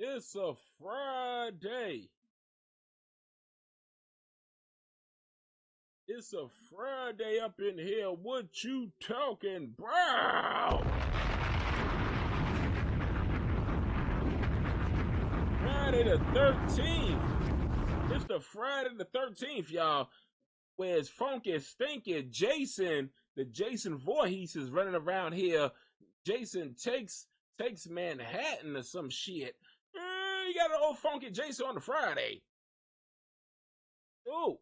It's a Friday. It's a Friday up in here. What you talking about? Friday the 13th. It's the Friday the 13th, y'all. Where's Funky Stinky Jason, the Jason Voorhees is running around here. Jason takes Manhattan or some shit. You got an old Funky Jason on the Friday. Oh,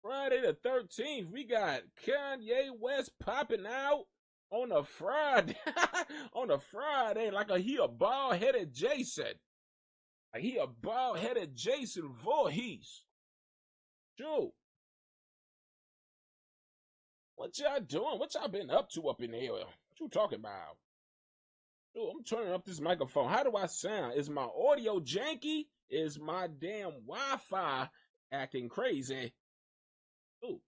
Friday the 13th, we got Kanye West popping out on a Friday. On a Friday, like he a bald-headed Jason. Like he a bald-headed Jason Voorhees. Sure. What y'all doing? What y'all been up to up in here? What you talking about? Dude, I'm turning up this microphone. How do I sound? Is my audio janky? Is my damn Wi-Fi acting crazy? Ooh.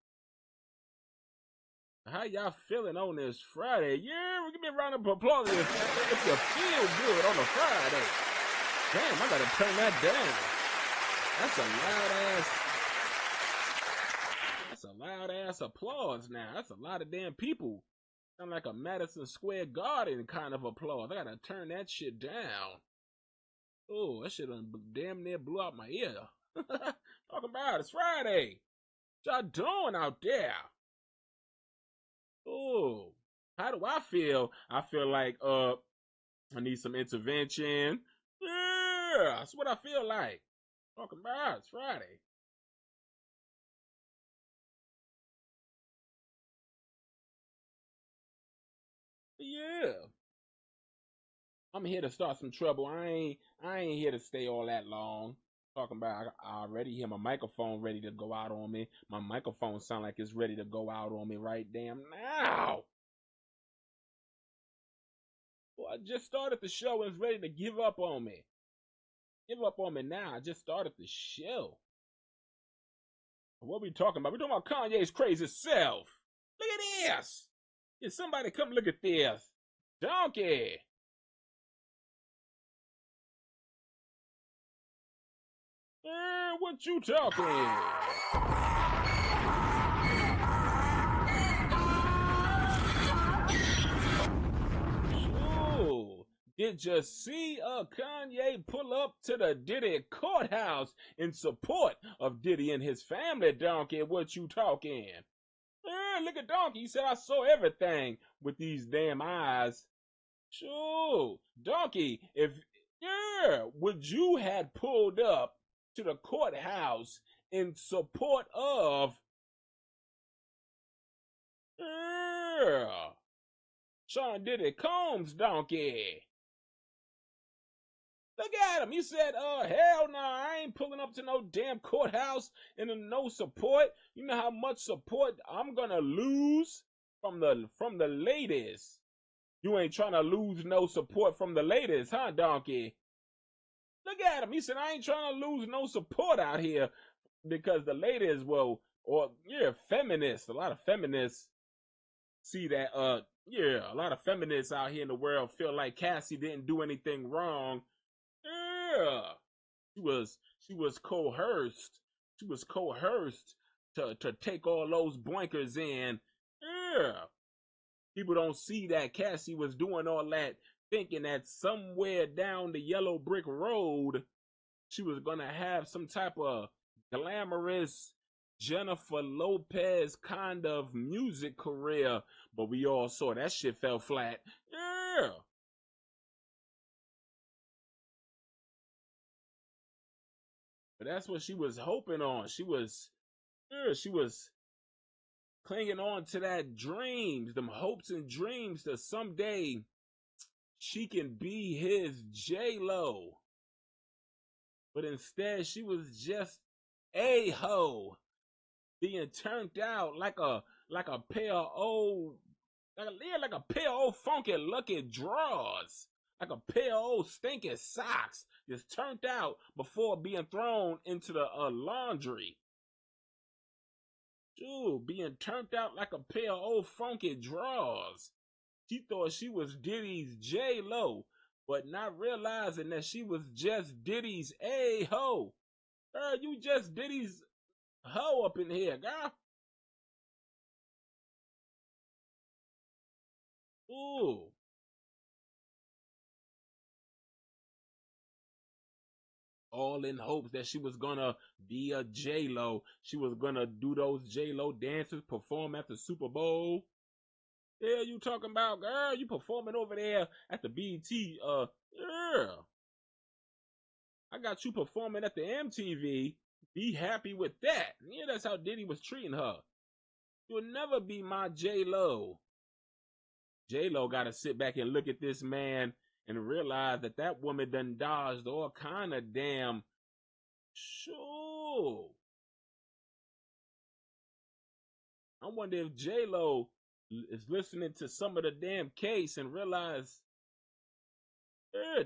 How y'all feeling on this Friday? Yeah, give me a round of applause if you feel good on a Friday. Damn, I gotta turn that down. That's a loud ass applause now. That's a lot of damn people. Sound like a Madison Square Garden kind of applause. I gotta turn that shit down. Oh, that shit damn near blew out my ear. Talking about it's Friday. What y'all doing out there? Oh, how do I feel? I feel like I need some intervention. Yeah, that's what I feel like. Talking about it's Friday. Yeah. I'm here to start some trouble. I ain't here to stay all that long. Talking about I already hear my microphone ready to go out on me. My microphone sound like it's ready to go out on me right damn now. Well, I just started the show and it's ready to give up on me. Give up on me now. I just started the show. What we talking about? We talking about Kanye's crazy self. Look at this. Can somebody come look at this? Donkey. What you talking? Ooh, did you see Kanye pull up to the Diddy courthouse in support of Diddy and his family, Donkey? What you talking? Look at Donkey. He said, I saw everything with these damn eyes. Sure. Donkey, would you had pulled up to the courthouse in support of Sean Diddy Combs, Donkey? Look at him. He said, hell no, I ain't pulling up to no damn courthouse and no support. You know how much support I'm gonna lose from the ladies. You ain't trying to lose no support from the ladies, huh, Donkey? Look at him. He said, I ain't trying to lose no support out here because the ladies, feminists. A lot of feminists see that, a lot of feminists out here in the world feel like Cassie didn't do anything wrong. Yeah. She was coerced. She was coerced to take all those boinkers in. Yeah. People don't see that Cassie was doing all that, thinking that somewhere down the yellow brick road, she was gonna have some type of glamorous Jennifer Lopez kind of music career, but we all saw that shit fell flat. Yeah. But that's what she was hoping on. She was clinging on to that dreams, them hopes and dreams that someday she can be his J-Lo. But instead, she was just a hoe being turned out like a pair of old funky lucky drawers, like a pair of old stinky socks, just turned out before being thrown into the laundry. Dude, being turned out like a pair of old funky drawers. She thought she was Diddy's J-Lo. but not realizing that she was just Diddy's a-ho. Girl, you just Diddy's hoe up in here, girl. Ooh. All in hopes that she was gonna be a J-Lo. She was gonna do those J-Lo dances, perform at the Super Bowl. Yeah, you talking about, girl? You performing over there at the BET? Yeah. I got you performing at the MTV. Be happy with that. Yeah, that's how Diddy was treating her. You'll never be my J-Lo. J-Lo got to sit back and look at this man and realize that that woman done dodged all kind of damn. Sure. I wonder if J-Lo is listening to some of the damn case and realize,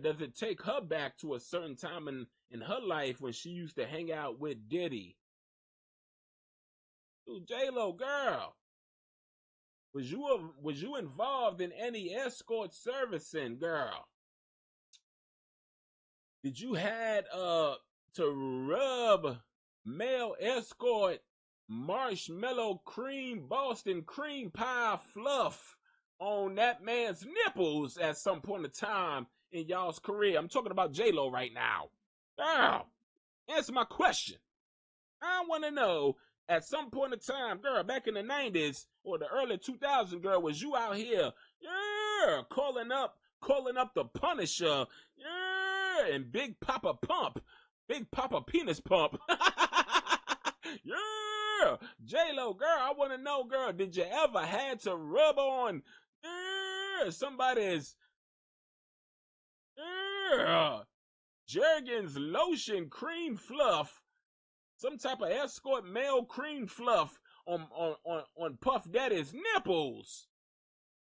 does it take her back to a certain time in her life when she used to hang out with Diddy? Dude, J-Lo, girl, was you involved in any escort servicing, girl? Did you had to rub male escort marshmallow cream Boston cream pie fluff on that man's nipples at some point in time in y'all's career? I'm talking about J-Lo right now. Girl, answer my question. I want to know, at some point in time, girl, back in the 90s or the early 2000s, girl, was you out here, yeah, calling up the Punisher, yeah, and Big Papa Pump, Big Papa Penis Pump, yeah, J-Lo, girl, I want to know, girl, did you ever had to rub on, yeah, somebody's, yeah, Jergens lotion cream fluff, some type of escort male cream fluff on Puff Daddy's nipples,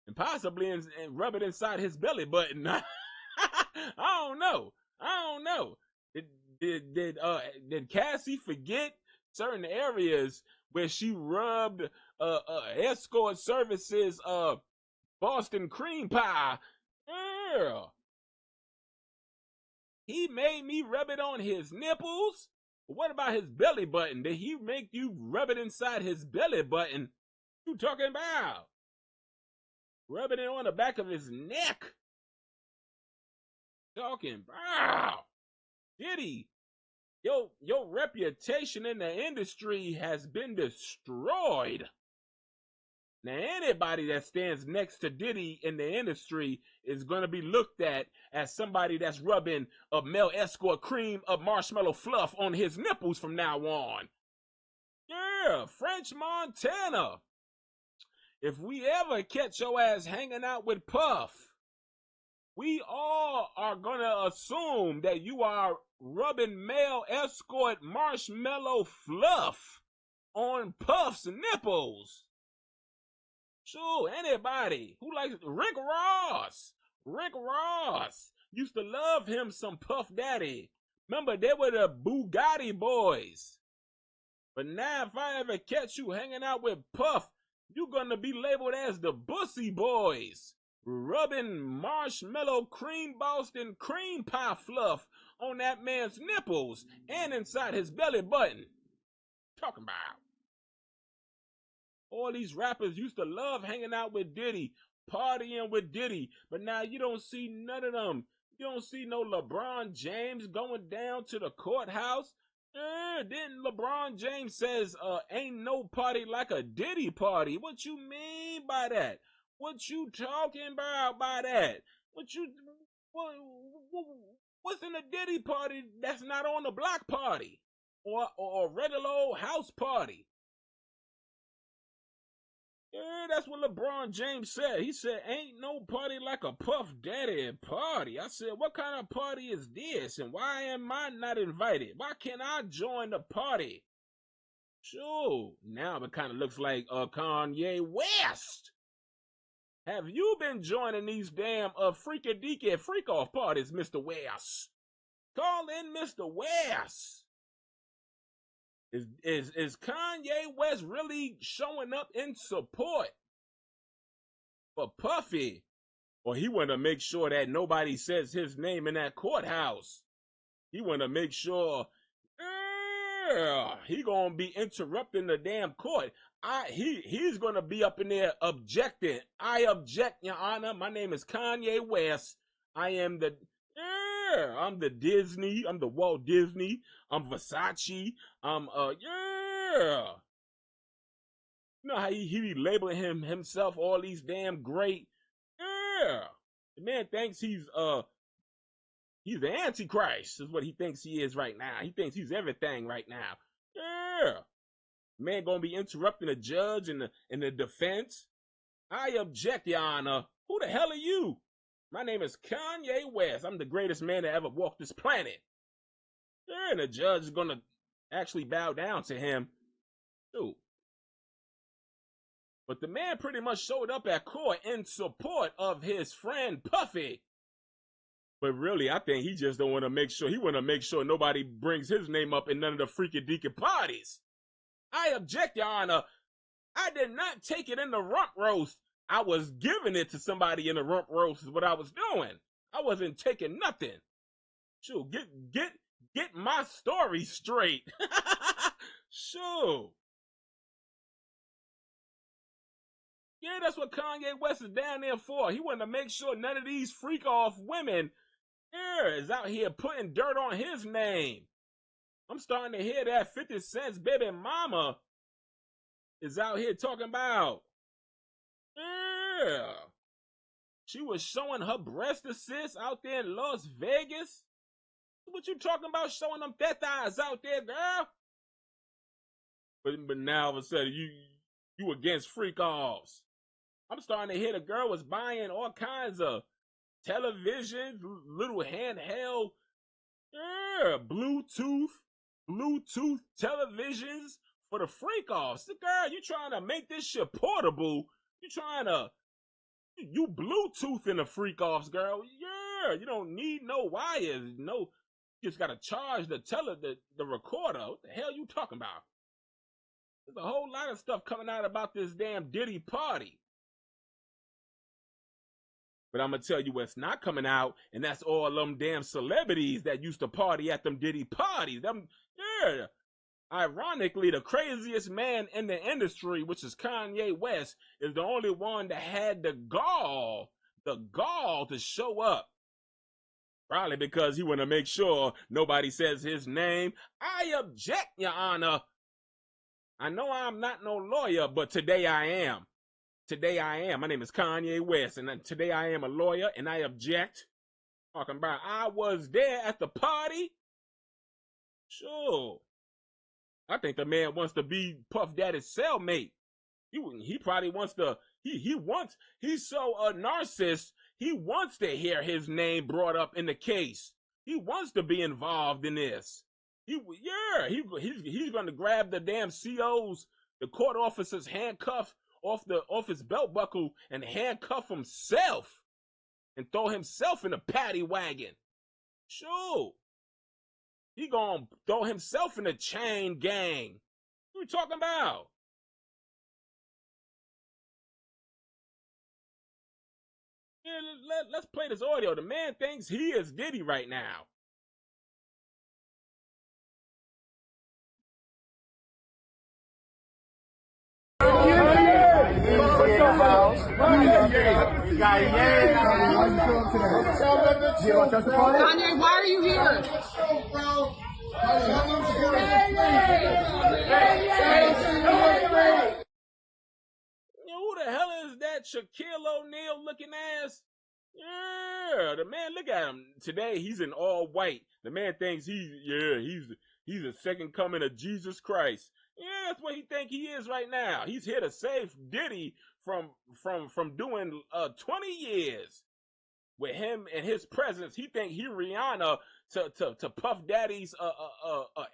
and possibly rub it inside his belly button? I don't know. Did Cassie forget certain areas where she rubbed escort services Boston cream pie? Girl, he made me rub it on his nipples. What about his belly button? Did he make you rub it inside his belly button? You talking about rubbing it on the back of his neck? Talking about Diddy, your reputation in the industry has been destroyed. Now, anybody that stands next to Diddy in the industry is going to be looked at as somebody that's rubbing a male escort cream of marshmallow fluff on his nipples from now on. Yeah, French Montana. If we ever catch your ass hanging out with Puff, we all are going to assume that you are rubbing male escort marshmallow fluff on Puff's nipples. Sure, anybody who likes Rick Ross. Rick Ross used to love him some Puff Daddy. Remember, they were the Bugatti boys. But now, if I ever catch you hanging out with Puff, you're gonna be labeled as the Bussy Boys, rubbing marshmallow cream Boston cream pie fluff on that man's nipples and inside his belly button. Talking about. All these rappers used to love hanging out with Diddy, partying with Diddy, but now you don't see none of them. You don't see no LeBron James going down to the courthouse. Then LeBron James says, ain't no party like a Diddy party. What you mean by that? What you talking about by that? What's in a Diddy party that's not on the block party or a regular old house party? Yeah, that's what LeBron James said. He said, ain't no party like a Puff Daddy party. I said, what kind of party is this? And why am I not invited? Why can't I join the party? Sure, now it kind of looks like Kanye West. Have you been joining these damn freaky-deaky freak-off parties, Mr. West? Call in Mr. West. Is Kanye West really showing up in support for Puffy? or he want to make sure that nobody says his name in that courthouse. He want to make sure he gonna be interrupting the damn court. He's gonna be up in there objecting. I object, Your Honor. My name is Kanye West. I am the I'm the Disney. I'm the Walt Disney. I'm Versace. I'm You know how he be labeling himself all these damn great. The man thinks he's the Antichrist, is what he thinks he is right now. He thinks he's everything right now. Man gonna be interrupting the judge and the defense. I object, Your Honor. Who the hell are you? My name is Kanye West. I'm the greatest man to ever walk this planet. And the judge is gonna actually bow down to him. Dude. But the man pretty much showed up at court in support of his friend Puffy. But really, I think he just don't want to make sure. He want to make sure nobody brings his name up in none of the freaky deaky parties. I object, Your Honor. I did not take it in the rump roast. I was giving it to somebody in the rump roast is what I was doing. I wasn't taking nothing. Sure, get my story straight. Sure. Yeah, that's what Kanye West is down there for. He wanted to make sure none of these freak-off women is out here putting dirt on his name. I'm starting to hear that 50 Cent's baby mama is out here talking about. Yeah. She was showing her breast assists out there in Las Vegas. What you talking about showing them tetas out there, girl? But now all of a sudden you against freak-offs. I'm starting to hear the girl was buying all kinds of televisions, little handheld, Bluetooth televisions for the freak-offs. The girl, you trying to make this shit portable. You Bluetooth in the freak-offs, girl. Yeah, you don't need no wires. No, you just got to charge the recorder. What the hell you talking about? There's a whole lot of stuff coming out about this damn Diddy party. But I'm going to tell you what's not coming out, and that's all them damn celebrities that used to party at them Diddy parties. Ironically, the craziest man in the industry, which is Kanye West, is the only one that had the gall to show up. Probably because he want to make sure nobody says his name. I object, Your Honor. I know I'm not no lawyer, but today I am. Today I am. My name is Kanye West, and today I am a lawyer, and I object. Talking about I was there at the party. Sure. I think the man wants to be Puff Daddy's cellmate. He probably wants to. He's so a narcissist. He wants to hear his name brought up in the case. He wants to be involved in this. He's going to grab the damn CO's, the court officer's handcuff off his belt buckle and handcuff himself and throw himself in a paddy wagon. Sure. He gonna throw himself in a chain gang. What you talking about? Yeah, let's play this audio. The man thinks he is Diddy right now. Kanye, why are you here? Who the hell is that Shaquille O'Neal looking ass? Yeah, the man, look at him. Today he's in all white. The man thinks he's the second coming of Jesus Christ. Yeah, that's what he think he is right now. He's here to save Diddy from doing 20 years. With him and his presence, he think he Rihanna to Puff Daddy's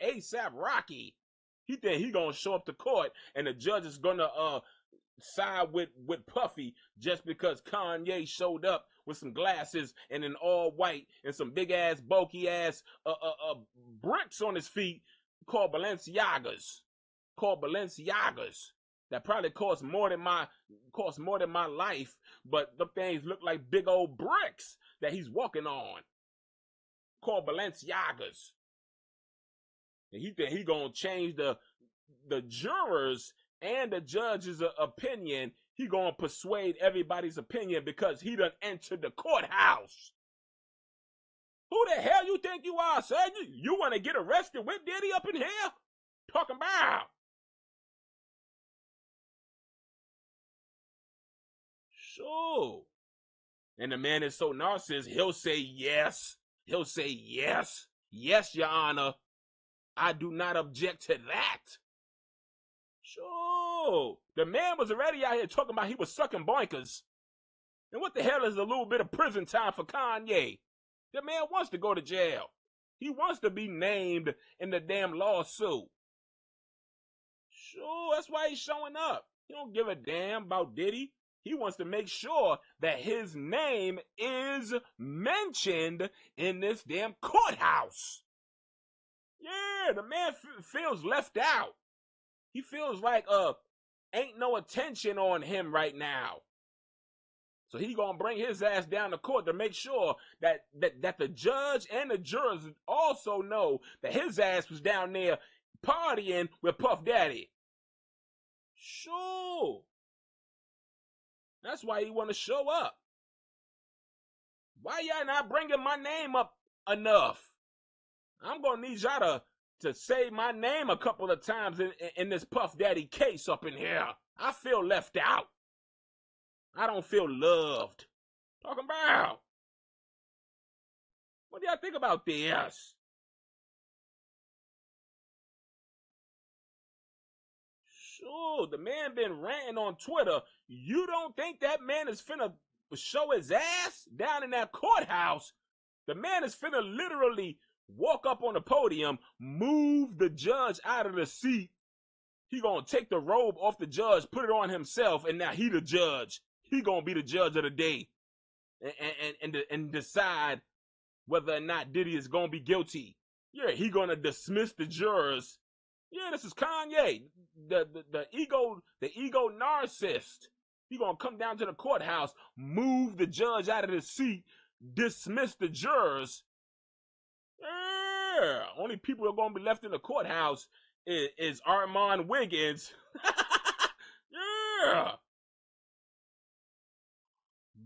ASAP Rocky. He think he gonna show up to court and the judge is gonna side with Puffy just because Kanye showed up with some glasses and an all white and some big ass bulky ass bricks on his feet called Balenciagas. that probably cost more than my life, but the things look like big old bricks that he's walking on, called Balenciagas. And he think he gonna change the jurors and the judge's opinion. He gonna persuade everybody's opinion because he done entered the courthouse. Who the hell you think you are, sir? You want to get arrested with Diddy up in here? Talking about. Sure. And the man is so narcissistic, he'll say yes. He'll say yes. Yes, Your Honor. I do not object to that. Sure. The man was already out here talking about he was sucking boinkers. And what the hell is a little bit of prison time for Kanye? The man wants to go to jail. He wants to be named in the damn lawsuit. Sure, that's why he's showing up. He don't give a damn about Diddy. He wants to make sure that his name is mentioned in this damn courthouse. Yeah, the man feels left out. He feels like ain't no attention on him right now. So he gonna bring his ass down to court to make sure that the judge and the jurors also know that his ass was down there partying with Puff Daddy. Sure. That's why he want to show up. Why y'all not bringing my name up enough? I'm gonna need y'all to say my name a couple of times in this Puff Daddy case up in here. I feel left out. I don't feel loved. Talking about. What do y'all think about this? Sure, the man been ranting on Twitter. You don't think that man is finna show his ass down in that courthouse? The man is finna literally walk up on the podium, move the judge out of the seat. He gonna take the robe off the judge, put it on himself, and now he the judge. He gonna be the judge of the day and decide whether or not Diddy is gonna be guilty. Yeah, he gonna dismiss the jurors. Yeah, this is Kanye, the ego narcissist. He gonna come down to the courthouse, move the judge out of the seat, dismiss the jurors. Yeah, only people who are gonna be left in the courthouse is Armand Wiggins. Yeah.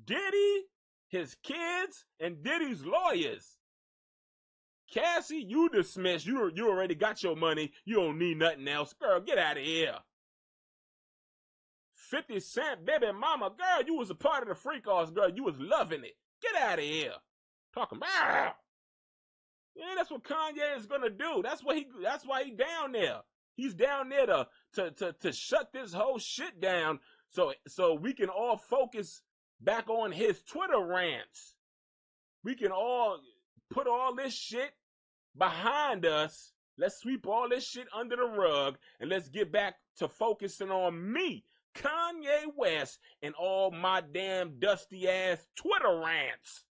Diddy, his kids, and Diddy's lawyers. Cassie, you dismissed. You already got your money. You don't need nothing else. Girl, get out of here. 50 Cent, baby mama. Girl, you was a part of the freak offs, girl. You was loving it. Get out of here. Talking about. Yeah, that's what Kanye is gonna do. That's why he down there. He's down there to shut this whole shit down so we can all focus back on his Twitter rants. We can all put all this shit behind us. Let's sweep all this shit under the rug and let's get back to focusing on me, Kanye West, and all my damn dusty ass Twitter rants.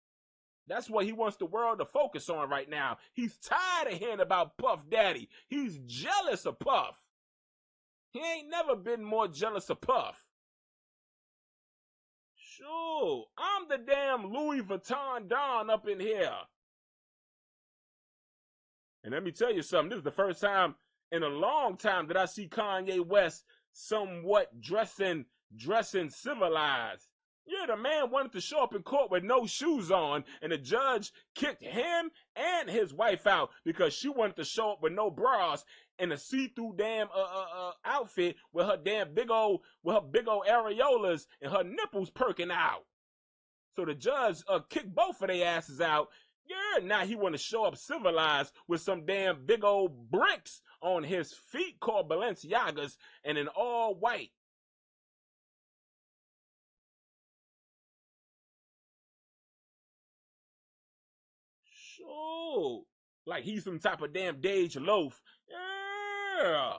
That's what he wants the world to focus on right now. He's tired of hearing about Puff Daddy. He's jealous of Puff. He ain't never been more jealous of Puff. Sure, I'm the damn Louis Vuitton Don up in here. And let me tell you something. This is the first time in a long time that I see Kanye West somewhat dressing civilized. Yeah, the man wanted to show up in court with no shoes on, and the judge kicked him and his wife out because she wanted to show up with no bras in a see-through damn outfit with her damn big old areolas and her nipples perking out. So the judge kicked both of their asses out. Yeah, now he want to show up civilized with some damn big old bricks on his feet called Balenciagas and in all white. Sure. Like he's some type of damn Dej loaf. Yeah.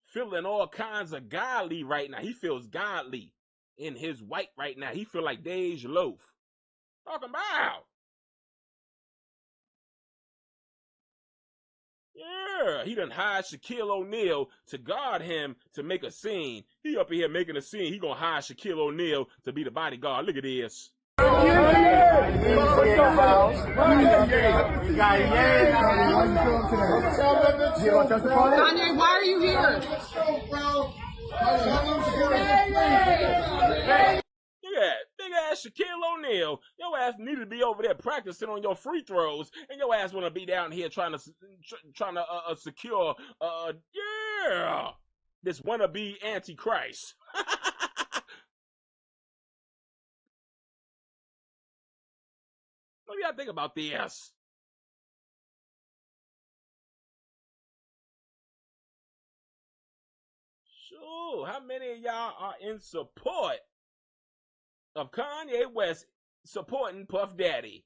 Feeling all kinds of godly right now. He feels godly in his white right now. He feel like Dej loaf. Talking about. Yeah, he done hired Shaquille O'Neal to guard him to make a scene. He up here making a scene. He gonna hire Shaquille O'Neal to be the bodyguard. Look at this. Kanye, why are you here? Look at big ass Shaquille O'Neal. Your ass needed to be over there practicing on your free throws, and your ass want to be down here trying to secure this wannabe antichrist. What do y'all think about this? Sure, how many of y'all are in support of Kanye West supporting Puff Daddy?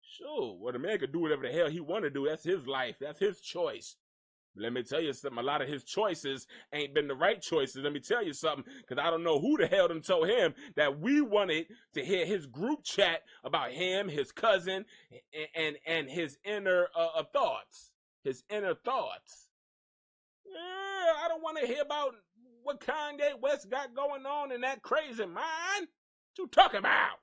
Sure, well, the man could do whatever the hell he want to do. That's his life. That's his choice. Let me tell you something. A lot of his choices ain't been the right choices. Let me tell you something, because I don't know who the hell done told him that we wanted to hear his group chat about him, his cousin, and his inner thoughts. His inner thoughts. Yeah, I don't want to hear about what Kanye West got going on in that crazy mind. What you talking about?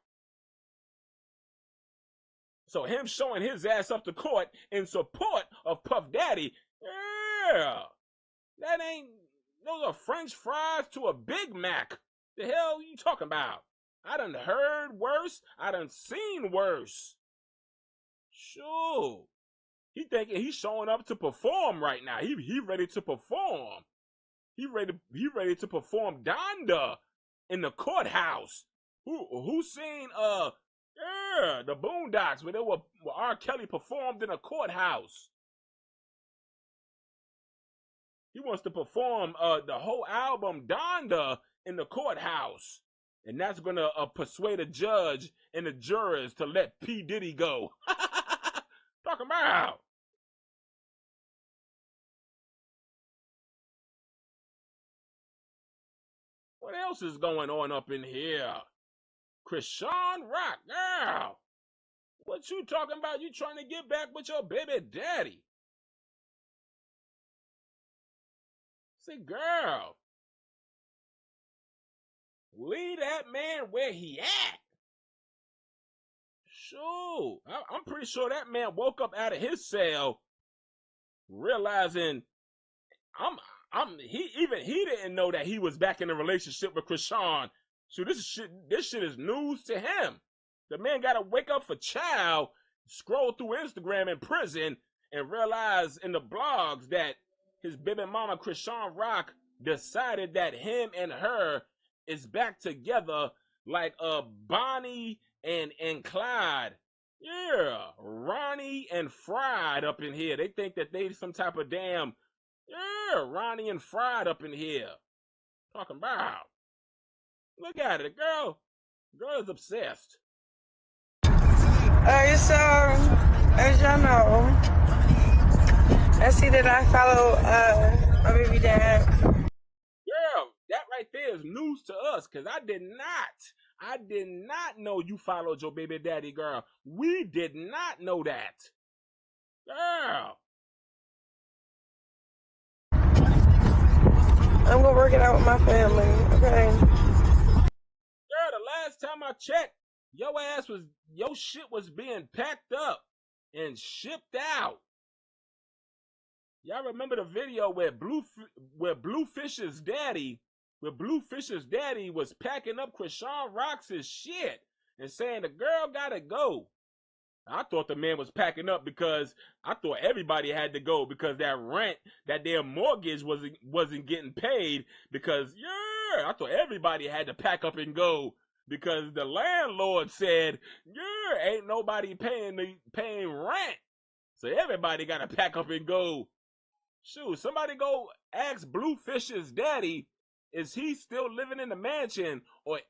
So him showing his ass up to court in support of Puff Daddy, yeah, that ain't, those are French fries to a Big Mac. The hell you talking about? I done heard worse. I done seen worse. Sure. He thinking he's showing up to perform right now. He ready to perform. He ready to perform Donda in the courthouse. Who seen the Boondocks where R. Kelly performed in a courthouse? He wants to perform the whole album Donda in the courthouse, and that's gonna persuade a judge and the jurors to let P. Diddy go. Talking about. What else is going on up in here? CHRISEAN ROCK, girl. What you talking about? You trying to get back with your baby daddy? Say, girl, leave that man where he at. Sure, I'm pretty sure that man woke up out of his cell realizing he didn't know that he was back in a relationship with CHRISEAN. So this shit is news to him. The man gotta wake up for child, scroll through Instagram in prison, and realize in the blogs that his baby mama CHRISEAN ROCK decided that him and her is back together like Bonnie and Clyde. Yeah, Ronnie and Fried up in here. They think that they some type of damn, yeah, Ronnie and Fried up in here. Talking about. Look at it, girl is obsessed. So, as y'all know, I see that I follow my baby dad. Girl, that right there is news to us, because I did not know you followed your baby daddy, girl. We did not know that. Girl. I'm gonna work it out with my family, okay? Girl, the last time I checked, your shit was being packed up and shipped out. Y'all remember the video where Blueface's daddy was packing up CHRISEAN ROCK's shit and saying the girl gotta go. I thought the man was packing up because I thought everybody had to go because that rent, that their mortgage wasn't getting paid, because I thought everybody had to pack up and go because the landlord said, ain't nobody paying rent. So everybody gotta pack up and go. Shoot, somebody go ask Blueface's daddy, is he still living in the mansion, or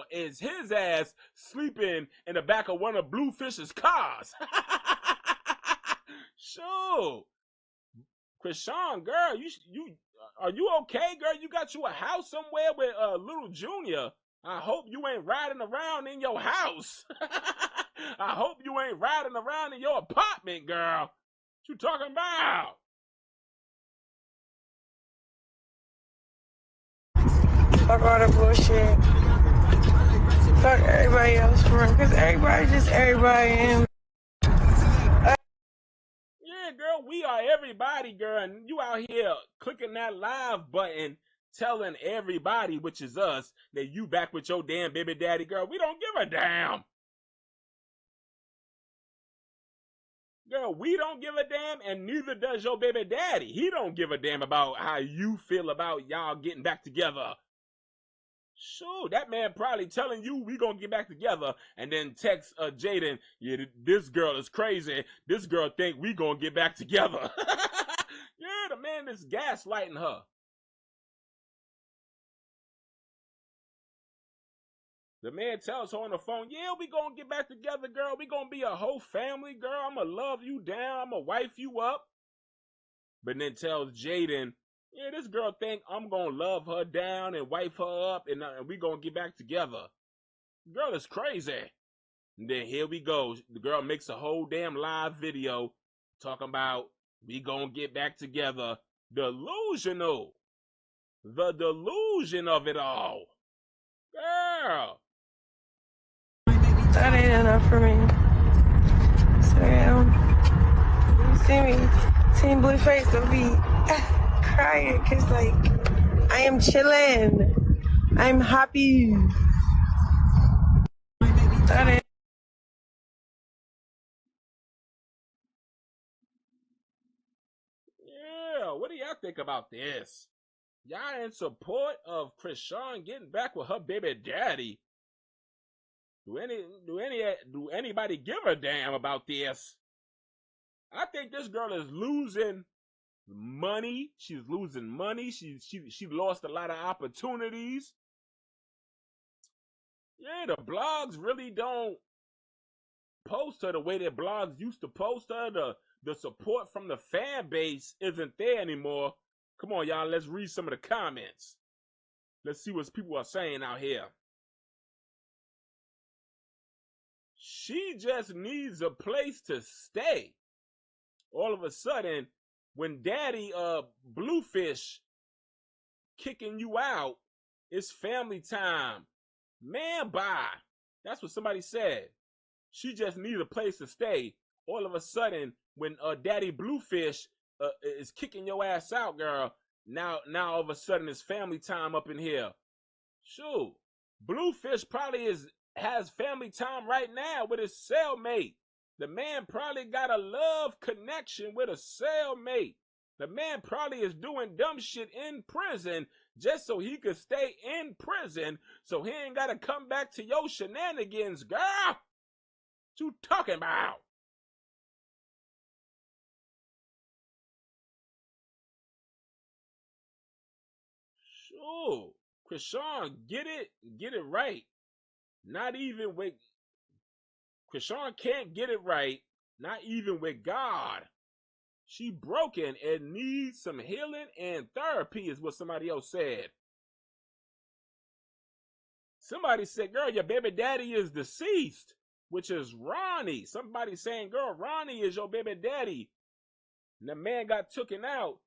is his ass sleeping in the back of one of Blueface's cars? Sure. CHRISEAN, girl, you are you okay, girl? You got you a house somewhere with little Junior. I hope you ain't riding around in your house. I hope you ain't riding around in your apartment, girl. What you talking about? Fuck all the bullshit. Fuck everybody else for real. Because everybody just everybody. And yeah, girl, we are everybody, girl. And you out here clicking that live button, telling everybody, which is us, that you back with your damn baby daddy, girl. We don't give a damn. Girl, we don't give a damn, and neither does your baby daddy. He don't give a damn about how you feel about y'all getting back together. Sure, that man probably telling you we gonna get back together, and then text Jaden, yeah, this girl is crazy. This girl think we gonna get back together. Yeah, the man is gaslighting her. The man tells her on the phone, yeah, we gonna get back together, girl. We gonna be a whole family, girl. I'm gonna love you down. I'm gonna wife you up. But then tells Jaden, yeah, this girl think I'm gonna love her down and wife her up, and we gonna get back together. Girl is crazy. And then here we go. The girl makes a whole damn live video talking about we gonna get back together. Delusional. The delusion of it all. Girl. that ain't enough for me. So yeah, you see me, seeing Blueface will be crying because like I am chilling. I'm happy. That ain't Yeah, what do y'all think about this? Y'all in support of CHRISEAN getting back with her baby daddy? Do anybody give a damn about this? I think this girl is losing money. She's losing money. She lost a lot of opportunities. Yeah, the blogs really don't post her the way that blogs used to post her. The support from the fan base isn't there anymore. Come on, y'all, let's read some of the comments. Let's see what people are saying out here. She just needs a place to stay. All of a sudden, when daddy Bluefish kicking you out, it's family time. Man, bye. That's what somebody said. She just needs a place to stay. All of a sudden, when daddy Bluefish is kicking your ass out, girl, now all of a sudden it's family time up in here. Shoot, Bluefish probably has family time right now with his cellmate. The man probably got a love connection with a cellmate. The man probably is doing dumb shit in prison just so he could stay in prison so he ain't got to come back to your shenanigans, girl. What you talking about? Sure. CHRISEAN, get it right. Not even with CHRISEAN can't get it right, not even with God. She broken and needs some healing and therapy, is what somebody else said. Somebody said, girl, your baby daddy is deceased, which is Ronnie. Somebody saying, girl, Ronnie is your baby daddy. And the man got taken out,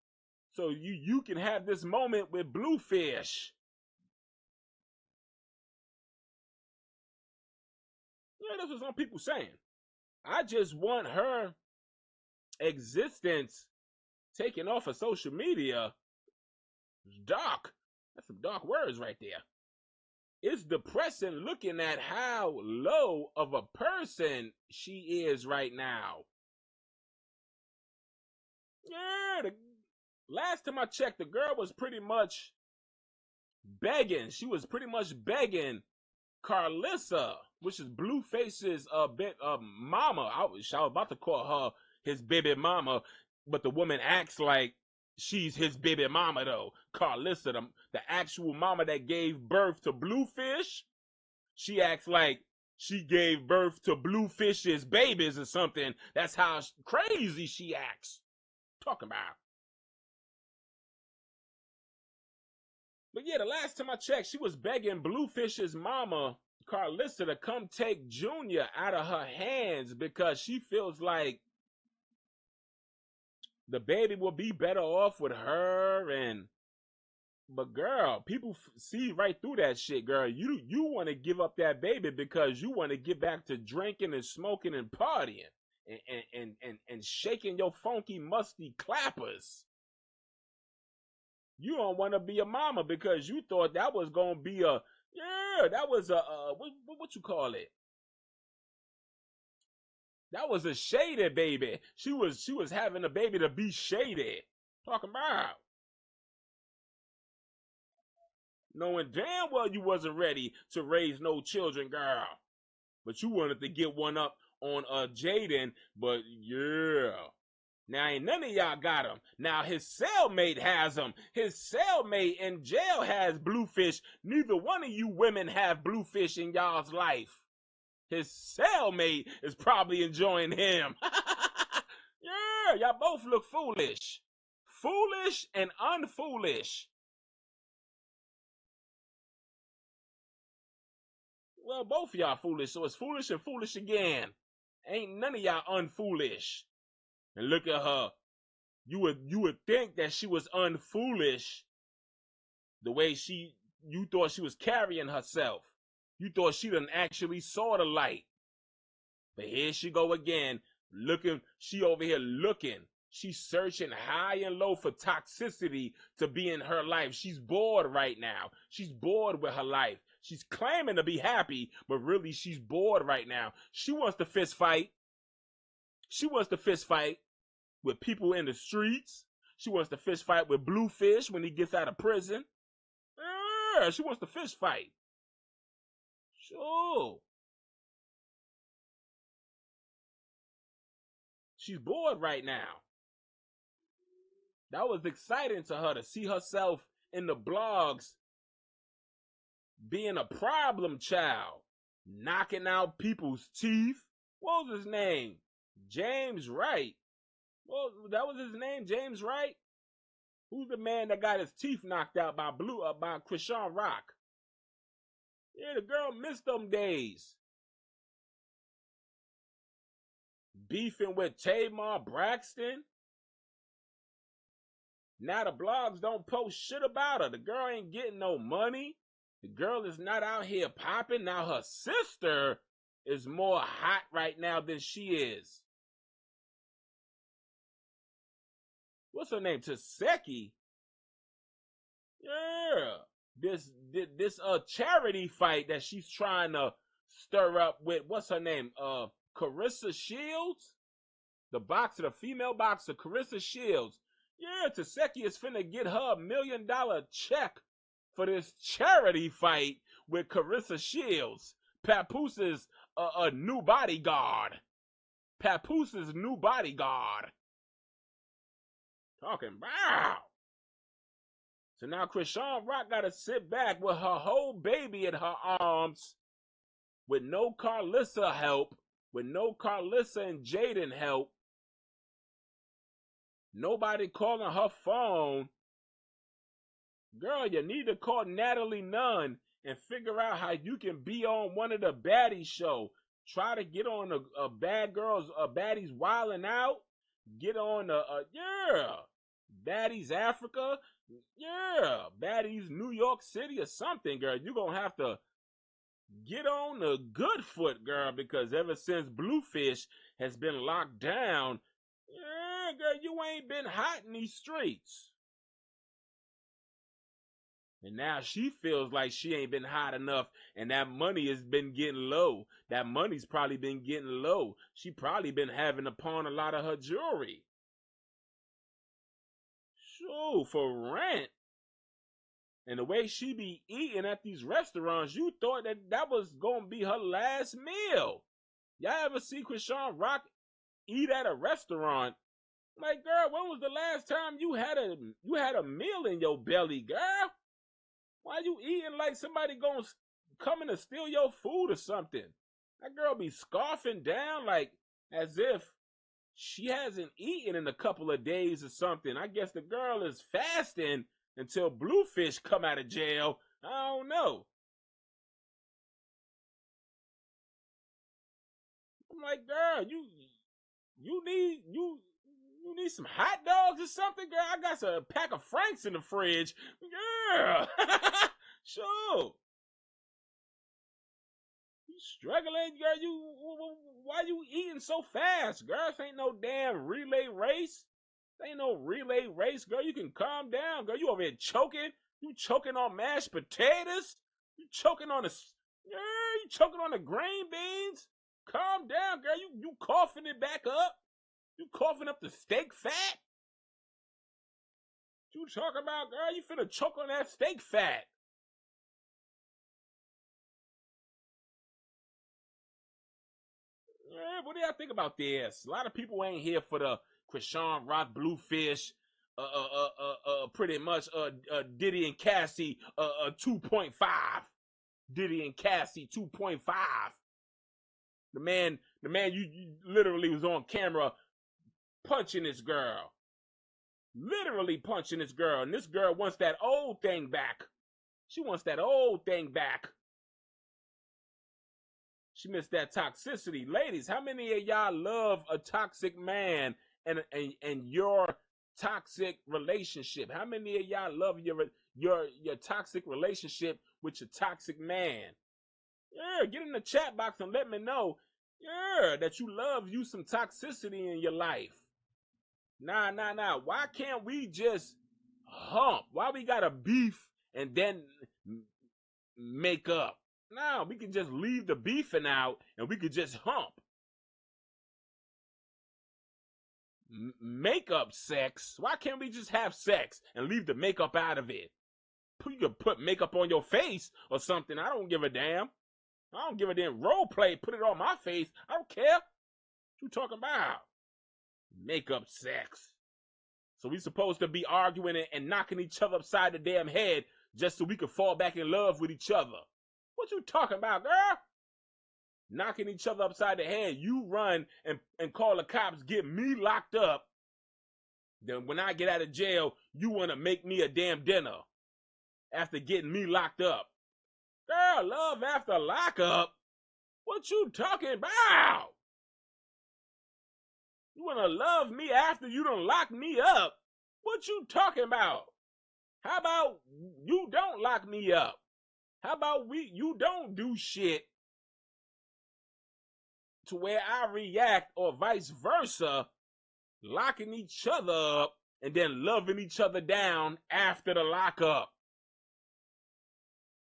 so you can have this moment with Bluefish. Yeah, that's what some people saying. I just want her existence taken off of social media. It's dark. That's some dark words right there. It's depressing looking at how low of a person she is right now. Yeah, last time I checked, the girl was pretty much begging. She was pretty much begging Carlissa, which is Blueface's mama. I was about to call her his baby mama, but the woman acts like she's his baby mama though. Carlissa, the actual mama that gave birth to Bluefish, she acts like she gave birth to Bluefish's babies or something. That's how crazy she acts. Talking about. But yeah, the last time I checked, she was begging Bluefish's mama, Carlissa, to come take Junior out of her hands because she feels like the baby will be better off with her, and But girl, people see right through that shit, girl. You want to give up that baby because you want to get back to drinking and smoking and partying and shaking your funky musty clappers. You don't want to be a mama because you thought that was gonna be that was a what you call it? That was a shaded baby. She was having a baby to be shaded. Talking about. Knowing damn well you wasn't ready to raise no children, girl. But you wanted to get one up on Jaden, but yeah. Now ain't none of y'all got him. Now his cellmate has him. His cellmate in jail has Bluefish. Neither one of you women have Bluefish in y'all's life. His cellmate is probably enjoying him. Yeah, y'all both look foolish. Foolish and unfoolish. Well, both of y'all foolish, so it's foolish and foolish again. Ain't none of y'all unfoolish. And look at her. You would think that she was unfoolish the way you thought she was carrying herself. You thought she done actually saw the light. But here she go again, looking, she over here looking. She's searching high and low for toxicity to be in her life. She's bored right now. She's bored with her life. She's claiming to be happy, but really she's bored right now. She wants to fist fight. She wants to fist fight with people in the streets. She wants to fist fight with Bluefish when he gets out of prison. Yeah, she wants to fist fight. Sure. She's bored right now. That was exciting to her to see herself in the blogs being a problem child, knocking out people's teeth. What was his name? James Wright. Well, that was his name, James Wright. Who's the man that got his teeth knocked out by CHRISEAN ROCK? Yeah, the girl missed them days. Beefing with Tamar Braxton. Now the blogs don't post shit about her. The girl ain't getting no money. The girl is not out here popping. Now her sister is more hot right now than she is. What's her name? Taseki. Yeah. This charity fight that she's trying to stir up with, what's her name? Carissa Shields? The female boxer, Carissa Shields. Yeah, Taseki is finna get her $1 million check for this charity fight with Carissa Shields. Papoose' new bodyguard. Papoose' new bodyguard. Talking about. So now CHRISEAN ROCK gotta sit back with her whole baby in her arms with no Carlissa help, with no Carlissa and Jaden help. Nobody calling her phone. Girl, you need to call Natalie Nunn and figure out how you can be on one of the baddies show. Try to get on a Baddies Wildin' Out. Get on Baddies Africa. Yeah, Baddies New York City or something, girl. You're going to have to get on the good foot, girl, because ever since Bluefish has been locked down, yeah, girl, you ain't been hot in these streets. And now she feels like she ain't been hot enough, and that money has been getting low. That money's probably been getting low. She probably been having to pawn a lot of her jewelry. Sure, for rent. And the way she be eating at these restaurants, you thought that was going to be her last meal. Y'all ever see CHRISEAN ROCK eat at a restaurant? Like, girl, when was the last time you had a meal in your belly, girl? Why you eating like somebody gonna come in to steal your food or something? That girl be scarfing down like as if she hasn't eaten in a couple of days or something. I guess the girl is fasting until Bluefish come out of jail. I don't know. I'm like, girl, you need some hot dogs or something, girl. I got a pack of Franks in the fridge. Yeah. Sure. You struggling, girl? Why you eating so fast, girl? This ain't no damn relay race. This ain't no relay race, girl. You can calm down, girl. You over here choking. You choking on mashed potatoes. You choking on you choking on the green beans. Calm down, girl. You coughing it back up. You coughing up the steak fat. What you talking about, girl? You finna choke on that steak fat. Yeah, what do y'all think about this? A lot of people ain't here for the CHRISEAN ROCK, Blueface, pretty much Diddy and Cassie 2.5. Diddy and Cassie 2.5. The man you literally was on camera punching this girl. Literally punching this girl. And this girl wants that old thing back. She wants that old thing back. She missed that toxicity. Ladies, how many of y'all love a toxic man and your toxic relationship? How many of y'all love your toxic relationship with your toxic man? Yeah, get in the chat box and let me know, yeah, that you love you some toxicity in your life. Nah. Why can't we just hump? Why we gotta beef and then make up? No, we can just leave the beefing out and we could just hump. Makeup sex? Why can't we just have sex and leave the makeup out of it? You could put makeup on your face or something. I don't give a damn. I don't give a damn. Role play, put it on my face. I don't care. What you talking about? Makeup sex. So we supposed to be arguing and knocking each other upside the damn head just so we could fall back in love with each other. What you talking about, girl? Knocking each other upside the head. You run and call the cops, get me locked up. Then when I get out of jail, you want to make me a damn dinner after getting me locked up. Girl, love after lockup? What you talking about? You want to love me after you done lock me up? What you talking about? How about you don't lock me up? How about you don't do shit to where I react or vice versa, locking each other up and then loving each other down after the lockup?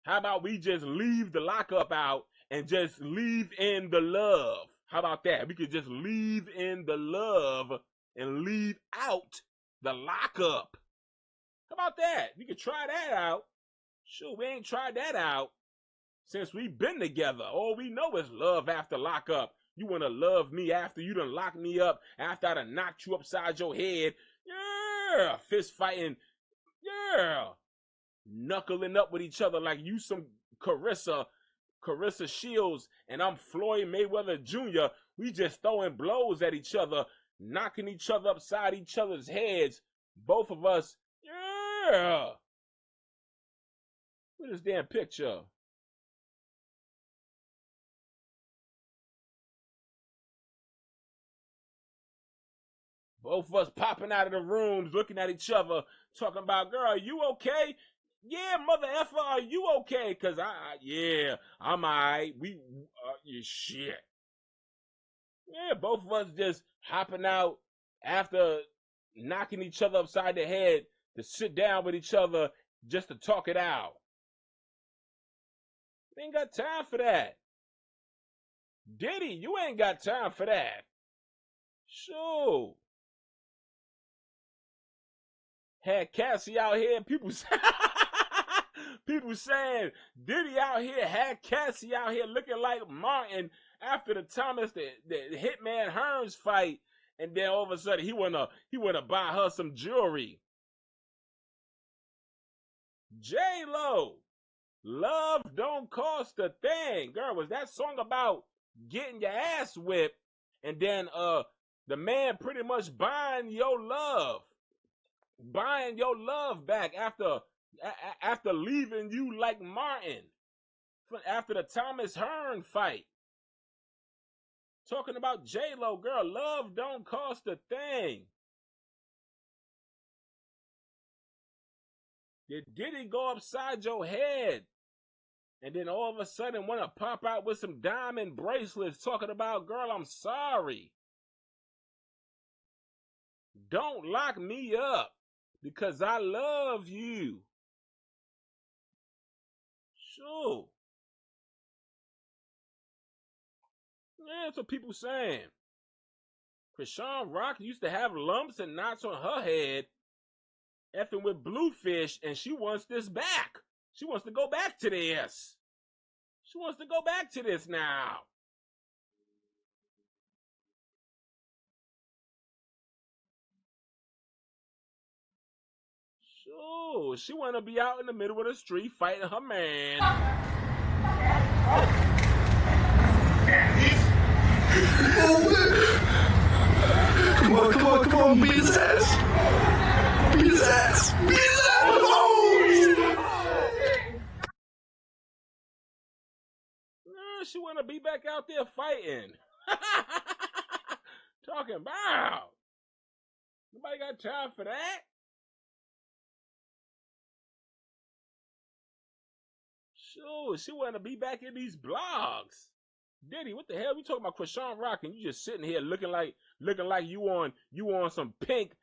How about we just leave the lockup out and just leave in the love? How about that? We could just leave in the love and leave out the lockup. How about that? We could try that out. Sure, we ain't tried that out since we've been together. All we know is love after lockup. You want to love me after you done locked me up, after I done knocked you upside your head. Yeah, fist fighting. Yeah, knuckling up with each other like you some Carissa Shields and I'm Floyd Mayweather Jr. We just throwing blows at each other, knocking each other upside each other's heads. Both of us. Yeah. Look at this damn picture. Both of us popping out of the rooms, looking at each other, talking about, girl, are you okay? Yeah, mother effer, are you okay? Cause yeah, I'm alright. You shit. Yeah, both of us just hopping out after knocking each other upside the head to sit down with each other just to talk it out. We ain't got time for that. Diddy, you ain't got time for that. Sure. Had Cassie out here, people saying Diddy out here had Cassie out here looking like Martin after the Thomas the Hitman Hearns fight, and then all of a sudden he wanna buy her some jewelry. J-Lo, love don't cost a thing. Girl, was that song about getting your ass whipped and then the man pretty much buying your love back after leaving you like Martin after the Thomas Hearn fight? Talking about J-Lo, girl, love don't cost a thing. Did Diddy go upside your head? And then all of a sudden want to pop out with some diamond bracelets talking about, girl, I'm sorry. Don't lock me up because I love you. Sure. Yeah, that's what people saying. CHRISEAN ROCK used to have lumps and knots on her head effing with Blueface, and she wants this back. She wants to go back to this. She wants to go back to this now. Sure, she want to be out in the middle of the street fighting her man. Come on, beat his ass. Beat his ass. Beat his ass. She want to be back out there fighting. Talking about. Nobody got time for that. Sure, she want to be back in these blogs. Diddy, what the hell? We talking about CHRISEAN ROCK and you just sitting here looking like you on some pink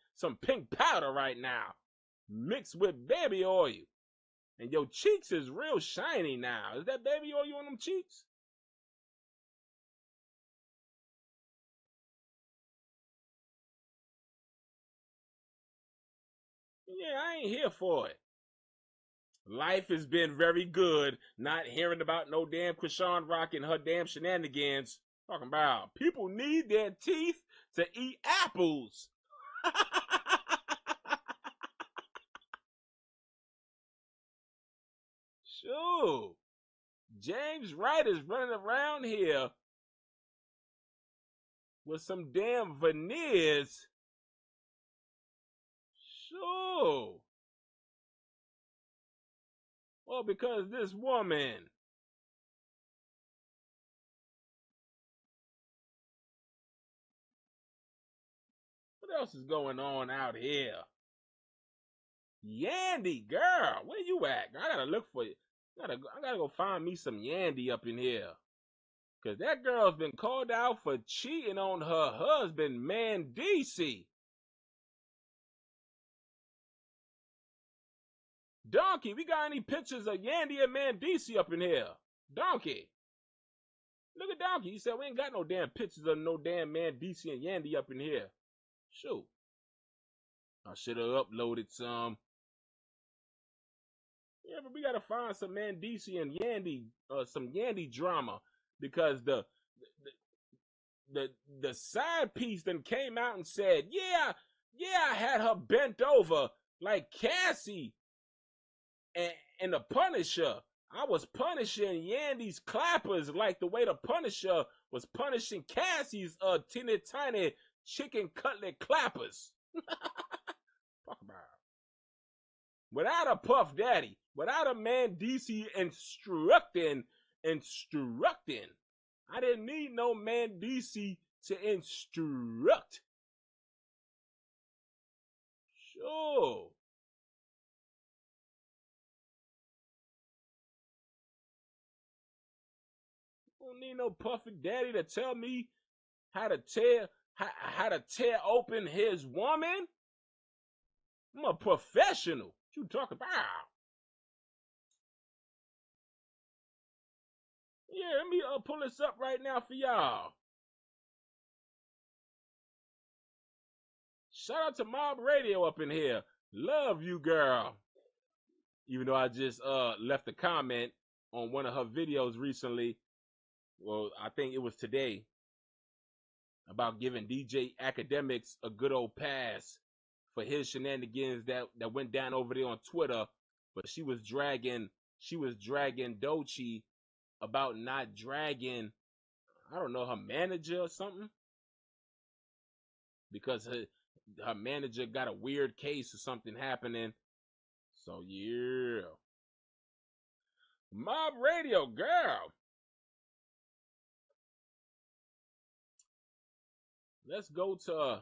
powder right now, mixed with baby oil, and your cheeks is real shiny now. Is that baby oil on them cheeks? Yeah, I ain't here for it. Life has been very good, not hearing about no damn CHRISEAN ROCK and her damn shenanigans. Talking about people need their teeth to eat apples. Sure. James Wright is running around here with some damn veneers. Sure. Well, because this woman. What else is going on out here? Yandy, girl, where you at? I gotta look for you. I gotta go find me some Yandy up in here. Cause that girl's been called out for cheating on her husband, Mandisi. Donkey, we got any pictures of Yandy and Mandisi up in here? Donkey. Look at Donkey. He said we ain't got no damn pictures of no damn Mandisi and Yandy up in here. Shoot. I should have uploaded some. Yeah, but we gotta find some Mandisi and Yandy, some Yandy drama, because the side piece then came out and said, yeah, I had her bent over like Cassie and the Punisher. I was punishing Yandy's clappers like the way the Punisher was punishing Cassie's teeny tiny chicken cutlet clappers. Talk about it. Without a Puff Daddy, without a Mandisi instructing. I didn't need no Mandisi to instruct. Sure. Don't need no Puffy Daddy to tell me how to tear open his woman. I'm a professional. What you talking about? Yeah, let me pull this up right now for y'all. Shout out to Mob Radio up in here. Love you, girl. Even though I just left a comment on one of her videos recently. Well, I think it was today, about giving DJ Academics a good old pass for his shenanigans that went down over there on Twitter. But she was dragging Doechii about not dragging, I don't know, her manager or something, because her manager got a weird case or something happening. So yeah, Mob Radio, girl. Let's go to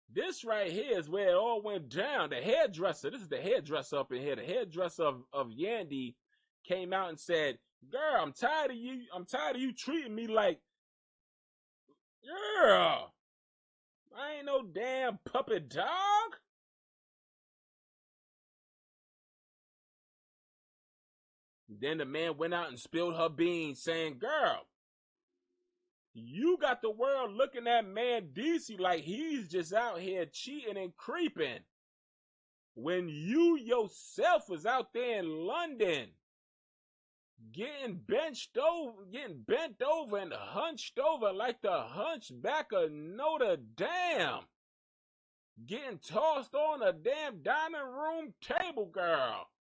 This right here is where it all went down. The hairdresser, this is the hairdresser up in here. The hairdresser of Yandy came out and said, "Girl, I'm tired of you. I'm tired of you treating me like, girl, I ain't no damn puppet dog." Then the man went out and spilled her beans, saying, "Girl, you got the world looking at man DC like he's just out here cheating and creeping, when you yourself was out there in London getting bent over and hunched over like the hunchback of Notre Dame, getting tossed on a damn dining room table, girl.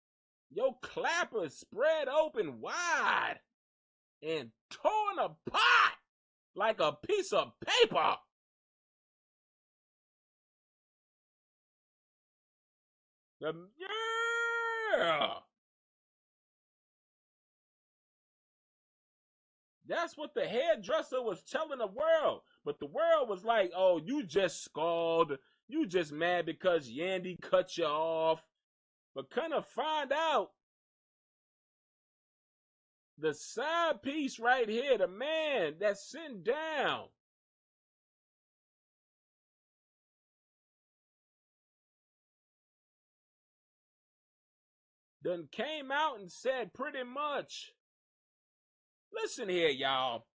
Your clappers spread open wide and torn apart like a piece of paper." Yeah. That's what the hairdresser was telling the world. But the world was like, "Oh, you just scalded. You just mad because Yandy cut you off." But kind of find out, the side piece right here, the man that's sitting down, done came out and said pretty much, "Listen here, y'all.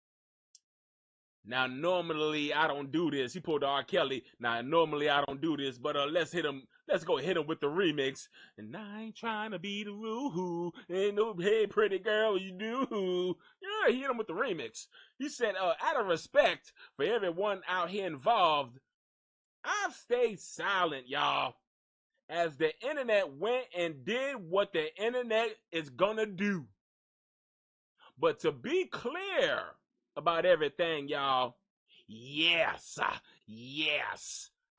Now, normally I don't do this." He pulled R. Kelly. "Now, normally I don't do this, but let's hit him. Let's go hit him with the remix. And I ain't trying to be the rude. Ain't no, hey, pretty girl, you do." Yeah, he hit him with the remix. He said, "Out of respect for everyone out here involved, I've stayed silent, y'all, as the internet went and did what the internet is gonna do. But to be clear about everything, y'all, yes,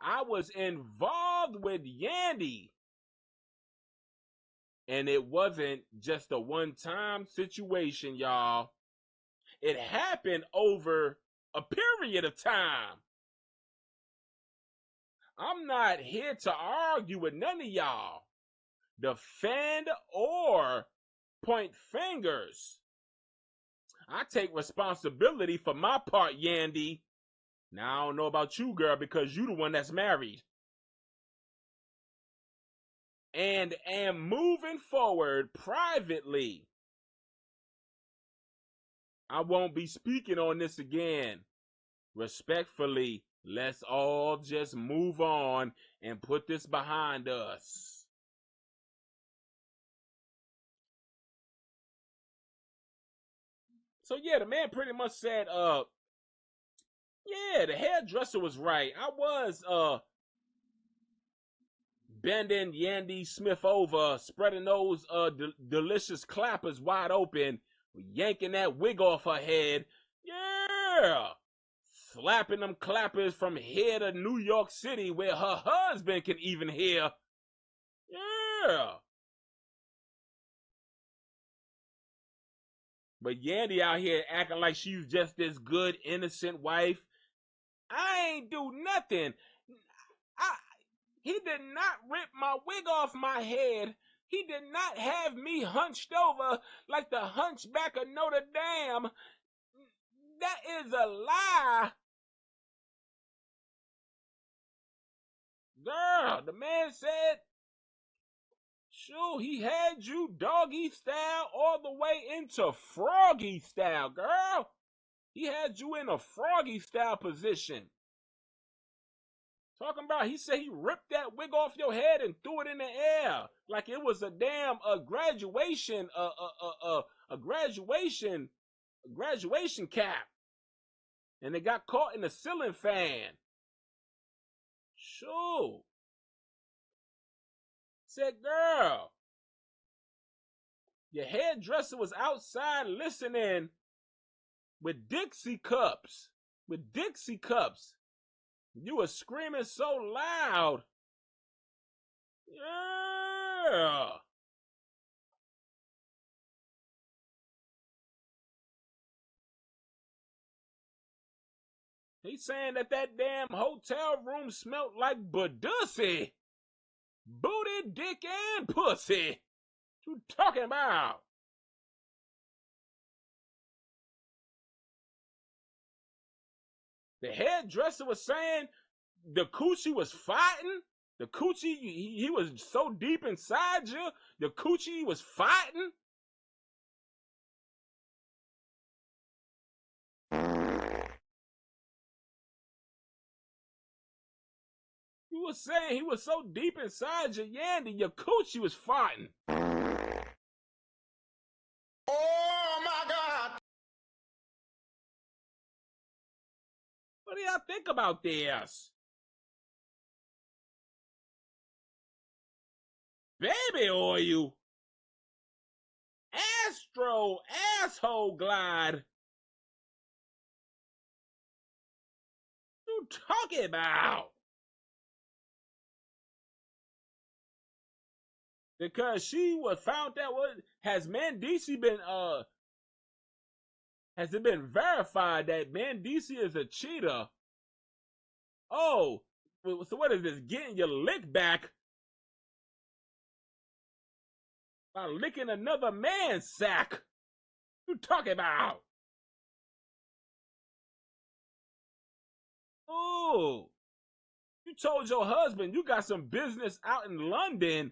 I was involved with Yandy. And it wasn't just a one-time situation, y'all. It happened over a period of time. I'm not here to argue with none of y'all, defend or point fingers. I take responsibility for my part, Yandy. Now, I don't know about you, girl, because you the one that's married. And am moving forward privately. I won't be speaking on this again. Respectfully, let's all just move on and put this behind us." So yeah, the man pretty much said, yeah, the hairdresser was right. I was bending Yandy Smith over, spreading those delicious clappers wide open, yanking that wig off her head. Yeah. Slapping them clappers from here to New York City, where her husband can even hear. Yeah. But Yandy out here acting like she's just this good, innocent wife. I ain't do nothing. He did not rip my wig off my head. He did not have me hunched over like the hunchback of Notre Dame. That is a lie. Girl, the man said, sure, he had you doggy style all the way into froggy style, girl. He had you in a froggy style position. Talking about, he said he ripped that wig off your head and threw it in the air like it was a damn graduation cap, and it got caught in the ceiling fan. Sure. Said, girl, your hairdresser was outside listening with Dixie cups. You were screaming so loud. Yeah. He's saying that damn hotel room smelled like badussy. Booty, dick, and pussy. What you talking about? The hairdresser was saying the coochie was fighting. The coochie, he was so deep inside you. The coochie was fighting. You was saying he was so deep inside you, Yandy, your coochie was fighting. Oh my God! What do y'all think about this? Baby oil. Astro asshole glide. What you talking about? Because she was found out. What has Mendici been has it been verified that Mendici is a cheater? Oh, so what is this? Getting your lick back by licking another man's sack? What you talking about? Oh, you told your husband you got some business out in London,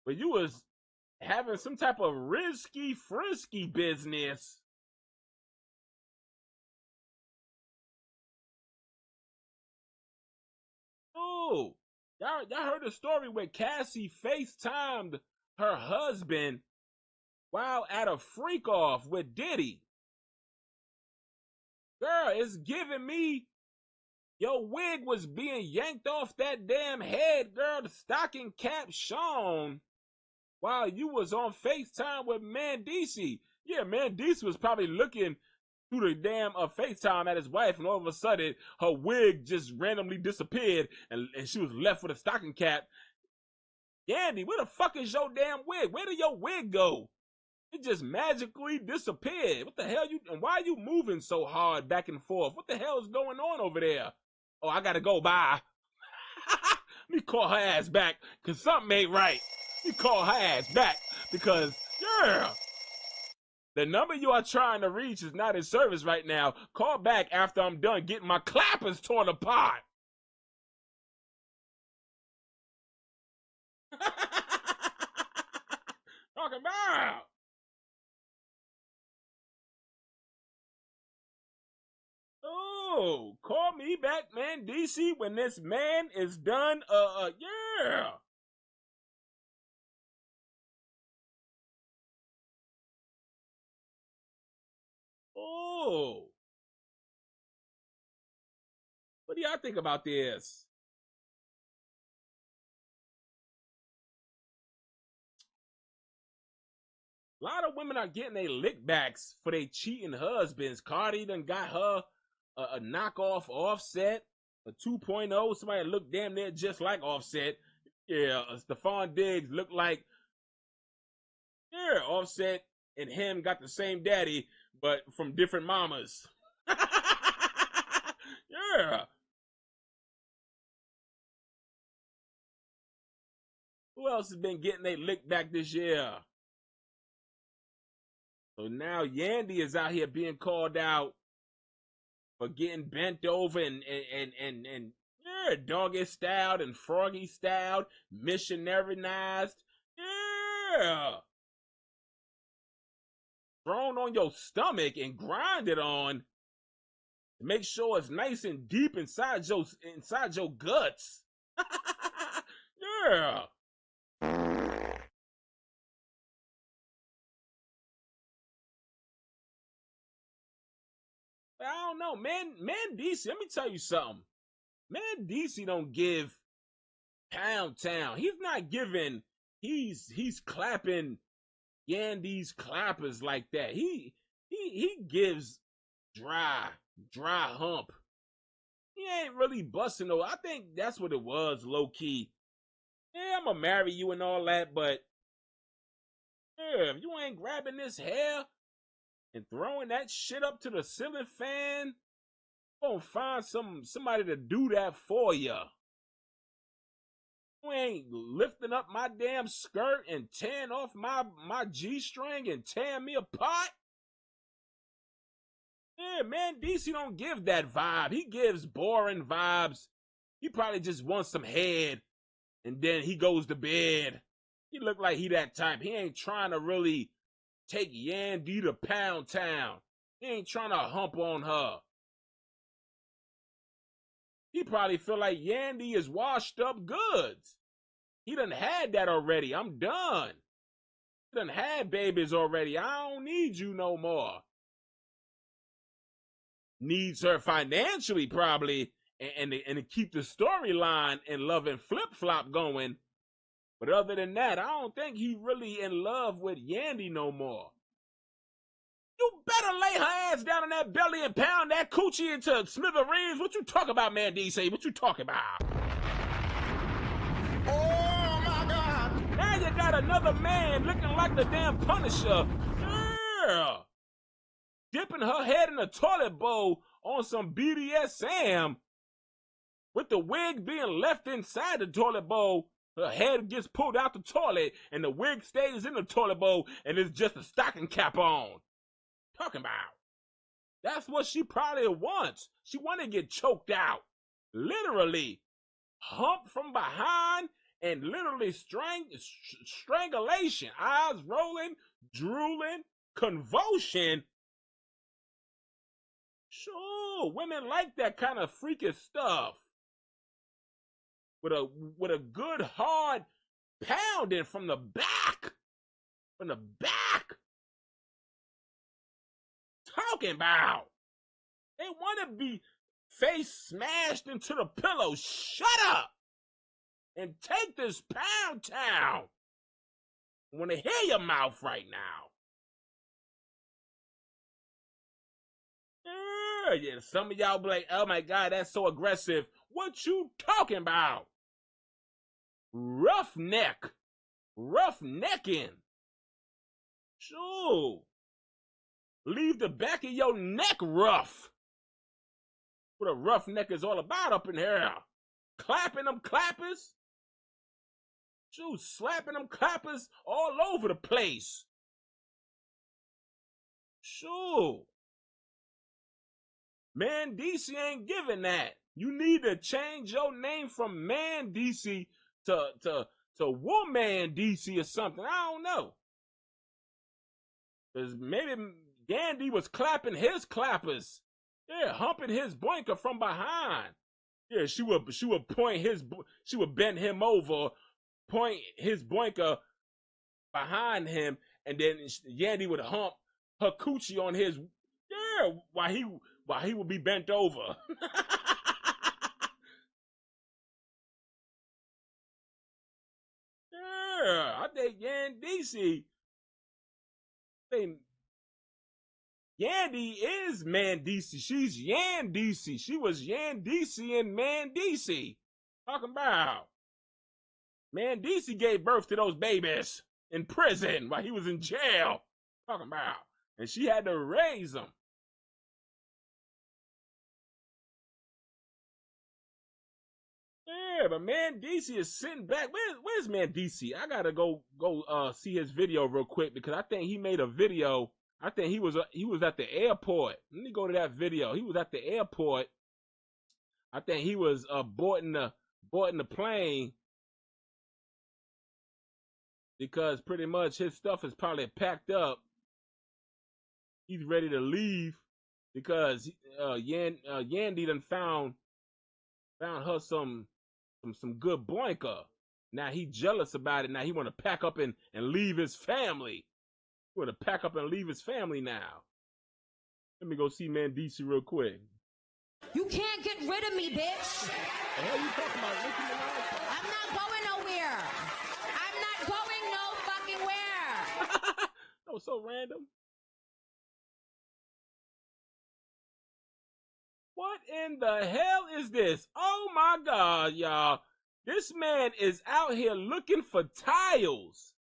but you was having some type of risky, frisky business. Oh, y'all heard the story where Cassie FaceTimed her husband while at a freak off with Diddy. Girl, it's giving me your wig was being yanked off that damn head, girl. The stocking cap shone while you was on FaceTime with Mendici. Yeah, Mendici was probably looking through the damn FaceTime at his wife, and all of a sudden her wig just randomly disappeared, and she was left with a stocking cap. Yandy, where the fuck is your damn wig? Where did your wig go? It just magically disappeared. What the hell and why are you moving so hard back and forth? What the hell is going on over there? Oh, I gotta go, bye. Let me call her ass back, cause something ain't right. Let me call her ass back, because, yeah. The number you are trying to reach is not in service right now. Call back after I'm done getting my clappers torn apart. Talking about. Oh, call me back, Mendici, when this man is done. Yeah. Oh. What do y'all think about this? A lot of women are getting their lickbacks for their cheating husbands. Cardi done got her a knockoff Offset, a 2.0. Somebody looked damn near just like Offset. Yeah, Stephon Diggs looked like, yeah, Offset and him got the same daddy, but from different mamas. Yeah. Who else has been getting their lick back this year? So now Yandy is out here being called out for getting bent over and yeah, doggy styled and froggy styled, missionaryized. Yeah. Thrown on your stomach and grinded on to make sure it's nice and deep inside your guts. Yeah. I don't know, man. Mendici, let me tell you something. Mendici don't give Pound Town. He's not giving. He's clapping Yandy's clappers like that. He gives dry hump. He ain't really busting though. I think that's what it was, low key. Yeah, I'm gonna marry you and all that, but yeah, if you ain't grabbing this hair, and throwing that shit up to the ceiling fan, you gonna find somebody to do that for you. You ain't lifting up my damn skirt and tearing off my G-string and tearing me apart. Yeah, man, DC don't give that vibe. He gives boring vibes. He probably just wants some head, and then he goes to bed. He look like he that type. He ain't trying to really take Yandy to Pound Town. He ain't trying to hump on her. He probably feel like Yandy is washed up goods. He done had that already. I'm done. He done had babies already. I don't need you no more. Needs her financially probably, and to keep the storyline and Love and Flip Flop going. But other than that, I don't think he really in love with Yandy no more. You better lay her ass down in that belly and pound that coochie into smithereens. What you talk about, man, DC? What you talking about? Oh my God! Now you got another man looking like the damn Punisher. Yeah. Dipping her head in a toilet bowl on some BDSM. With the wig being left inside the toilet bowl, her head gets pulled out the toilet and the wig stays in the toilet bowl and it's just a stocking cap on. Talking about. That's what she probably wants. She want to get choked out. Literally. Hump from behind and literally strangulation. Eyes rolling, drooling, convulsion. Sure, women like that kind of freakish stuff. With a good hard pounding from the back. From the back. Talking about. They want to be face smashed into the pillow. Shut up. And take this Pound Town. I want to hear your mouth right now. Yeah, some of y'all be like, oh my God, that's so aggressive. What you talking about? Roughneck. Roughnecking. Sure. Leave the back of your neck rough. What a roughneck is all about up in here. Clapping them clappers. Sure, slapping them clappers all over the place. Sure. Man, DC ain't giving that. You need to change your name from Man DC to Woman DC or something. I don't know. Because maybe Yandy was clapping his clappers. Yeah, humping his boinker from behind. Yeah, she would point she would bend him over, point his boinker behind him, and then Yandy would hump her coochie on his, yeah, while he would be bent over. Yeah, I think Yandy Yandy is Man DC. She's Yan DC. She was Yan DC and Man DC. Talking about. Man DC gave birth to those babies in prison while he was in jail. Talking about. And she had to raise them. Yeah, but Man DC is sitting back. Where's Man DC? I gotta go see his video real quick because I think he made a video. I think he was at the airport. Let me go to that video. He was at the airport. I think he was boarding the plane because pretty much his stuff is probably packed up. He's ready to leave because Yandy done found her some good boinker. Now he jealous about it. Now he want to pack up and leave his family. He want to pack up and leave his family now. Let me go see Man DC real quick. You can't get rid of me, bitch. The hell you talking about? I'm not going nowhere. I'm not going no fucking where. That was so random. What in the hell is this? Oh my God, y'all. This man is out here looking for tiles.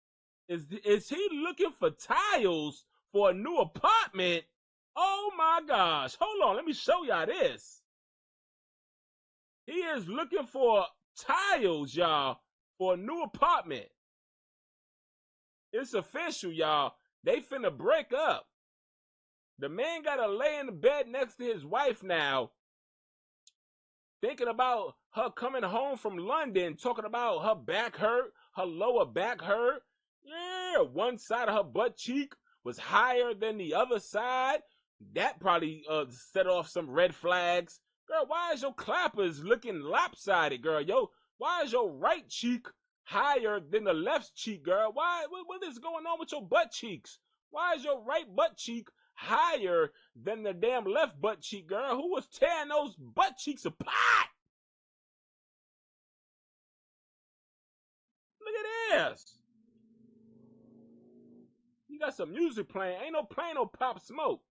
Is he looking for tiles for a new apartment. Oh my gosh. Hold on, let me show y'all this. He is looking for tiles, y'all, for a new apartment. It's official, y'all. They finna break up. The man gotta lay in the bed next to his wife now, thinking about her coming home from London, talking about her back hurt, her lower back hurt. Yeah, one side of her butt cheek was higher than the other side. That probably set off some red flags. Girl, why is your clappers looking lopsided, girl? Yo, why is your right cheek higher than the left cheek, girl? What is going on with your butt cheeks? Why is your right butt cheek higher than the damn left butt cheek, girl? Who was tearing those butt cheeks apart? Look at this. You got some music playing. Ain't no playing no Pop Smoke.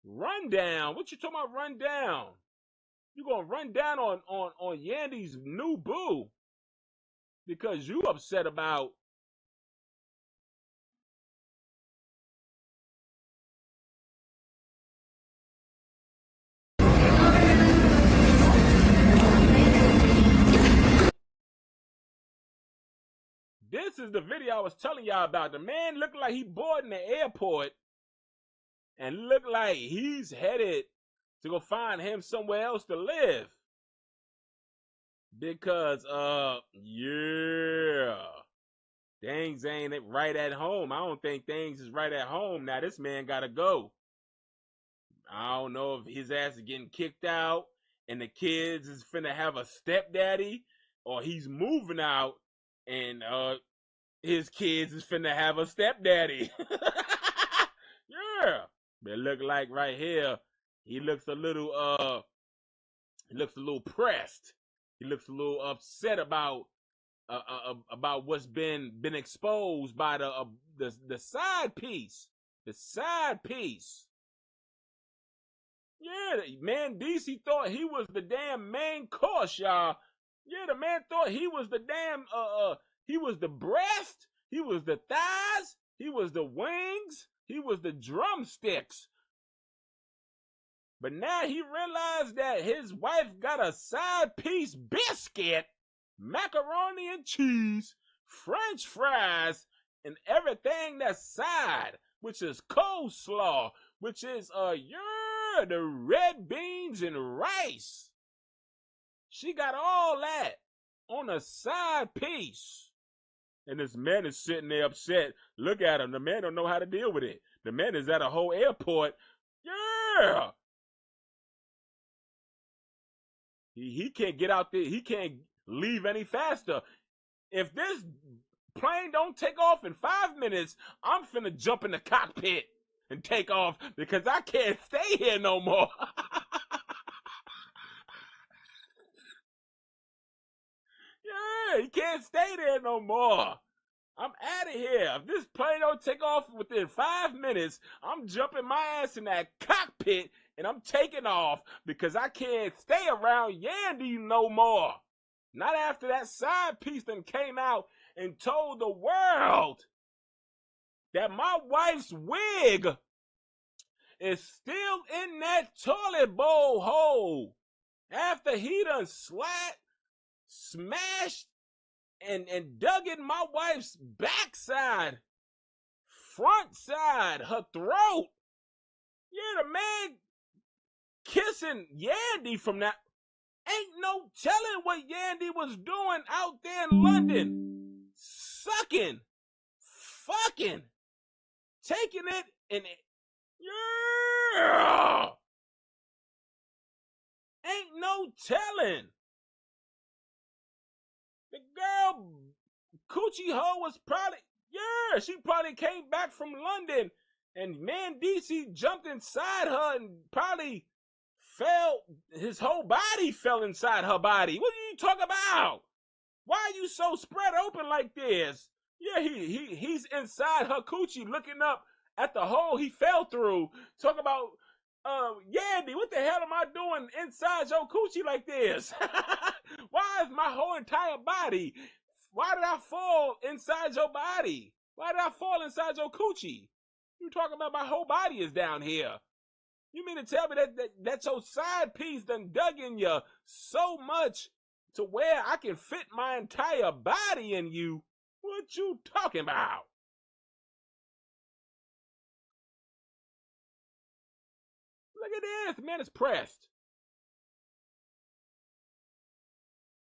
Run down. What you talking about run down? You gonna run down on Yandy's new boo because you upset about this is the video I was telling y'all about. The man looked like he boarding the airport and looked like he's headed to go find him somewhere else to live. Because, yeah, things ain't right at home. I don't think things is right at home. Now, this man gotta go. I don't know if his ass is getting kicked out and the kids is finna have a stepdaddy, or he's moving out and his kids is finna have a stepdaddy. Yeah. But it look like right here, he looks a little pressed. He looks a little upset about what's been exposed by the side piece. The side piece. Yeah, man, DC thought he was the damn main course, y'all. Yeah, the man thought he was the damn he was the breast, he was the thighs, he was the wings, he was the drumsticks. But now he realized that his wife got a side piece biscuit, macaroni and cheese, French fries, and everything that's side, which is coleslaw, which is the red beans and rice. She got all that on a side piece. And this man is sitting there upset. Look at him. The man don't know how to deal with it. The man is at a whole airport. Yeah. He can't get out there. He can't leave any faster. If this plane don't take off in 5 minutes, I'm finna jump in the cockpit and take off because I can't stay here no more. Yeah, he can't stay there no more. I'm out of here. If this plane don't take off within 5 minutes, I'm jumping my ass in that cockpit and I'm taking off because I can't stay around Yandy no more. Not after that side piece then came out and told the world that my wife's wig is still in that toilet bowl hole after he done smashed and dug in my wife's backside, front side, her throat. Yeah, the man kissing Yandy from that. Ain't no telling what Yandy was doing out there in London. Sucking, fucking, taking it and yeah. Ain't no telling. The girl Coochie Ho was probably, yeah, she probably came back from London and man DC jumped inside her and probably his whole body fell inside her body. What are you talking about? Why are you so spread open like this? Yeah, he's inside her coochie looking up at the hole he fell through. Talk about, Yandy, what the hell am I doing inside your coochie like this? Why is my whole entire body? Why did I fall inside your body? Why did I fall inside your coochie? You talking about my whole body is down here. You mean to tell me that your side piece done dug in you so much to where I can fit my entire body in you? What you talking about? Look at this. The man is pressed.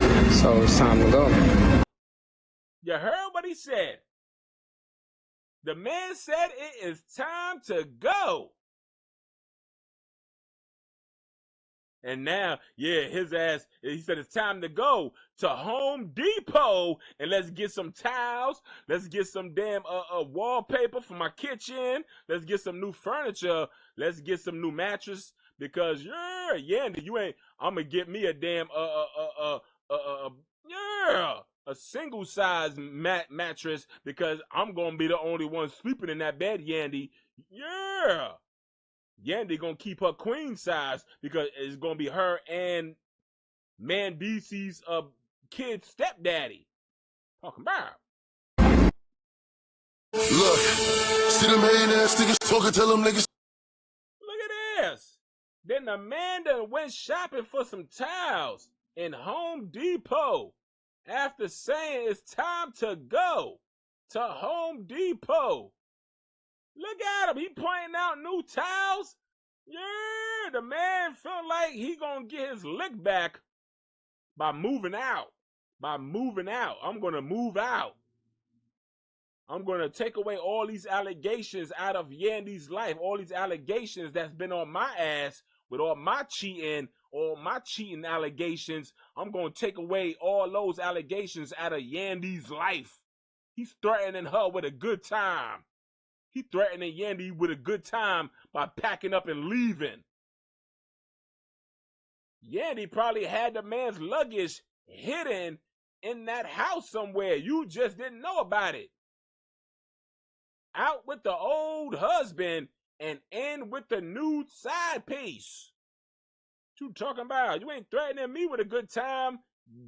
So it's time to go. You heard what he said. The man said it is time to go. And now, yeah, his ass, he said it's time to go to Home Depot and let's get some towels. Let's get some damn wallpaper for my kitchen. Let's get some new furniture. Let's get some new mattress because, yeah, Yandy, you ain't, I'm going to get me a damn, a single size mattress because I'm going to be the only one sleeping in that bed, Yandy. Yeah. Yandy gonna keep her queen size because it's gonna be her and Man DC's kid stepdaddy. Talking about. Look, see them hating ass niggas talking, tell them niggas. Look at this. Then the man done went shopping for some towels in Home Depot after saying it's time to go to Home Depot. Look at him. He pointing out new towels. Yeah, the man feel like he gonna get his lick back by moving out. By moving out. I'm gonna move out. I'm gonna take away all these allegations out of Yandy's life. All these allegations that's been on my ass with all my cheating allegations. I'm gonna take away all those allegations out of Yandy's life. He's threatening her with a good time. He threatening Yandy with a good time by packing up and leaving. Yandy probably had the man's luggage hidden in that house somewhere. You just didn't know about it. Out with the old husband and in with the new side piece. What you talking about? You ain't threatening me with a good time.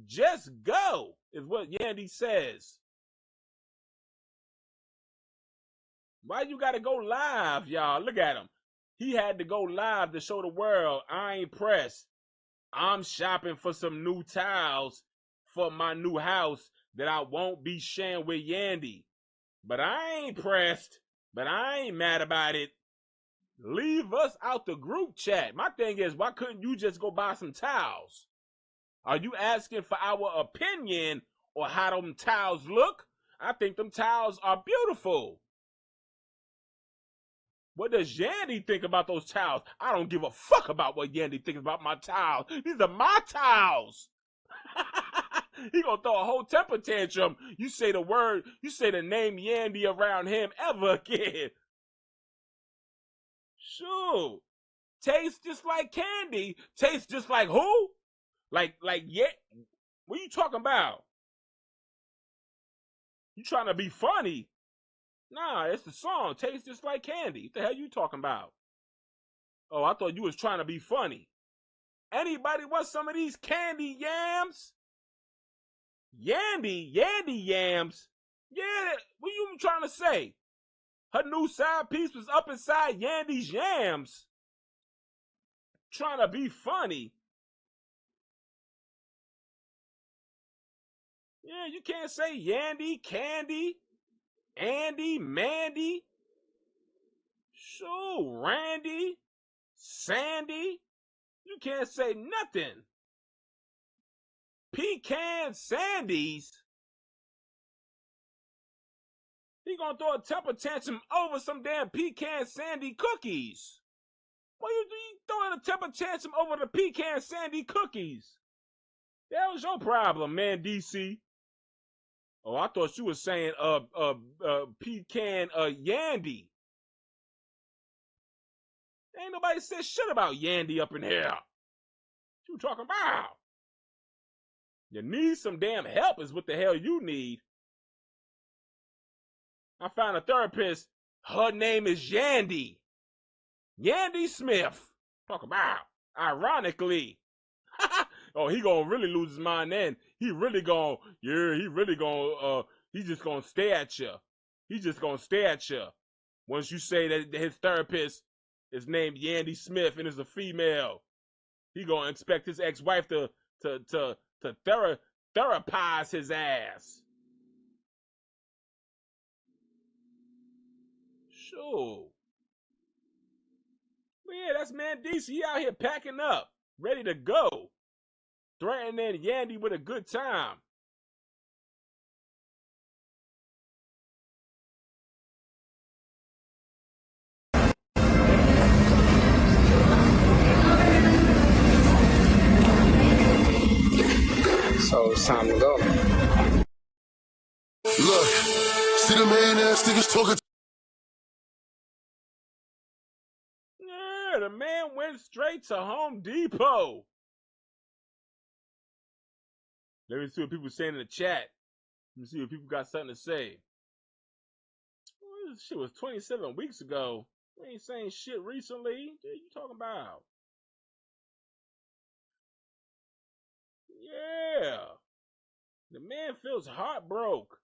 Just go, is what Yandy says. Why you gotta go live, y'all? Look at him. He had to go live to show the world I ain't pressed. I'm shopping for some new towels for my new house that I won't be sharing with Yandy. But I ain't pressed. But I ain't mad about it. Leave us out the group chat. My thing is, why couldn't you just go buy some towels? Are you asking for our opinion or how them towels look? I think them towels are beautiful. What does Yandy think about those towels? I don't give a fuck about what Yandy thinks about my towels. These are my towels. He gonna throw a whole temper tantrum. You say the word, you say the name Yandy around him ever again. Sure. Tastes just like candy. Tastes just like who? Like, yeah. What are you talking about? You trying to be funny? Nah, it's the song. Tastes just like candy. What the hell you talking about? Oh, I thought you was trying to be funny. Anybody want some of these candy yams? Yandy yams? Yeah, what you trying to say? Her new side piece was up inside Yandy's yams. Trying to be funny. Yeah, you can't say Yandy, Candy, Andy, Mandy, sure, Randy, Sandy. You can't say nothing. Pecan Sandies. He gonna throw a temper tantrum over some damn pecan sandy cookies. Why you throwing a temper tantrum over the pecan sandy cookies? That was your problem, man, DC. Oh, I thought you were saying pecan Yandy. Ain't nobody said shit about Yandy up in here. What you talking about? You need some damn help is what the hell you need. I found a therapist. Her name is Yandy. Yandy Smith. Talk about. Ironically. Oh, he gonna really lose his mind then. He really gonna, he's just gonna stare at you. He's just gonna stare at you. Once you say that his therapist is named Yandy Smith and is a female, he gonna expect his ex-wife to therapize his ass. Sure. But yeah, that's man DC. He out here packing up, ready to go, threatening Yandy with a good time. So it's time to go. Look, see them man ass niggas talking. Yeah, the man went straight to Home Depot. Let me see what people saying in the chat. Let me see if people got something to say. Well, this shit was 27 weeks ago. We ain't saying shit recently. What are you talking about? Yeah. The man feels heartbroken.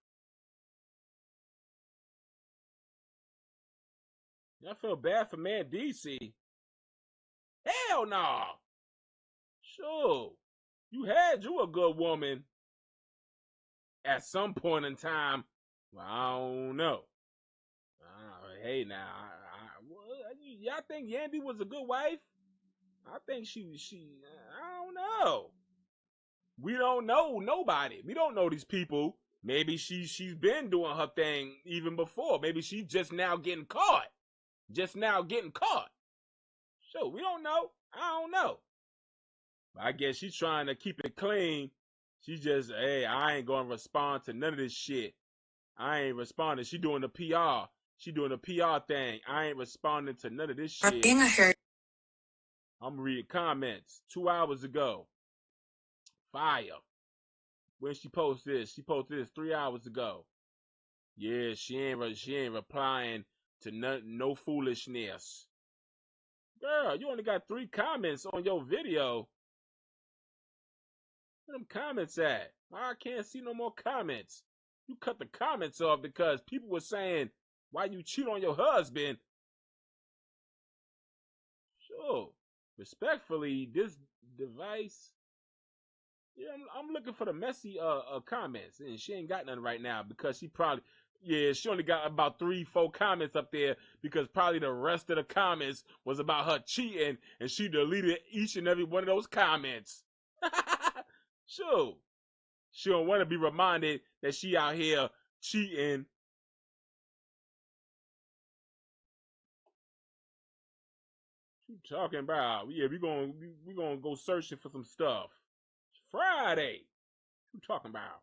I feel bad for man DC. Hell nah. Sure. You had you a good woman at some point in time. Well, I don't know. Hey now, y'all think Yandy was a good wife? I think she I don't know. We don't know nobody. We don't know these people. Maybe she's been doing her thing even before. Maybe she's just now getting caught. Sure, we don't know. I don't know. But I guess she's trying to keep it clean. She just, hey, I ain't gonna respond to none of this shit. I ain't responding. She doing the PR. She doing the PR thing. I ain't responding to none of this shit. I'm reading comments 2 hours ago. Fire. When she posted this? She posted this 3 hours ago. Yeah, she ain't replying to no foolishness. Girl, you only got 3 comments on your video. Where them comments at? Why I can't see no more comments? You cut the comments off because people were saying, why you cheat on your husband? Sure. Respectfully, this device. Yeah, I'm looking for the messy comments, and she ain't got none right now because she only got about 3-4 comments up there because probably the rest of the comments was about her cheating, and she deleted each and every one of those comments. Sure. She don't want to be reminded that she out here cheating. What you talking about? Yeah, we gonna go searching for some stuff. It's Friday. What you talking about?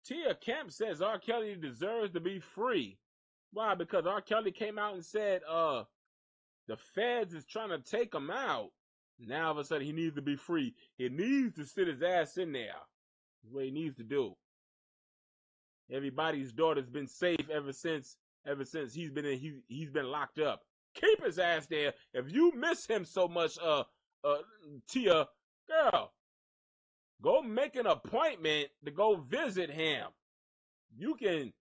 Tia Kemp says R. Kelly deserves to be free. Why? Because R. Kelly came out and said, the feds is trying to take him out. Now all of a sudden he needs to be free. He needs to sit his ass in there. That's what he needs to do. Everybody's daughter's been safe ever since he's been locked up. Keep his ass there. If you miss him so much, Tia, girl, go make an appointment to go visit him. You can,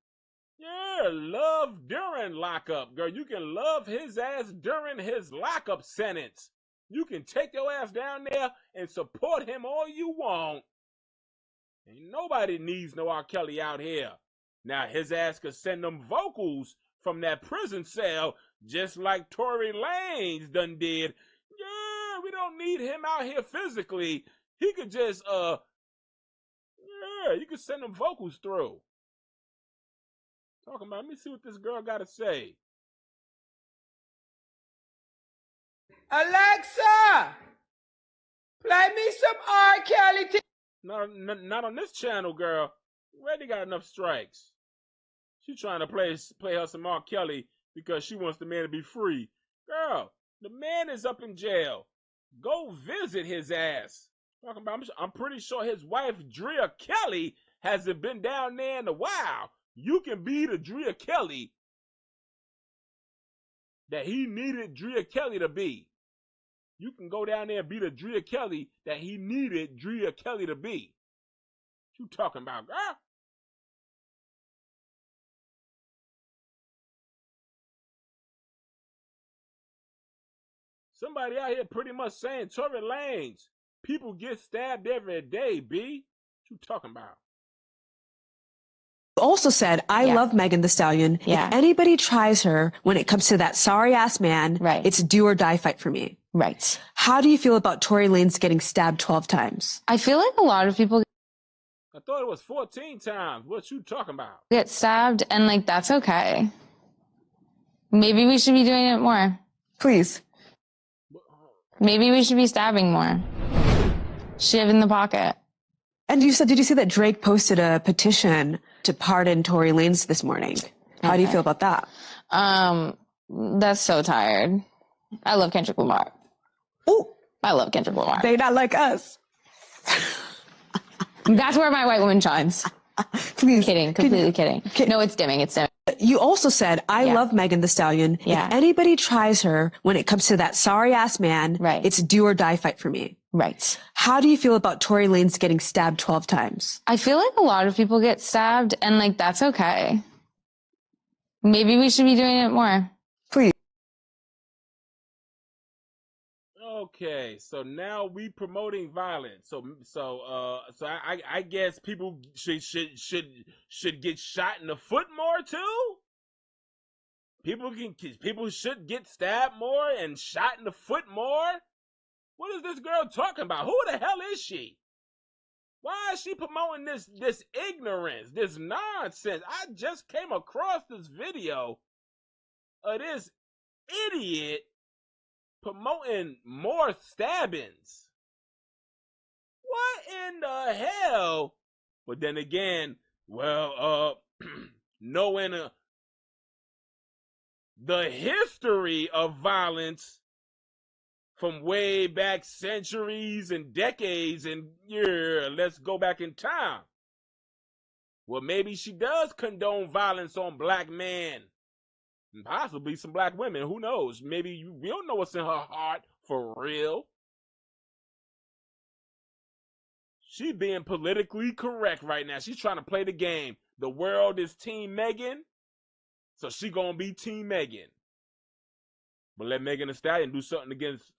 love during lockup, girl. You can love his ass during his lockup sentence. You can take your ass down there and support him all you want. Ain't nobody needs no R. Kelly out here. Now his ass could send them vocals from that prison cell just like Tory Lanez done did. Yeah, we don't need him out here physically. He could just, you could send them vocals through. Talking about, let me see what this girl got to say. Alexa, play me some R. Kelly. Not on this channel, girl. Already got enough strikes. She trying to play her some R. Kelly because she wants the man to be free. Girl, the man is up in jail. Go visit his ass. Talking about, I'm pretty sure his wife, Drea Kelly, hasn't been down there in a while. You can be the Drea Kelly that he needed Drea Kelly to be. You can go down there and be the Drea Kelly that he needed Drea Kelly to be. What you talking about, girl? Somebody out here pretty much saying Tory Lanez, people get stabbed every day, B. What you talking about? Also said, I love Megan Thee Stallion. If anybody tries her when it comes to that sorry ass man, it's do or die fight for me. Right. How do you feel about Tory Lanez getting stabbed 12 times? I feel like a lot of people I thought it was 14 times. What you talking about? get stabbed, and like that's okay. Maybe we should be doing it more. Please. Maybe we should be stabbing more. Shiv in the pocket. And you said, did you see that Drake posted a petition to pardon Tory Lanez this morning? How do you feel about that? That's so tired. I love Kendrick Lamar. Oh, I love Kendrick Lamar. They not like us. That's where my white woman shines. Please. Kidding. Completely kidding. No, it's dimming. It's dimming. You also said, I love Megan Thee Stallion. If anybody tries her when it comes to that sorry ass man, it's do or die fight for me. Right. How do you feel about Tory Lanez getting stabbed 12 times? I feel like a lot of people get stabbed, and like that's okay. Maybe we should be doing it more. Please. Okay, so now we promoting violence. So I guess people should get shot in the foot more too. People should get stabbed more and shot in the foot more. What is this girl talking about? Who the hell is she? Why is she promoting this ignorance, this nonsense? I just came across this video of this idiot promoting more stabbings. What in the hell? But then again, knowing the history of violence from way back centuries and decades, and let's go back in time. Well, maybe she does condone violence on black men. And possibly some black women. Who knows? Maybe we don't know what's in her heart for real. She being politically correct right now. She's trying to play the game. The world is Team Megan, so she gonna be Team Megan. But let Megan Thee Stallion do something against,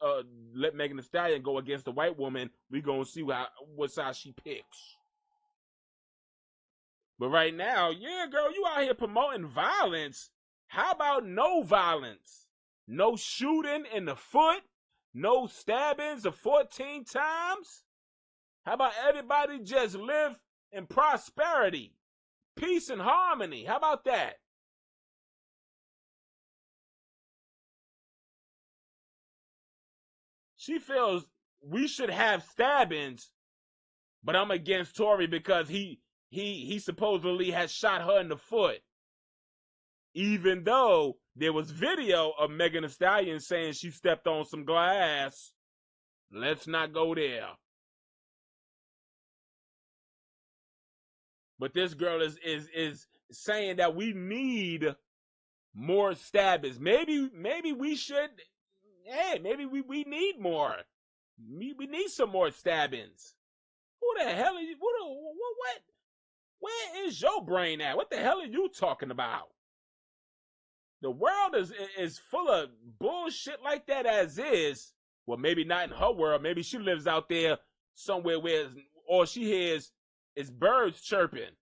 let Megan Thee Stallion go against the white woman. We gonna see what side she picks. But right now, girl, you out here promoting violence. How about no violence? No shooting in the foot? No stabbings of 14 times? How about everybody just live in prosperity, peace and harmony? How about that? She feels we should have stabbings, but I'm against Tory because he supposedly has shot her in the foot. Even though there was video of Megan Thee Stallion saying she stepped on some glass. Let's not go there. But this girl is saying that we need more stabbings. Maybe we should. Hey, maybe we need more. We need some more stabbings. Who the hell are you? What? Where is your brain at? What the hell are you talking about? The world is full of bullshit like that as is. Well, maybe not in her world. Maybe she lives out there somewhere where all she hears is birds chirping.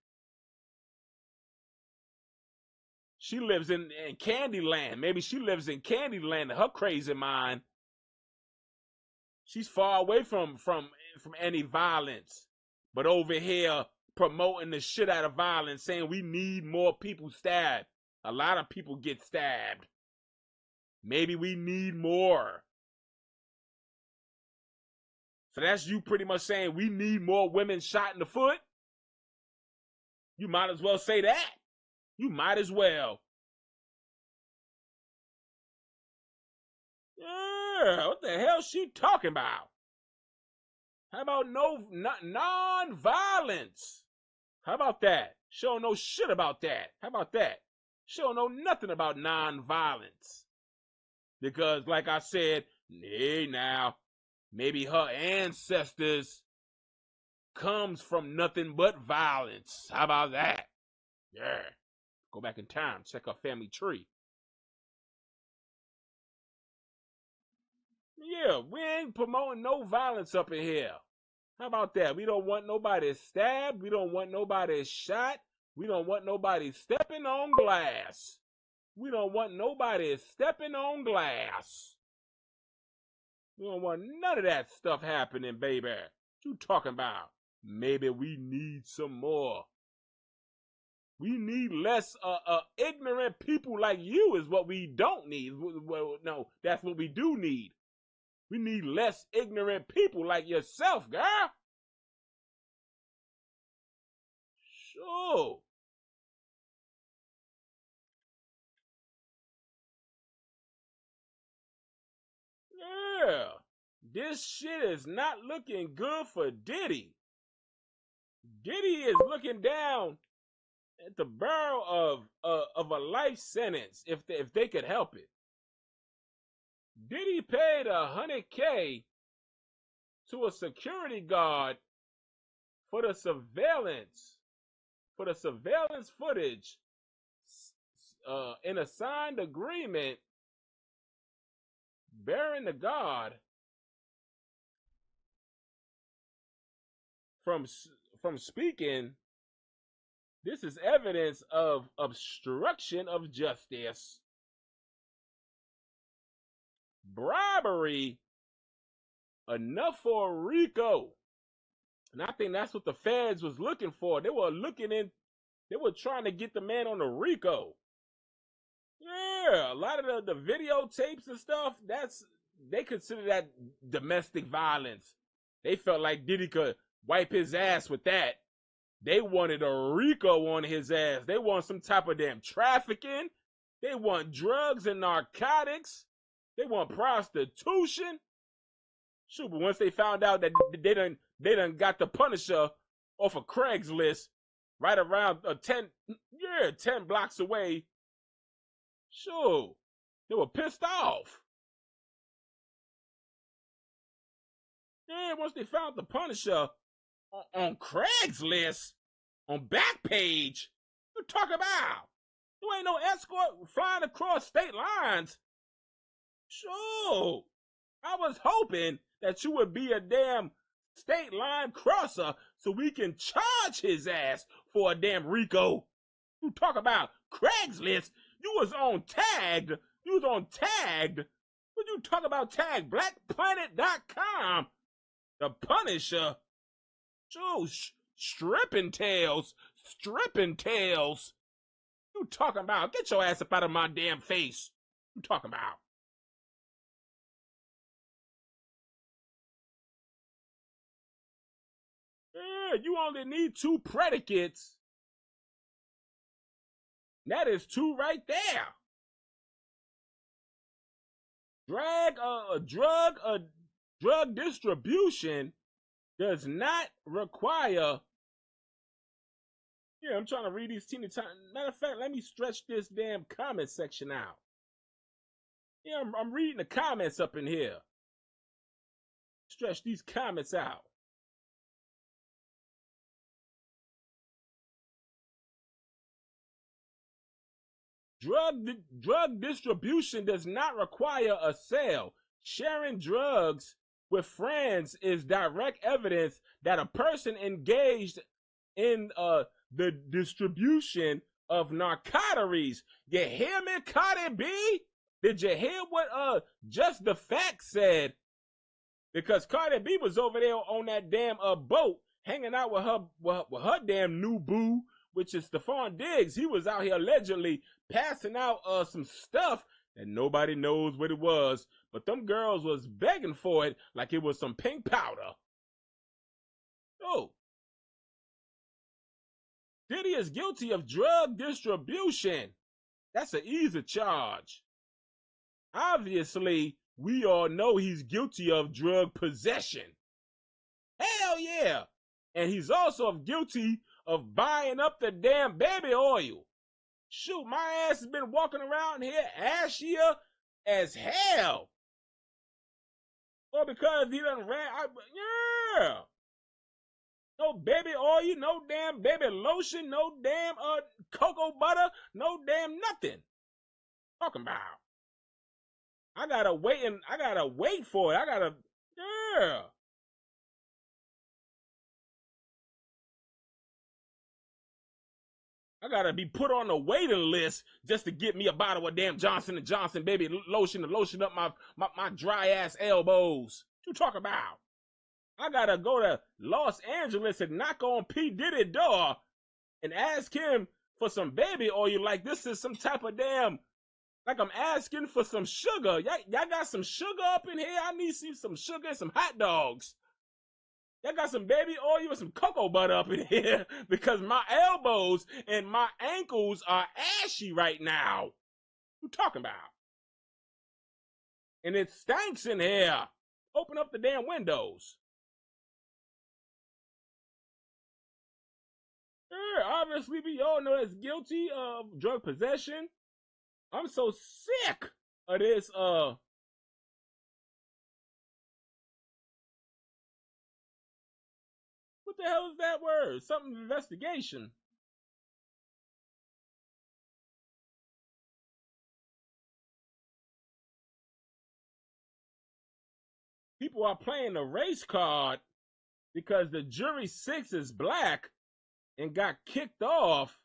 She lives in Candyland. Maybe she lives in Candyland in her crazy mind. She's far away from any violence. But over here promoting the shit out of violence, saying we need more people stabbed. A lot of people get stabbed. Maybe we need more. So that's you pretty much saying we need more women shot in the foot? You might as well say that. You might as well. Yeah, what the hell is she talking about? How about non-violence? How about that? She don't know shit about that. How about that? She don't know nothing about nonviolence. Because, like I said, hey now, maybe her ancestors comes from nothing but violence. How about that? Yeah. Go back in time, check her family tree. Yeah, we ain't promoting no violence up in here. How about that? We don't want nobody stabbed. We don't want nobody shot. We don't want nobody stepping on glass. We don't want nobody stepping on glass. We don't want none of that stuff happening, baby. What you talking about? Maybe we need some more. We need less ignorant people like you is what we don't need. Well, no, that's what we do need. We need less ignorant people like yourself, girl. Sure. Yeah. This shit is not looking good for Diddy. Diddy is looking down at the barrel of a life sentence if they could help it. Diddy paid $100K to a security guard for the surveillance footage in a signed agreement bearing the guard from speaking. This is evidence of obstruction of justice, bribery, enough for a RICO. And I think that's what the feds was looking for. They were trying to get the man on a RICO. Yeah, a lot of the videotapes and stuff, they consider that domestic violence. They felt like Diddy could wipe his ass with that. They wanted a RICO on his ass. They want some type of damn trafficking. They want drugs and narcotics. They want prostitution. Shoot, but once they found out that they done got the Punisher off of Craigslist right around 10 blocks away. Sure, they were pissed off. Yeah, once they found the Punisher on Craigslist, on Backpage, you talk about? You ain't no escort flying across state lines. Sure, I was hoping that you would be a damn state line crosser so we can charge his ass for a damn RICO. You talk about Craigslist? You was on Tagged. What you talk about Tagged? BlackPlanet.com. The Punisher. Joe, stripping tails. You talking about? Get your ass up out of my damn face. You talking about? Yeah, you only need 2 predicates. That is 2 right there. Drug distribution does not require. Yeah, I'm trying to read these teeny tiny. Matter of fact, let me stretch this damn comment section out. Yeah, I'm reading the comments up in here. Stretch these comments out. Drug distribution does not require a sale. Sharing drugs with friends is direct evidence that a person engaged in the distribution of narcotics. You hear me, Cardi B? Did you hear what Just the Facts said? Because Cardi B was over there on that damn boat hanging out with her damn new boo, which is Stephon Diggs. He was out here allegedly passing out some stuff that nobody knows what it was, but them girls was begging for it like it was some pink powder. Oh. Diddy is guilty of drug distribution. That's an easy charge. Obviously, we all know he's guilty of drug possession. Hell yeah. And he's also guilty of buying up the damn baby oil. Shoot, my ass has been walking around here ashier as hell. Or because he done ran, yeah. No baby oil, no damn baby lotion, no damn cocoa butter, no damn nothing. Talking about. I gotta wait for it. Yeah. I gotta be put on the waiting list just to get me a bottle of damn Johnson & Johnson baby lotion to lotion up my dry ass elbows. What you talking about? I gotta go to Los Angeles and knock on P. Diddy door and ask him for some baby oil like this is some type of damn, like I'm asking for some sugar. Y'all got some sugar up in here? I need some sugar and some hot dogs. Y'all got some baby oil and some cocoa butter up in here because my elbows and my ankles are ashy right now. What you talking about? And it stinks in here. Open up the damn windows. Sure, obviously we all know that's guilty of drug possession. I'm so sick of this, what the hell is that word? Something investigation. People are playing the race card because the jury 6 is black and got kicked off.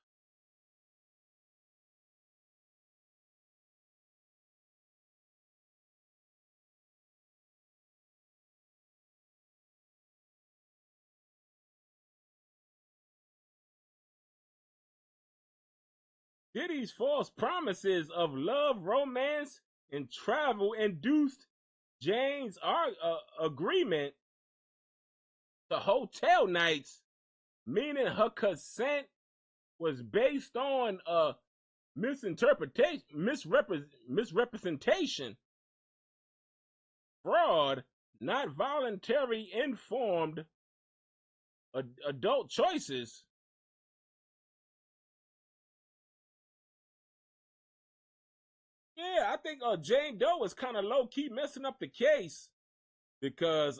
Diddy's false promises of love, romance, and travel induced Jane's agreement to hotel nights, meaning her consent was based on misrepresentation, fraud, not voluntary informed adult choices. Yeah, I think Jane Doe was kind of low-key messing up the case because,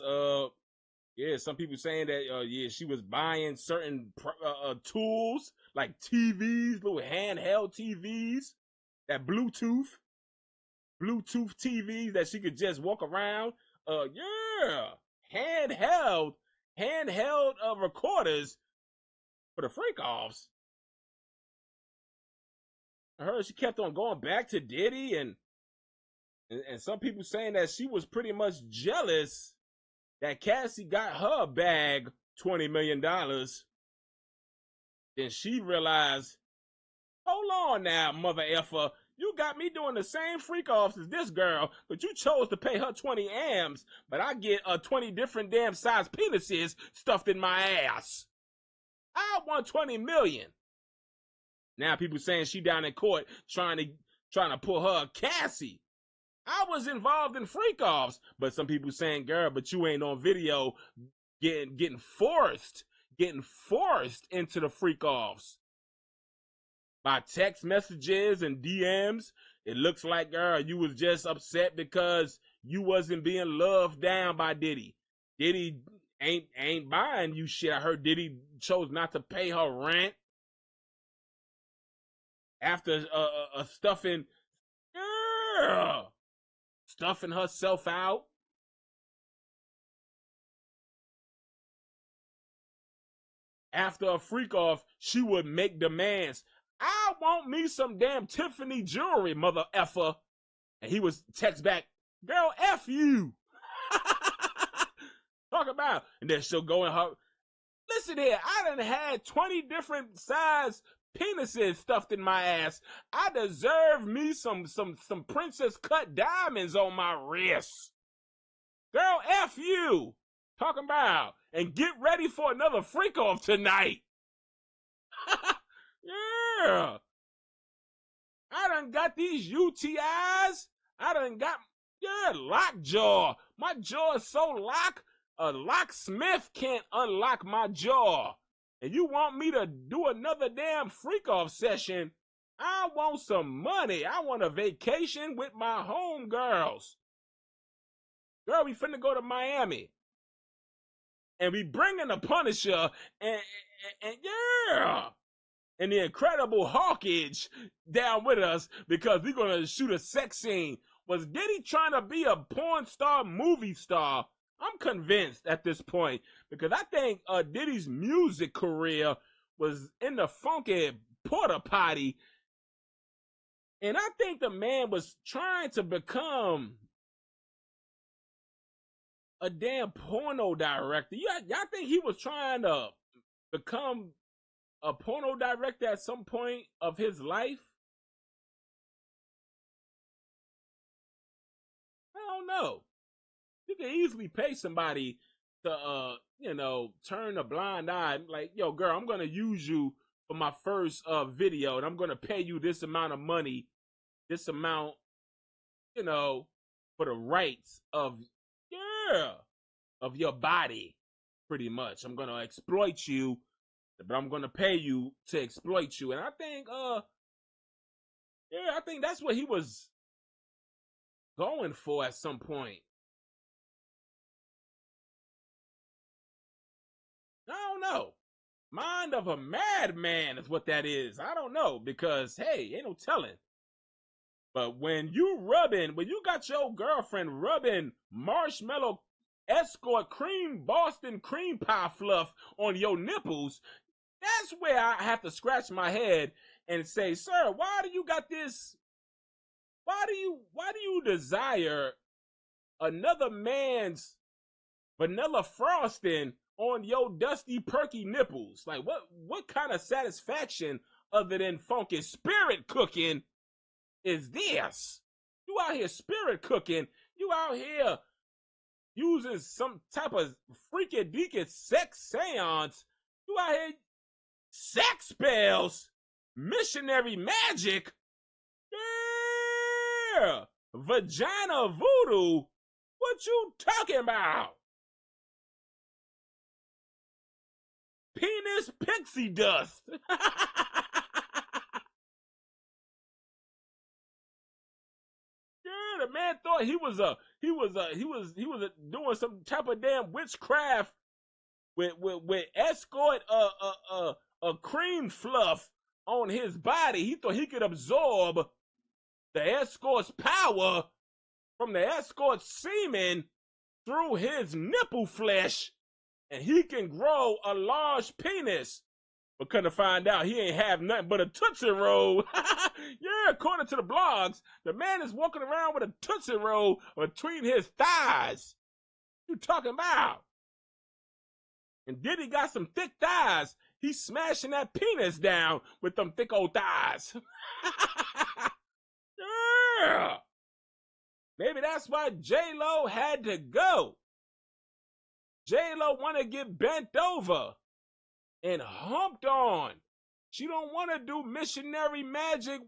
yeah, some people saying that, yeah, she was buying certain tools like TVs, little handheld TVs, that Bluetooth TVs that she could just walk around. Yeah, handheld recorders for the freak-offs. I heard she kept on going back to Diddy and some people saying that she was pretty much jealous that Cassie got her bag $20 million. Then she realized, hold on now, mother effer, you got me doing the same freak-offs as this girl, but you chose to pay her 20 M's, but I get 20 different damn size penises stuffed in my ass. I want 20 million. Now people saying she down in court trying to pull her a Cassie. I was involved in freak-offs, but some people saying, girl, but you ain't on video getting forced into the freak-offs. By text messages and DMs, it looks like, girl, you was just upset because you wasn't being loved down by Diddy. Diddy ain't buying you shit. I heard Diddy chose not to pay her rent. After stuffing herself out. After a freak off, she would make demands. I want me some damn Tiffany jewelry, mother effer. And he was text back, girl, F you. Talk about. And then she'll go in her. Listen here, I done had 20 different size penises stuffed in my ass. I deserve me some princess cut diamonds on my wrists. Girl, F you. Talking about. And get ready for another freak off tonight. Yeah. I done got these UTIs. I done got, lockjaw. My jaw is so locked, a locksmith can't unlock my jaw. and you want me to do another damn freak off session, I want some money. I want a vacation with my homegirls. Girl, we finna go to Miami. And we bringing the Punisher and yeah. And the Incredible Hawkage down with us because we're gonna shoot a sex scene. Was Diddy trying to be a porn star, movie star? I'm convinced at this point because I think Diddy's music career was in the funky porta potty. And I think the man was trying to become a damn porno director. Y'all think he was trying to become a porno director at some point of his life? I don't know. You can easily pay somebody to, turn a blind eye. Like, yo, girl, I'm gonna use you for my first video, and I'm gonna pay you this amount of money, this amount, for the rights of your body, pretty much. I'm gonna exploit you, but I'm gonna pay you to exploit you. And I think, I think that's what he was going for at some point. I don't know. Mind of a madman is what that is. I don't know, because hey, ain't no telling. But when you got your girlfriend rubbing marshmallow escort Boston cream pie fluff on your nipples, that's where I have to scratch my head and say, sir, why do you got this? Why do you desire another man's vanilla frosting on your dusty perky nipples? Like, what kind of satisfaction other than funky spirit cooking is this? You out here spirit cooking. You out here using some type of freaky deaky sex seance. You out here sex spells, missionary magic. Yeah, vagina voodoo. What you talking about? Penis pixie dust. The man thought he was doing some type of damn witchcraft with escort a cream fluff on his body. He thought he could absorb the escort's power from the escort's semen through his nipple flesh, and he can grow a large penis. But couldn't find out he ain't have nothing but a Tootsie Roll. Yeah, according to the blogs, the man is walking around with a Tootsie Roll between his thighs. What you talking about? And Diddy got some thick thighs. He's smashing that penis down with them thick old thighs. Yeah. Maybe that's why J-Lo had to go. J-Lo want to get bent over and humped on. She don't want to do missionary magic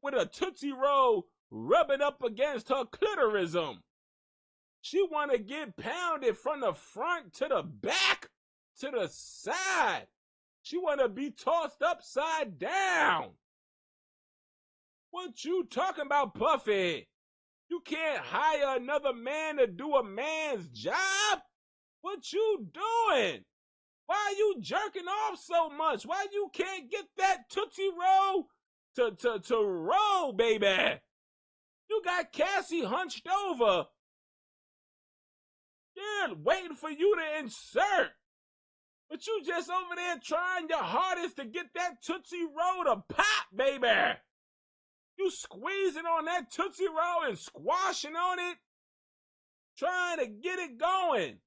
with a Tootsie Roll rubbing up against her clitorism. She want to get pounded from the front to the back to the side. She want to be tossed upside down. What you talking about, Puffy? You can't hire another man to do a man's job? What you doing? Why are you jerking off so much? Why you can't get that Tootsie Roll to roll, baby? You got Cassie hunched over. Yeah, waiting for you to insert. But you just over there trying your hardest to get that Tootsie Roll to pop, baby. You squeezing on that Tootsie Roll and squashing on it, trying to get it going.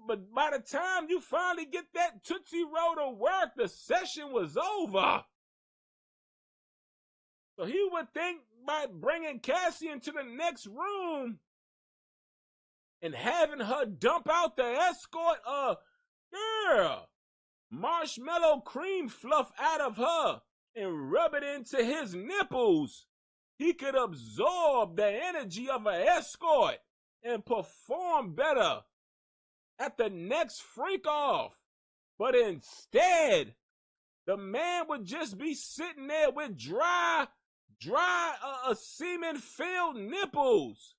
But by the time you finally get that Tootsie Roll to work, the session was over. So he would think by bringing Cassie into the next room and having her dump out the escort, marshmallow cream fluff out of her and rub it into his nipples, he could absorb the energy of an escort and perform better at the next freak off. But instead, the man would just be sitting there with dry semen-filled nipples.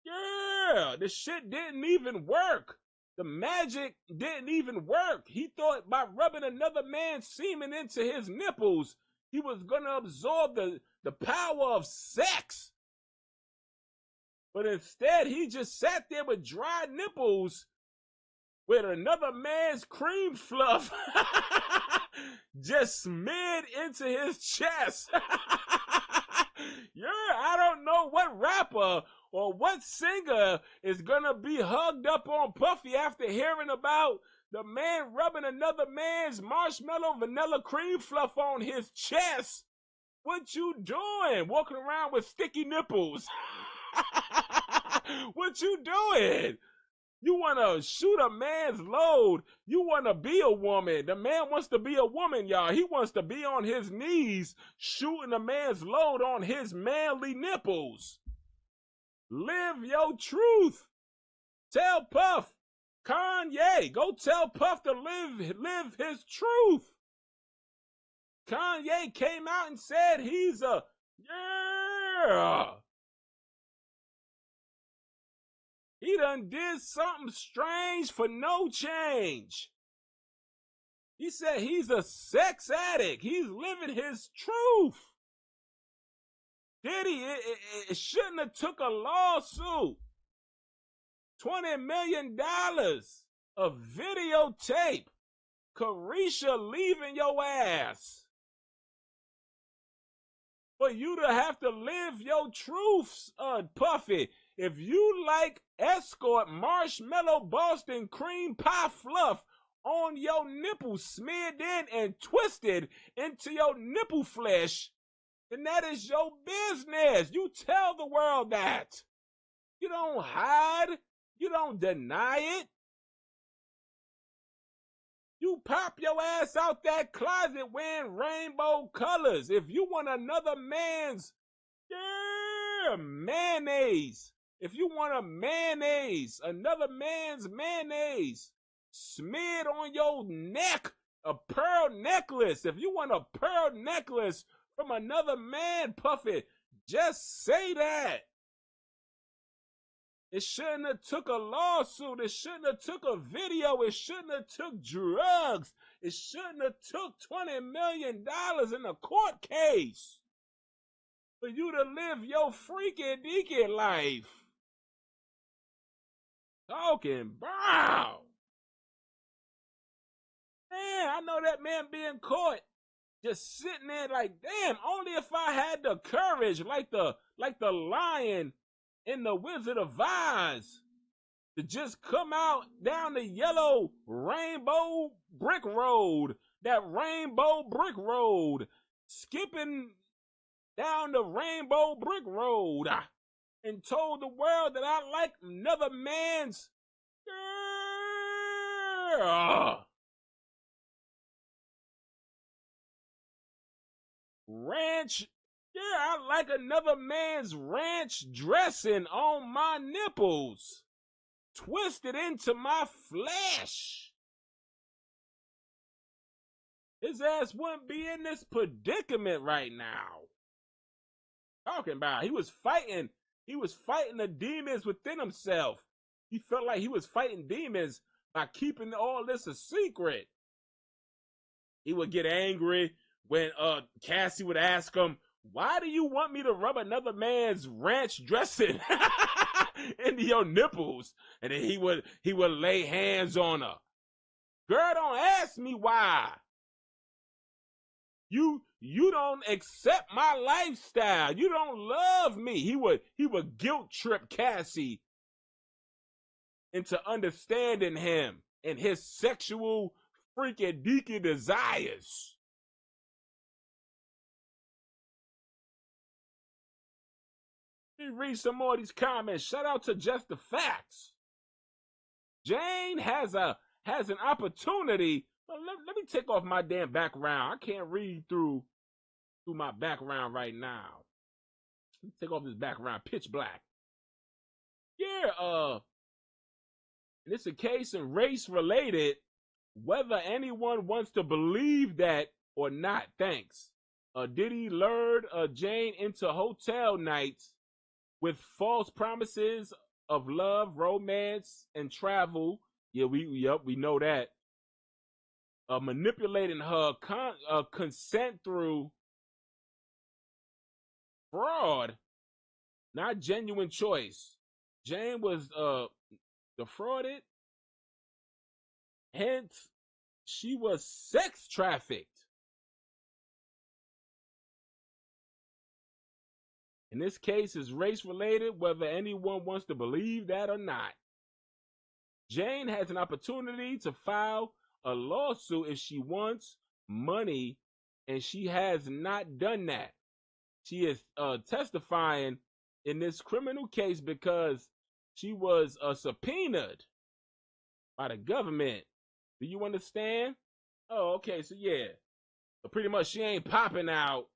Yeah, the shit didn't even work. The magic didn't even work. He thought by rubbing another man's semen into his nipples, he was going to absorb the power of sex. But instead, he just sat there with dry nipples with another man's cream fluff just smeared into his chest. Yeah, I don't know what rapper or what singer is gonna be hugged up on Puffy after hearing about the man rubbing another man's marshmallow vanilla cream fluff on his chest. What you doing? Walking around with sticky nipples. What you doing? You want to shoot a man's load. You want to be a woman. The man wants to be a woman, y'all. He wants to be on his knees shooting a man's load on his manly nipples. Live your truth. Tell Puff. Kanye, go tell Puff to live his truth. Kanye came out and said he's a, yeah. He done did something strange for no change. He said he's a sex addict. He's living his truth. Diddy, it shouldn't have took a lawsuit. $20 million of videotape. Carisha leaving your ass. For you to have to live your truths, Puffy. If you like Escort marshmallow Boston cream pie fluff on your nipples smeared in and twisted into your nipple flesh, then that is your business. You tell the world that. You don't hide. You don't deny it. You pop your ass out that closet wearing rainbow colors. If you want another man's mayonnaise, if you want another man's mayonnaise smeared on your neck, a pearl necklace, if you want a pearl necklace from another man, Puffy, just say that. It shouldn't have took a lawsuit. It shouldn't have took a video. It shouldn't have took drugs. It shouldn't have took $20 million in a court case for you to live your freaky deaky life. Talking about. Man, I know that man being caught just sitting there like, damn, only if I had the courage like the lion in the Wizard of Oz to just come out down the yellow rainbow brick road, that rainbow brick road, skipping down the rainbow brick road, and told the world that I like another man's ranch. Yeah, I like another man's ranch dressing on my nipples, twisted into my flesh. His ass wouldn't be in this predicament right now. Talking about he was fighting the demons within himself. He felt like he was fighting demons by keeping all this a secret. He would get angry when Cassie would ask him, why do you want me to rub another man's ranch dressing into your nipples? And then he would lay hands on her. Girl, don't ask me why. You don't accept my lifestyle. You don't love me. He would guilt trip Cassie into understanding him and his sexual freaky deaky desires. Let me read some more of these comments. Shout out to Just the Facts. Jane has an opportunity. Well, let me take off my damn background. I can't read through my background right now. Let me take off this background, pitch black. Yeah, and it's a case in race related whether anyone wants to believe that or not. Thanks. Diddy lured Jane into hotel nights with false promises of love, romance, and travel. Yeah, we know that. Manipulating her consent through fraud, not genuine choice. Jane was defrauded, hence she was sex trafficked. In this case, is race related, whether anyone wants to believe that or not. Jane has an opportunity to file a lawsuit if she wants money, and she has not done that. She is testifying in this criminal case because she was subpoenaed by the government. Do you understand? Oh, okay, so yeah. So pretty much she ain't popping out.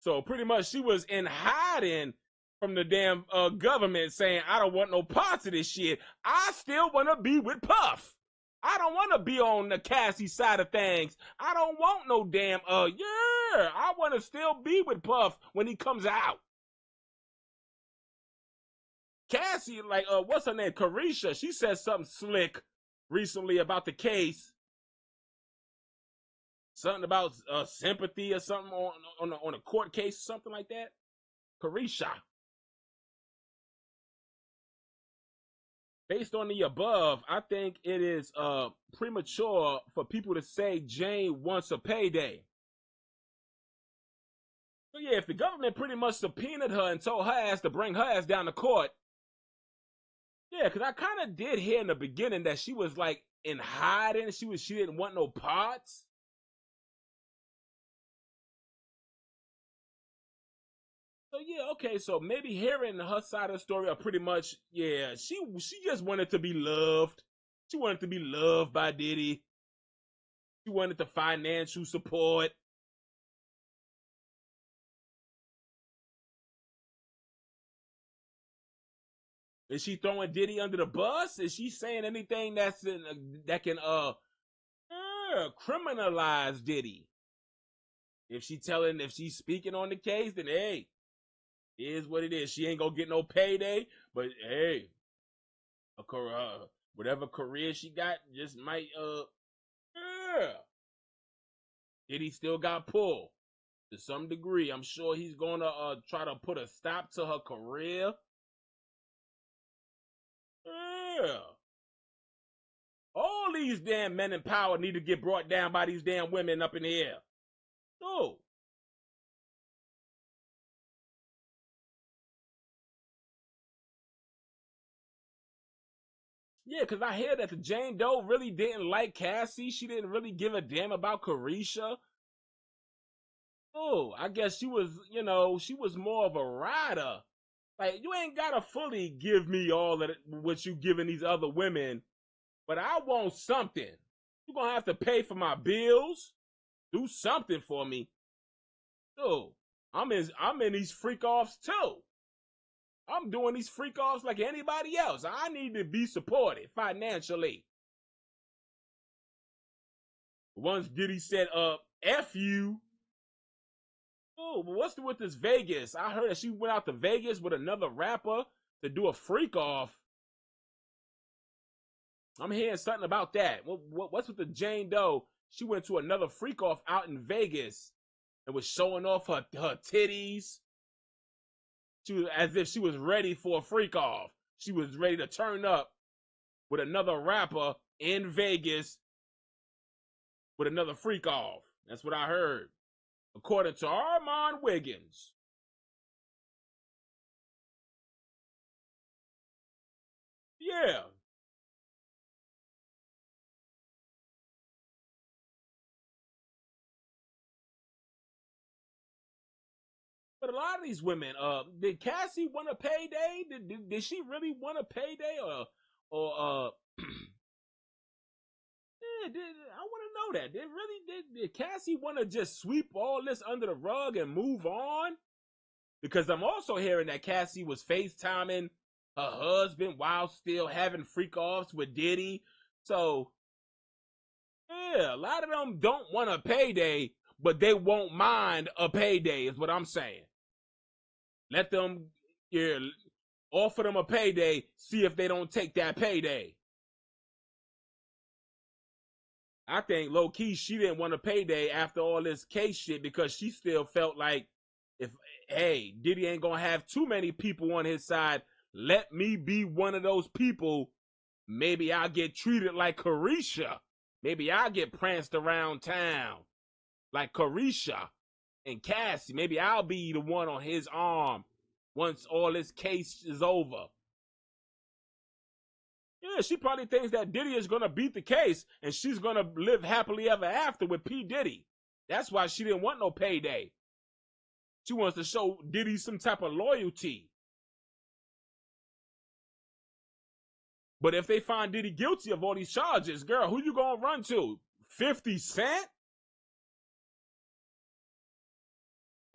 So pretty much she was in hiding from the damn government, saying, I don't want no parts of this shit. I still want to be with Puff. I don't want to be on the Cassie side of things. I don't want no damn, I want to still be with Puff when he comes out. Cassie, like, what's her name? Carisha, she said something slick recently about the case. Something about sympathy or something on a court case, something like that. Carisha. Based on the above, I think it is premature for people to say Jane wants a payday. So yeah, if the government pretty much subpoenaed her and told her ass to bring her ass down to court, yeah, because I kind of did hear in the beginning that she was like in hiding. She didn't want no parts. So yeah, okay, so maybe hearing her side of the story are pretty much, yeah, she just wanted to be loved. She wanted to be loved by Diddy. She wanted the financial support. Is she throwing Diddy under the bus? Is she saying anything that can criminalize Diddy? If she's speaking on the case, then hey, it is what it is. She ain't gonna get no payday, but hey, whatever career she got just might Diddy still got pulled to some degree. I'm sure he's gonna try to put a stop to her career. Yeah. All these damn men in power need to get brought down by these damn women up in here. Oh. Yeah, because I hear that the Jane Doe really didn't like Cassie. She didn't really give a damn about Carisha. Oh, I guess she was more of a rider. Like, you ain't gotta fully give me all of what you giving these other women, but I want something. You're gonna have to pay for my bills. Do something for me. Oh, I'm in these freak offs too. I'm doing these freak offs like anybody else. I need to be supported financially. Once Diddy said, F you. Oh, but what's with this Vegas? I heard that she went out to Vegas with another rapper to do a freak off. I'm hearing something about that. What's with the Jane Doe? She went to another freak off out in Vegas and was showing off her titties. She was as if she was ready for a freak off. She was ready to turn up with another rapper in Vegas with another freak off. That's what I heard, according to Armand Wiggins. Yeah. But a lot of these women, did Cassie want a payday? Did she really want a payday, or yeah, I want to know that. Did Cassie want to just sweep all this under the rug and move on? Because I'm also hearing that Cassie was FaceTiming her husband while still having freak offs with Diddy. So, Yeah, a lot of them don't want a payday, but they won't mind a payday, is what I'm saying. Let them, yeah, offer them a payday, see if they don't take that payday. I think low-key she didn't want a payday after all this case shit because she still felt like, hey, Diddy ain't gonna have too many people on his side. Let me be one of those people. Maybe I'll get treated like Carisha. Maybe I'll get pranced around town like Carisha and Cassie. Maybe I'll be the one on his arm once all this case is over. Yeah, she probably thinks that Diddy is going to beat the case and she's going to live happily ever after with P. Diddy. That's why she didn't want no payday. She wants to show Diddy some type of loyalty. But if they find Diddy guilty of all these charges, girl, who you going to run to? 50 Cent?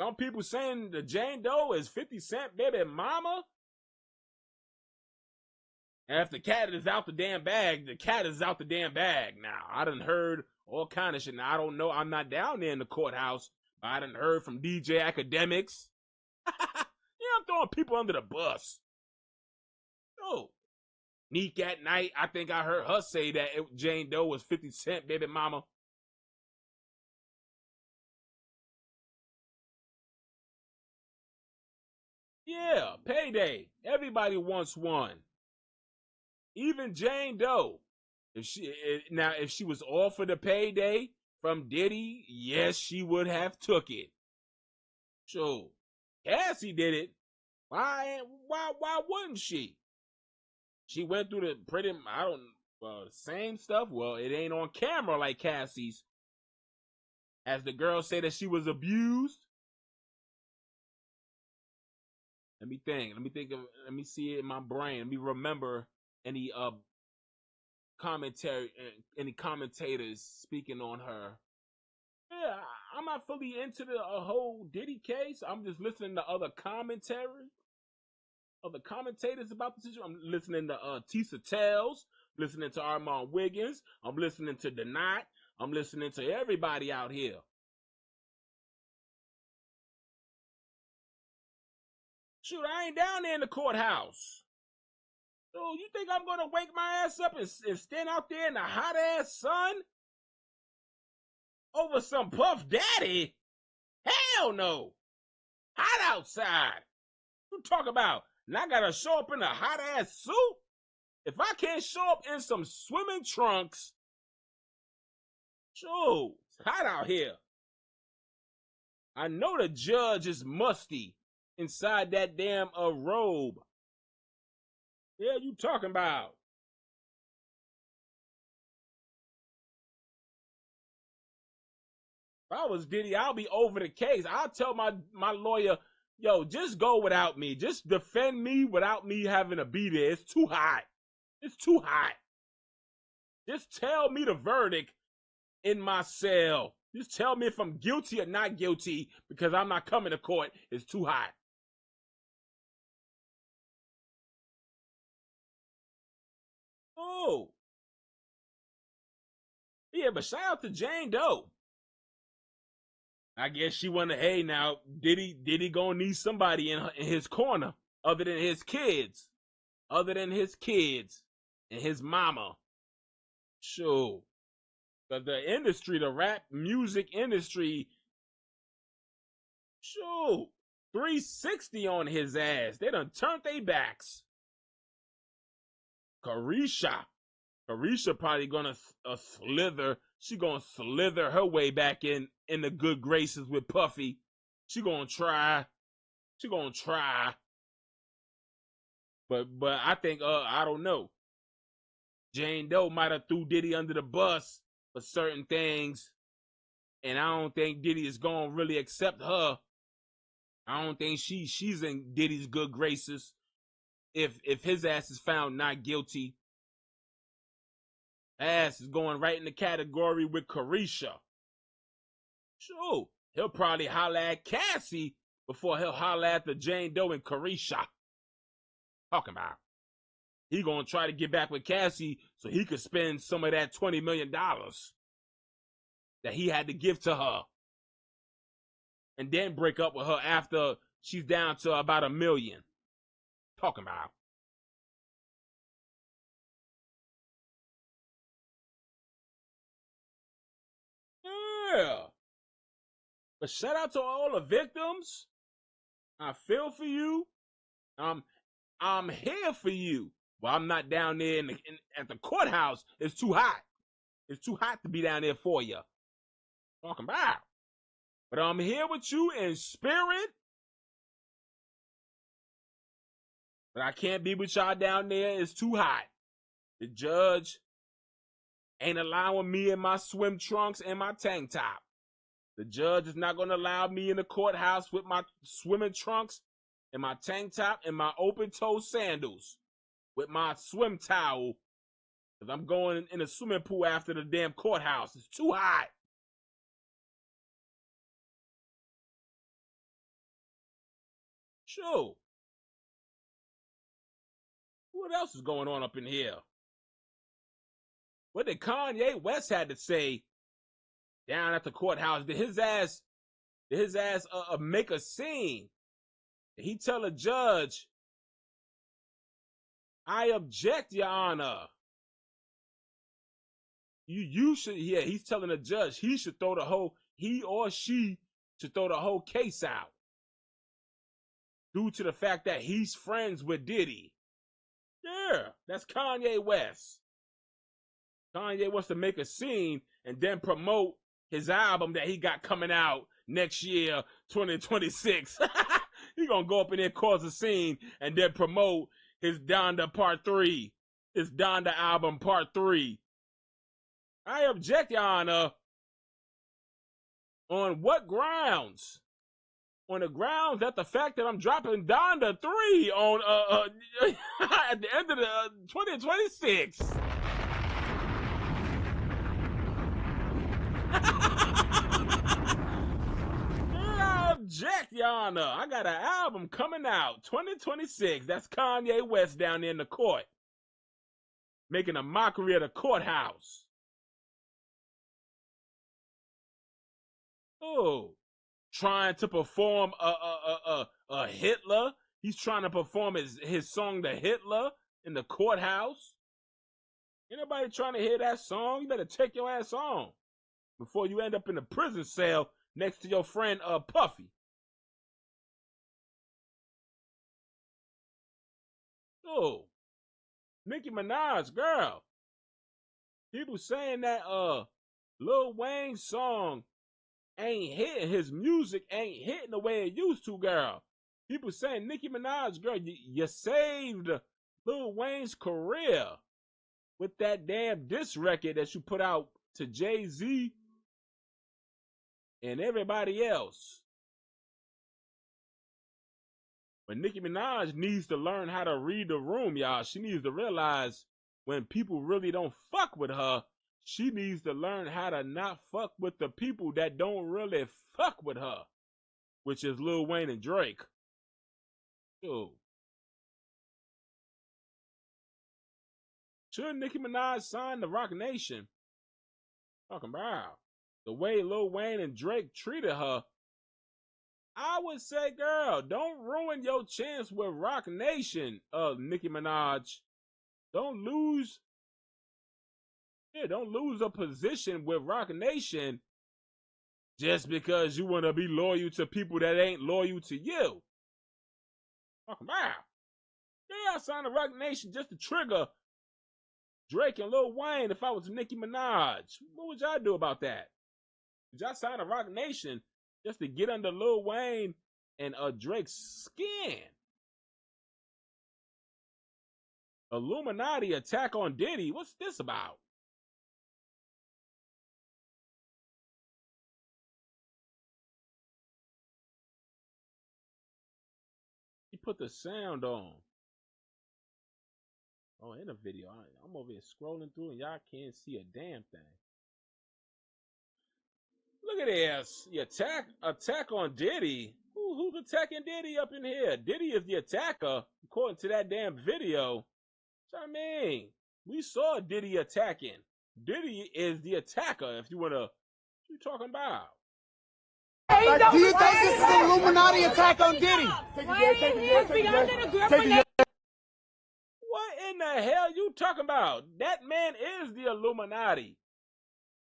Some people saying the Jane Doe is 50 Cent baby mama. And if the cat is out the damn bag, the cat is out the damn bag now. I done heard all kind of shit. Now, I don't know. I'm not down there in the courthouse. But I done heard from DJ Academics. Yeah, I'm throwing people under the bus. Oh. Neek at Night, I think I heard her say that Jane Doe was 50 Cent baby mama. Yeah, payday. Everybody wants one. Even Jane Doe. If she was offered a payday from Diddy, yes, she would have took it. Sure. Cassie did it. Why wouldn't she? She went through the same stuff. Well, it ain't on camera like Cassie's. As the girl said that she was abused. Let me see it in my brain. Let me remember any commentary, any commentators speaking on her. Yeah, I'm not fully into the whole Diddy case. I'm just listening to other commentary. Other commentators about the situation. I'm listening to Tisa Tells, listening to Armand Wiggins. I'm listening to Denat. I'm listening to everybody out here. Shoot, I ain't down there in the courthouse. So you think I'm gonna wake my ass up and stand out there in the hot ass sun over some Puff Daddy? Hell no. Hot outside. What you talk about? And I gotta show up in a hot ass suit? If I can't show up in some swimming trunks, sure, it's hot out here. I know the judge is musty inside that damn robe. Yeah, you talking about? If I was Diddy, I'll be over the case. I'll tell my lawyer, yo, just go without me. Just defend me without me having to be there. It's too hot. It's too hot. Just tell me the verdict in my cell. Just tell me if I'm guilty or not guilty because I'm not coming to court. It's too hot. Oh. Yeah, but shout out to Jane Doe. I guess she wanted, hey, now, Diddy gonna need somebody in his corner other than his kids. Other than his kids and his mama. Sure. But the industry, the rap music industry, sure. 360 on his ass. They done turned their backs. Carisha probably gonna slither. She gonna slither her way back in the good graces with Puffy. She gonna try. But I think I don't know. Jane Doe might have threw Diddy under the bus for certain things, and I don't think Diddy is gonna really accept her. I don't think she's in Diddy's good graces. If his ass is found not guilty, ass is going right in the category with Carisha. Sure, he'll probably holler at Cassie before he'll holler at the Jane Doe and Carisha. Talking about. He gonna try to get back with Cassie so he could spend some of that $20 million. that he had to give to her. And then break up with her after she's down to about $1 million. Talking about. Yeah. But shout out to all the victims. I feel for you. I'm here for you. Well, I'm not down there at the courthouse. It's too hot. It's too hot to be down there for you. Talking about. But I'm here with you in spirit. But I can't be with y'all down there. It's too hot. The judge ain't allowing me in my swim trunks and my tank top. The judge is not going to allow me in the courthouse with my swimming trunks and my tank top and my open-toe sandals with my swim towel. Because I'm going in the swimming pool after the damn courthouse. It's too hot. Sure. What else is going on up in here? What did Kanye West had to say down at the courthouse? Did his ass make a scene? Did he tell a judge, I object, Your Honor? You should, yeah, he's telling the judge he or she should throw the whole case out. Due to the fact that he's friends with Diddy. Yeah, that's Kanye West. Kanye wants to make a scene and then promote his album that he got coming out next year, 2026. He gonna go up in there, cause a scene, and then promote his Donda Part 3. His Donda album Part 3. I object, Your Honor. On what grounds? On the grounds that the fact that I'm dropping Donda 3 on at the end of the 2026. I object, Your Honor. I got an album coming out 2026. That's Kanye West down there in the court, making a mockery of the courthouse. Oh, trying to perform a Hitler. He's trying to perform his song to Hitler in the courthouse. Anybody trying to hear that song? You better take your ass on before you end up in a prison cell next to your friend Puffy. Oh, Nicki Minaj, girl. People saying that Lil Wayne's song ain't hitting, his music ain't hitting the way it used to, girl. People saying, Nicki Minaj, girl, you saved Lil Wayne's career with that damn diss record that you put out to Jay-Z and everybody else. But Nicki Minaj needs to learn how to read the room, y'all. She needs to realize when people really don't fuck with her, she needs to learn how to not fuck with the people that don't really fuck with her, which is Lil Wayne and Drake. Yo. Should Nicki Minaj sign the Rock Nation? Talking about the way Lil Wayne and Drake treated her. I would say, girl, don't ruin your chance with Rock Nation, Nicki Minaj. Don't lose a position with Rock Nation just because you want to be loyal to people that ain't loyal to you. Talking about. Yeah, I signed a Rock Nation just to trigger Drake and Lil Wayne if I was Nicki Minaj. What would y'all do about that? Would y'all sign a Rock Nation just to get under Lil Wayne and Drake's skin? Illuminati attack on Diddy. What's this about? He put the sound on. Oh, in a video. I'm over here scrolling through and y'all can't see a damn thing. Look at this. The attack on Diddy. Who's attacking Diddy up in here? Diddy is the attacker, according to that damn video. What I mean? We saw Diddy attacking. Diddy is the attacker, if you want to you talking about? Do you think this is an Illuminati attack on Diddy? What in the hell you talking about? That man is the Illuminati.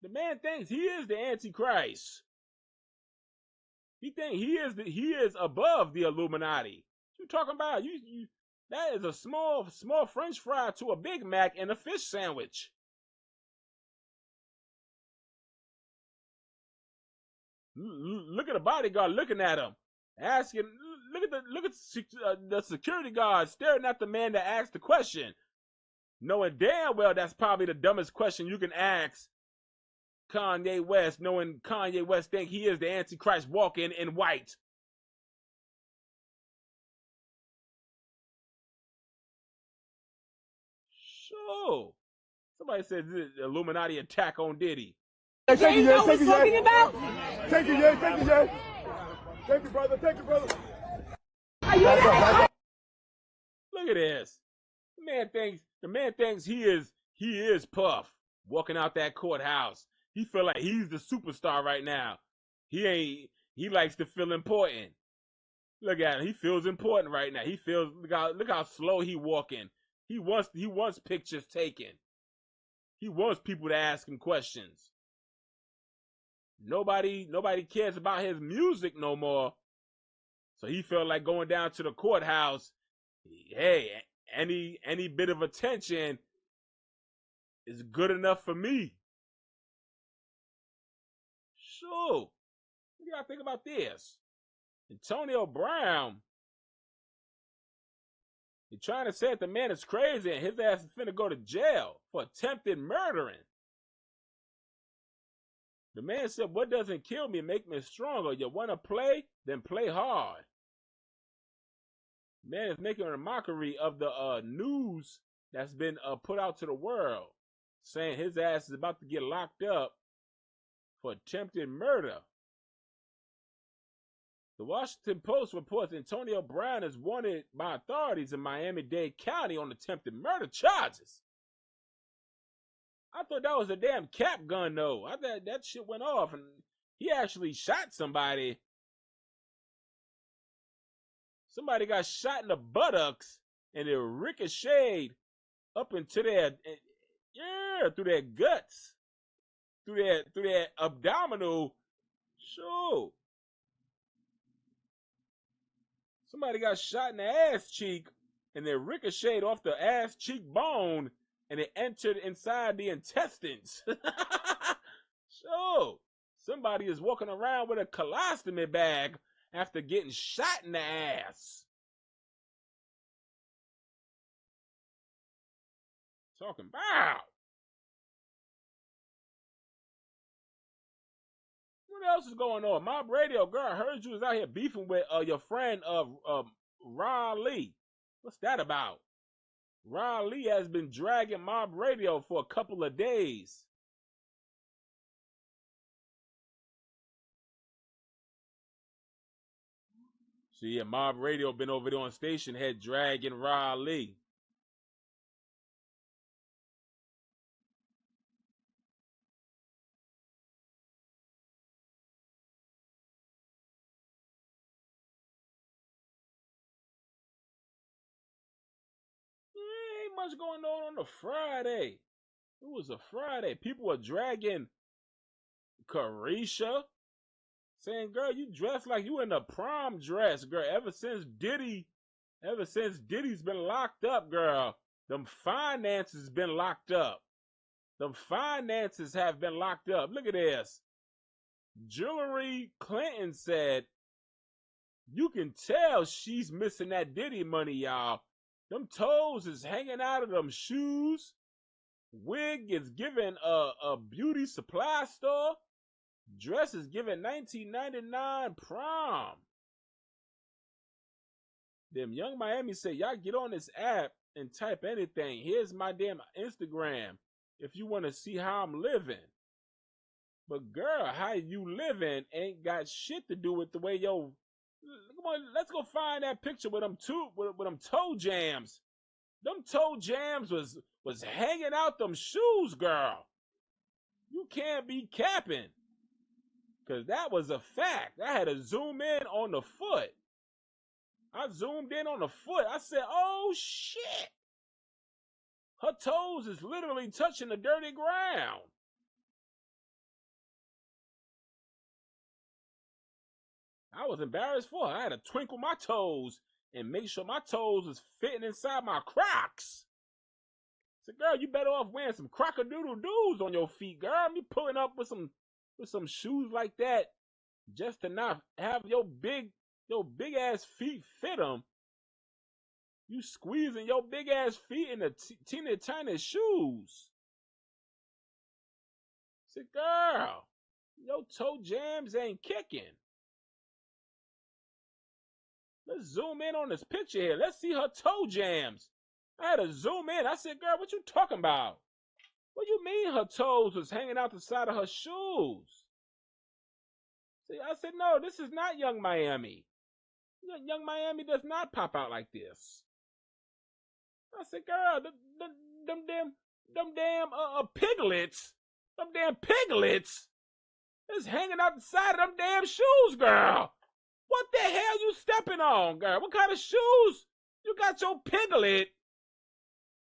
The man thinks he is the Antichrist. He thinks he is above the Illuminati. What you talking about? You that is a small French fry to a Big Mac and a fish sandwich. Look at the bodyguard looking at him, asking. Look at the security guard staring at the man that asked the question, knowing damn well that's probably the dumbest question you can ask Kanye West, knowing Kanye West think he is the Antichrist walking in white. Sure. Somebody said this is Illuminati attack on Diddy. Take it, yeah. Take it, yeah. Take it, yeah. Take it, brother. Take it, brother. Look at this. The man thinks he is Puff walking out that courthouse. He feel like he's the superstar right now. He likes to feel important. Look at him. He feels important right now. He feels look how slow he walking. He wants pictures taken. He wants people to ask him questions. Nobody cares about his music no more. So he felt like going down to the courthouse. Hey, any bit of attention is good enough for me. Sure. What do y'all think about this? Antonio Brown. He's trying to say that the man is crazy and his ass is finna go to jail for attempted murdering. The man said, what doesn't kill me make me stronger? You want to play? Then play hard. Man is making a mockery of the news that's been put out to the world, saying his ass is about to get locked up for attempted murder. The Washington Post reports Antonio Brown is wanted by authorities in Miami-Dade County on attempted murder charges. I thought that was a damn cap gun, though. I thought that shit went off, and he actually shot somebody. Somebody got shot in the buttocks, and it ricocheted up into their, through their guts, through their abdominal. Sure. Somebody got shot in the ass cheek, and it ricocheted off the ass cheek bone, and it entered inside the intestines. So, somebody is walking around with a colostomy bag after getting shot in the ass. Talking about. What else is going on? Mob Radio, girl, I heard you was out here beefing with your friend Ron Lee. What's that about? Ron Lee has been dragging Mob Radio for a couple of days. So yeah, Mob Radio been over there on Station Head dragging Ron Lee. Ain't much going on a Friday. It was a Friday. People were dragging Carisha, saying, girl, you dress like you in a prom dress, girl. Ever since Diddy's been locked up, girl, them finances been locked up. Them finances have been locked up. Look at this. Jewelry Clinton said, you can tell she's missing that Diddy money, y'all. Them toes is hanging out of them shoes. Wig is giving a beauty supply store. Dress is giving $19.99 prom. Them Young Miami say, y'all get on this app and type anything. Here's my damn Instagram if you want to see how I'm living. But girl, how you living ain't got shit to do with the way yo. Come on, let's go find that picture with them toe jams. Them toe jams was hanging out them shoes, girl. You can't be capping. Because that was a fact. I had to zoom in on the foot. I zoomed in on the foot. I said, oh, shit. Her toes is literally touching the dirty ground. I was embarrassed for her. I had to twinkle my toes and make sure my toes was fitting inside my Crocs. I said, girl, you better off wearing some crock-a-doodle-doos on your feet, girl. You pulling up with some shoes like that just to not have your big ass feet fit them. You squeezing your big ass feet in the teeny tiny shoes. I said, girl, your toe jams ain't kicking. Let's zoom in on this picture here. Let's see her toe jams. I had to zoom in. I said, girl, what you talking about? What you mean her toes was hanging out the side of her shoes? See, I said, no, this is not Young Miami. Young Miami does not pop out like this. I said, girl, them damn piglets is hanging out the side of them damn shoes, girl. What the hell you stepping on, girl? What kind of shoes you got your piglet?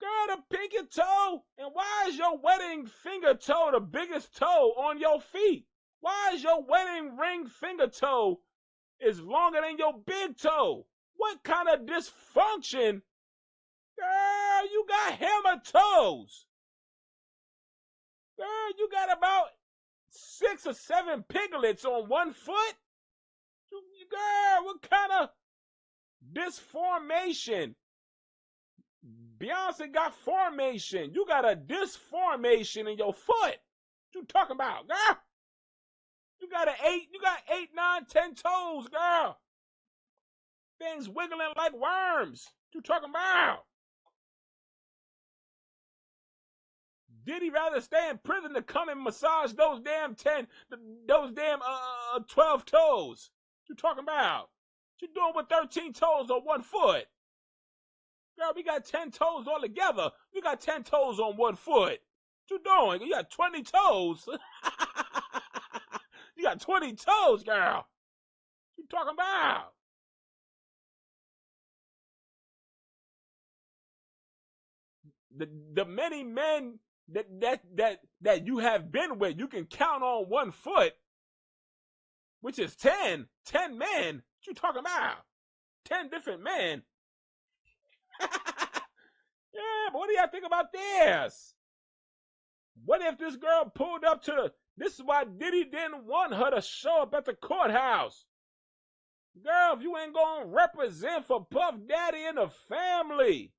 Girl, the pinky toe. And why is your wedding finger toe the biggest toe on your feet? Why is your wedding ring finger toe is longer than your big toe? What kind of dysfunction? Girl, you got hammer toes. Girl, you got about 6 or 7 piglets on one foot. Girl, what kind of disformation? Beyonce got formation. You got a disformation in your foot. What you talking about, girl? You got 8, 9, 10 toes, girl. Things wiggling like worms. What you talking about? Diddy rather stay in prison to come and massage those damn 12 toes. What you talking about? What you doing with 13 toes on one foot? Girl, we got 10 toes all together. You got 10 toes on one foot. What you doing? You got 20 toes. You got 20 toes, girl. What you talking about? The many men that you have been with, you can count on one foot, which is 10 men. What you talking about? 10 different men. Yeah, but what do y'all think about this? What if this girl pulled up to this is why Diddy didn't want her to show up at the courthouse. Girl, if you ain't gonna represent for Puff Daddy and the family,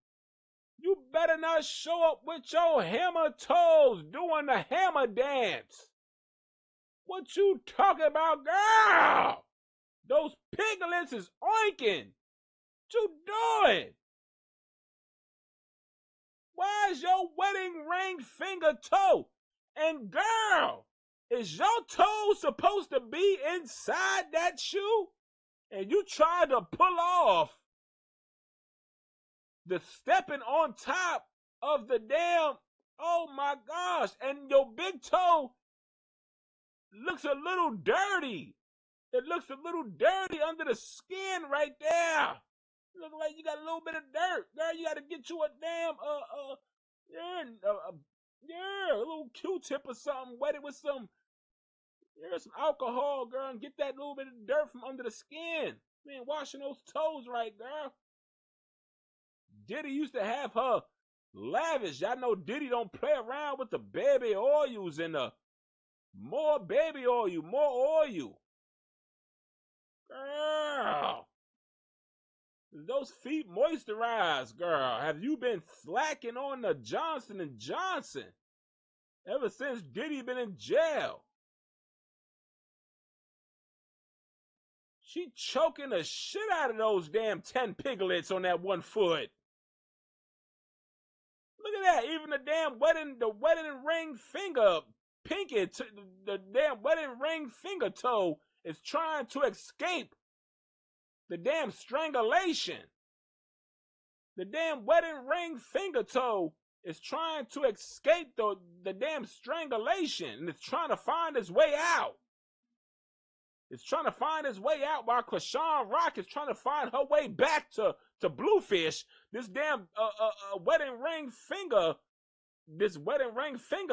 you better not show up with your hammer toes doing the hammer dance. What you talking about, girl? Those piglets is oinking. What you doing? Why is your wedding ring finger toe? And girl, is your toe supposed to be inside that shoe? And you try to pull off the stepping on top of the damn, oh my gosh, and your big toe looks a little dirty. It looks a little dirty under the skin right there. Look like you got a little bit of dirt. Girl, you got to get you a damn, a little Q-tip or something, wet it with some alcohol, girl, and get that little bit of dirt from under the skin. Man, washing those toes right, girl. Diddy used to have her lavish. Y'all know Diddy don't play around with the baby oils and the more baby oil, more oil. Girl. Those feet moisturized, girl. Have you been slacking on the Johnson & Johnson ever since Diddy been in jail? She choking the shit out of those damn 10 piglets on that one foot. Look at that. Even the wedding ring finger, pinky, the damn wedding ring finger toe is trying to escape the damn strangulation. The damn wedding ring finger toe is trying to escape the damn strangulation, and it's trying to find its way out. is trying to find his way out while CHRISEAN ROCK is trying to find her way back to Blueface. This damn wedding ring finger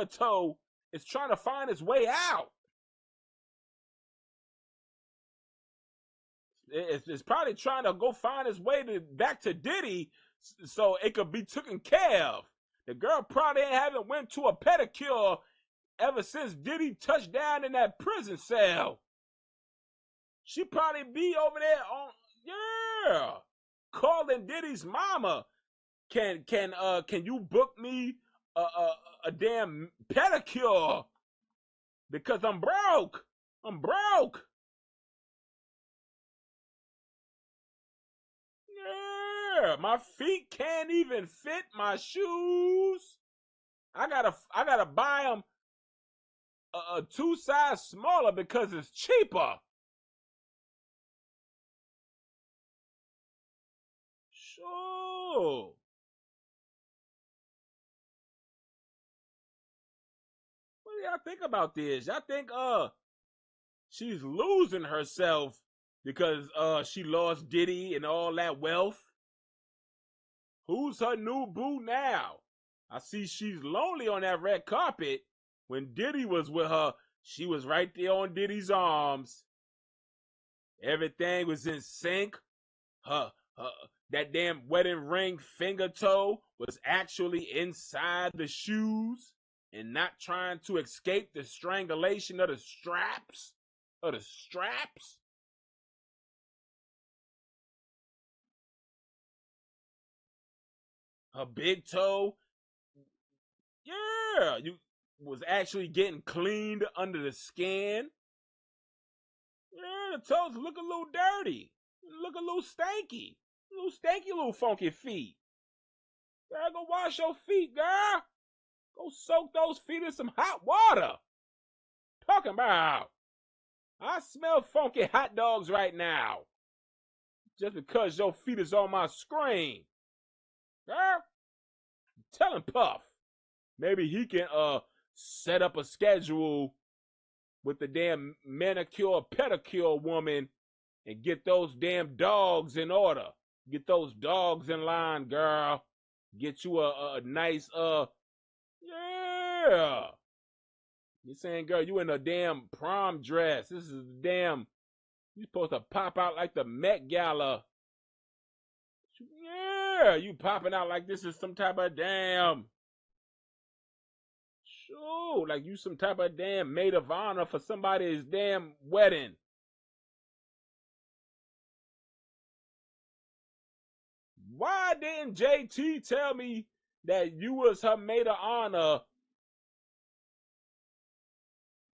toe is trying to find his way out. It's probably trying to go find his way back to Diddy so it could be taken care of. The girl probably haven't went to a pedicure ever since Diddy touched down in that prison cell. She probably be over there calling Diddy's mama. Can you book me a damn pedicure? Because I'm broke. Yeah, my feet can't even fit my shoes. I gotta buy them a 2 size smaller because it's cheaper. Sure. What do y'all think about this? Y'all think she's losing herself because she lost Diddy and all that wealth? Who's her new boo now? I see she's lonely on that red carpet. When Diddy was with her, she was right there on Diddy's arms. Everything was in sync. That damn wedding ring finger toe was actually inside the shoes and not trying to escape the strangulation of the straps. Her big toe, yeah, you was actually getting cleaned under the skin. Yeah, the toes look a little dirty. Look a little stanky. Little funky feet. Girl, go wash your feet, girl. Go soak those feet in some hot water. Talking about, I smell funky hot dogs right now. Just because your feet is on my screen. Girl, tell him Puff. Maybe he can set up a schedule with the damn manicure pedicure woman and get those damn dogs in order. Get those dogs in line, girl. Get you a nice yeah. You're saying, girl, you in a damn prom dress. This is damn, you supposed to pop out like the Met Gala. Yeah, you popping out like this is some type of damn, sure, like you some type of damn maid of honor for somebody's damn wedding. Why didn't JT tell me that you was her maid of honor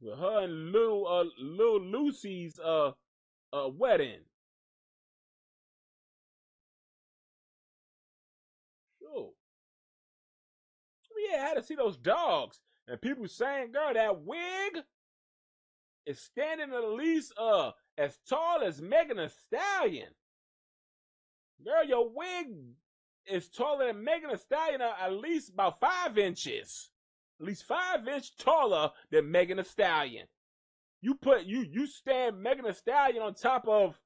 with her and little Lucy's wedding? Sure. Yeah, I had to see those dogs. And people saying, girl, that wig is standing at least as tall as Megan Thee Stallion. Girl, your wig is taller than Megan Thee Stallion at least about 5 inches. At least 5 inches taller than Megan Thee Stallion. You stand Megan Thee Stallion on top of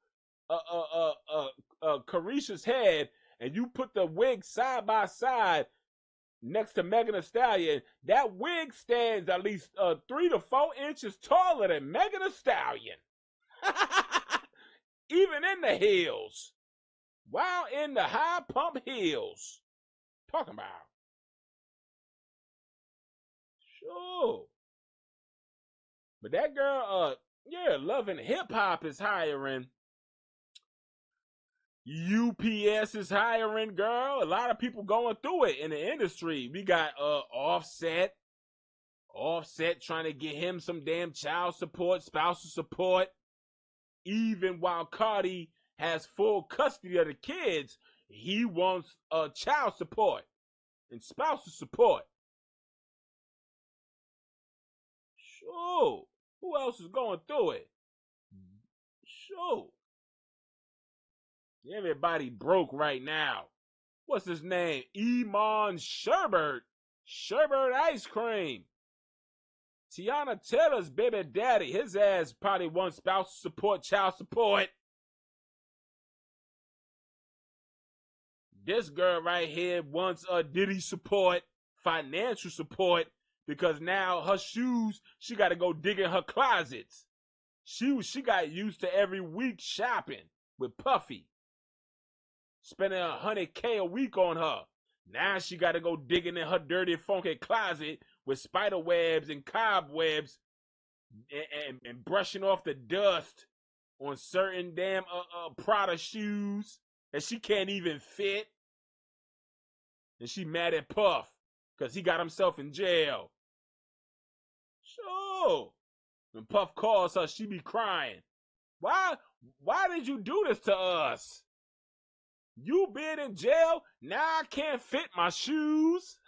Carisha's head, and you put the wig side by side next to Megan Thee Stallion. That wig stands at least 3 to 4 inches taller than Megan Thee Stallion. Even in the heels. While in the high pump heels. Talking about. Sure. But that girl, yeah, Love and Hip Hop is hiring. UPS is hiring, girl. A lot of people going through it in the industry. We got Offset trying to get him some damn child support, spousal support. Even while Cardi has full custody of the kids, he wants child support and spousal support. Sure. Who else is going through it? Sure. Everybody broke right now. What's his name? Iman Sherbert. Sherbert ice cream. Tiana Taylor's baby daddy, his ass probably wants spousal support, child support. This girl right here wants a Diddy support, financial support, because now her shoes, she got to go dig in her closets. She got used to every week shopping with Puffy, spending $100K a week on her. Now she got to go digging in her dirty, funky closet with spider webs and cobwebs and brushing off the dust on certain damn Prada shoes that she can't even fit. And she mad at Puff because he got himself in jail. Sure. When Puff calls her, she be crying. Why did you do this to us? You being in jail, now I can't fit my shoes.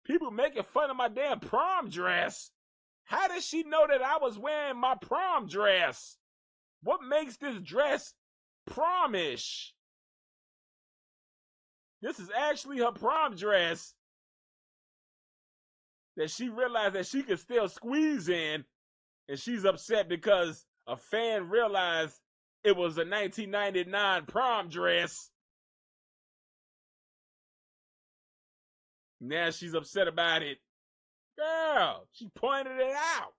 People making fun of my damn prom dress. How did she know that I was wearing my prom dress? What makes this dress promish? This is actually her prom dress that she realized that she could still squeeze in, and she's upset because a fan realized it was a 1999 prom dress. Now she's upset about it. Girl, she pointed it out.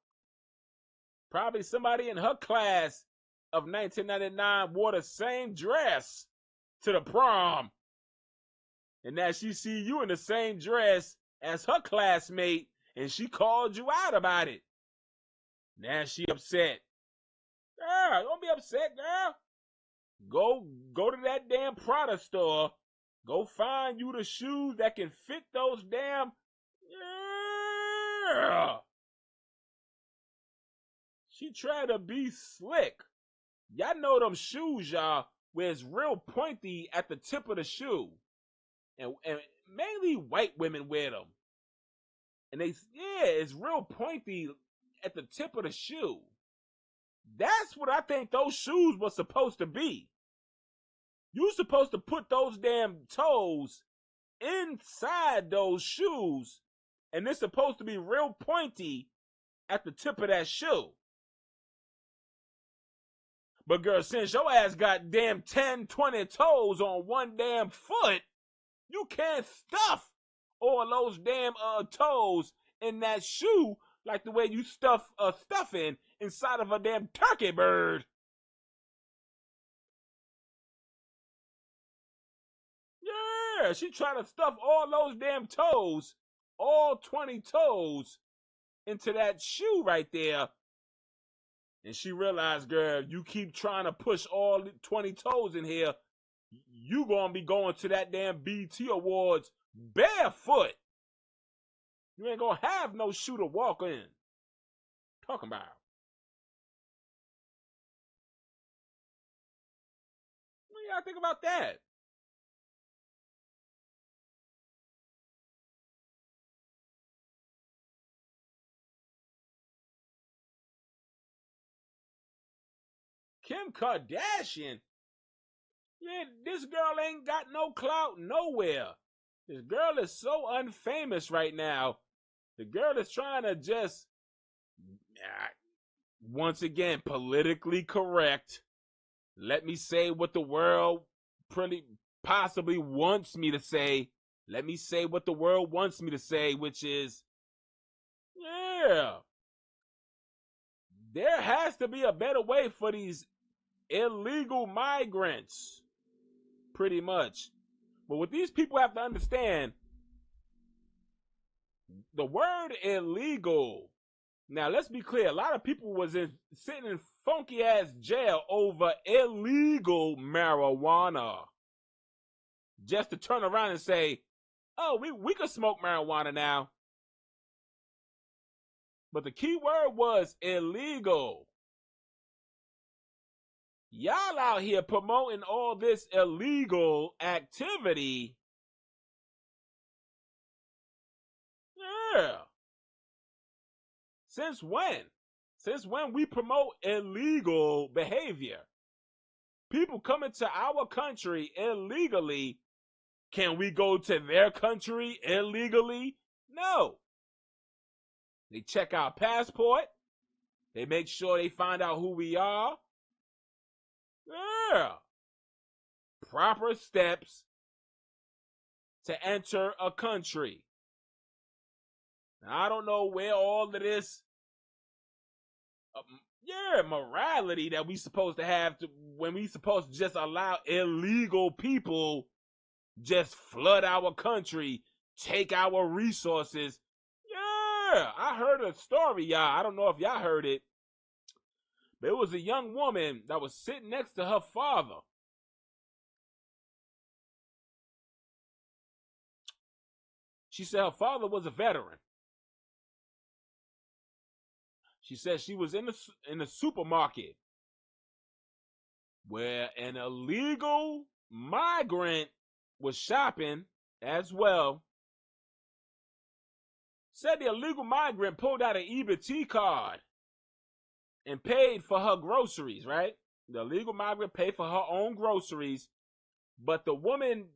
Probably somebody in her class of 1999 wore the same dress to the prom. And now she see you in the same dress as her classmate, and she called you out about it. Now she upset. Girl, don't be upset, girl. Go to that damn Prada store. Go find you the shoes that can fit those damn... Yeah. She tried to be slick. Y'all know them shoes, y'all, where it's real pointy at the tip of the shoe. And mainly white women wear them. And it's real pointy at the tip of the shoe. That's what I think those shoes were supposed to be. You're supposed to put those damn toes inside those shoes, and it's supposed to be real pointy at the tip of that shoe. But girl, since your ass got damn 10, 20 toes on one damn foot, you can't stuff all those damn toes in that shoe like the way you stuff stuffing inside of a damn turkey bird. Yeah, she trying to stuff all those damn toes, all 20 toes, into that shoe right there. And she realized, girl, you keep trying to push all 20 toes in here, you gonna be going to that damn BT Awards barefoot. You ain't gonna have no shoe to walk in. Talking about. What do y'all think about that? Kim Kardashian? Yeah, this girl ain't got no clout nowhere. This girl is so unfamous right now. The girl is trying to just, once again, politically correct. Let me say what the world pretty possibly wants me to say. Let me say what the world wants me to say, which is, yeah, there has to be a better way for these illegal migrants, pretty much. But what these people have to understand, the word illegal, now let's be clear, a lot of people was sitting in funky ass jail over illegal marijuana, just to turn around and say, oh, we could smoke marijuana now. But the key word was illegal. Y'all out here promoting all this illegal activity. Yeah. Since when? Since when we promote illegal behavior? People coming to our country illegally Can we go to their country illegally? No. They check our passport. They make sure they find out who we are. Yeah. Proper steps to enter a country. Now, I don't know where all of this morality that we supposed to have when we supposed to just allow illegal people just flood our country, take our resources. Yeah, I heard a story, y'all. I don't know if y'all heard it, but it was a young woman that was sitting next to her father. She said her father was a veteran. She said she was in the supermarket where an illegal migrant was shopping as well. Said the illegal migrant pulled out an EBT card and paid for her groceries, right? The illegal migrant paid for her own groceries, but the woman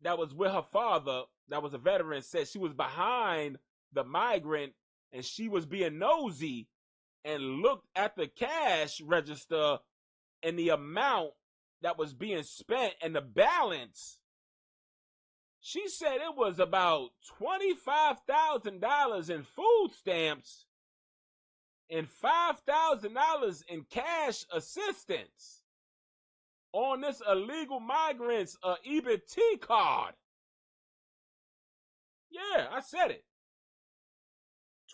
that was with her father, that was a veteran, said she was behind the migrant and she was being nosy and looked at the cash register and the amount that was being spent and the balance. She said it was about $25,000 in food stamps and $5,000 in cash assistance on this illegal migrant's EBT card. Yeah, I said it.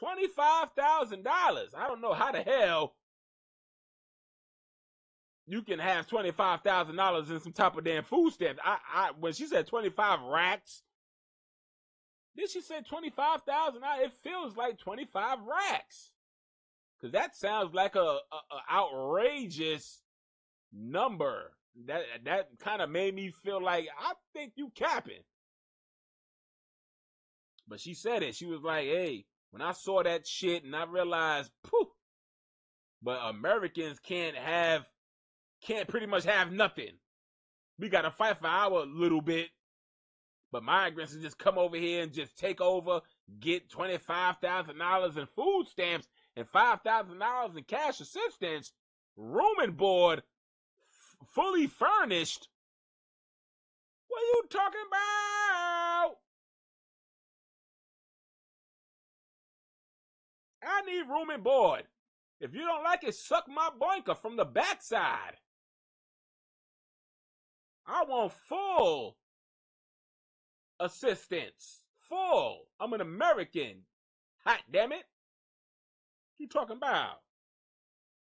$25,000. I don't know how the hell you can have $25,000 in some type of damn food stamps. When she said 25 racks, did she say 25,000? It feels like 25 racks. Because that sounds like a outrageous number. That kind of made me feel like, I think you capping. But she said it. She was like, hey, when I saw that shit and I realized, poof, but Americans can't pretty much have nothing. We got to fight for our little bit. But migrants just come over here and just take over, get $25,000 in food stamps and $5,000 in cash assistance, room and board, fully furnished. What are you talking about? I need room and board. If you don't like it, suck my boinker from the backside. I want full assistance. Full. I'm an American. Hot damn it. What you talking about?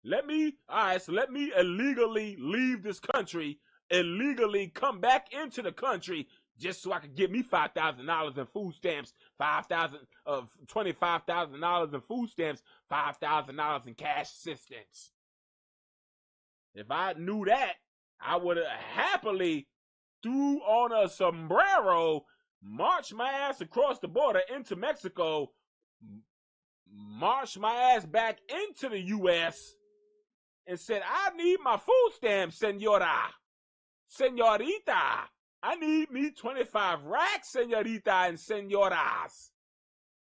Let me illegally leave this country, illegally come back into the country just so I can get me $5,000 in food stamps, $25,000 in food stamps, $5,000 in cash assistance. If I knew that, I would have happily threw on a sombrero, marched my ass across the border into Mexico, marched my ass back into the U.S., and said, I need my food stamps, senorita. I need me 25 racks, senorita and senoras.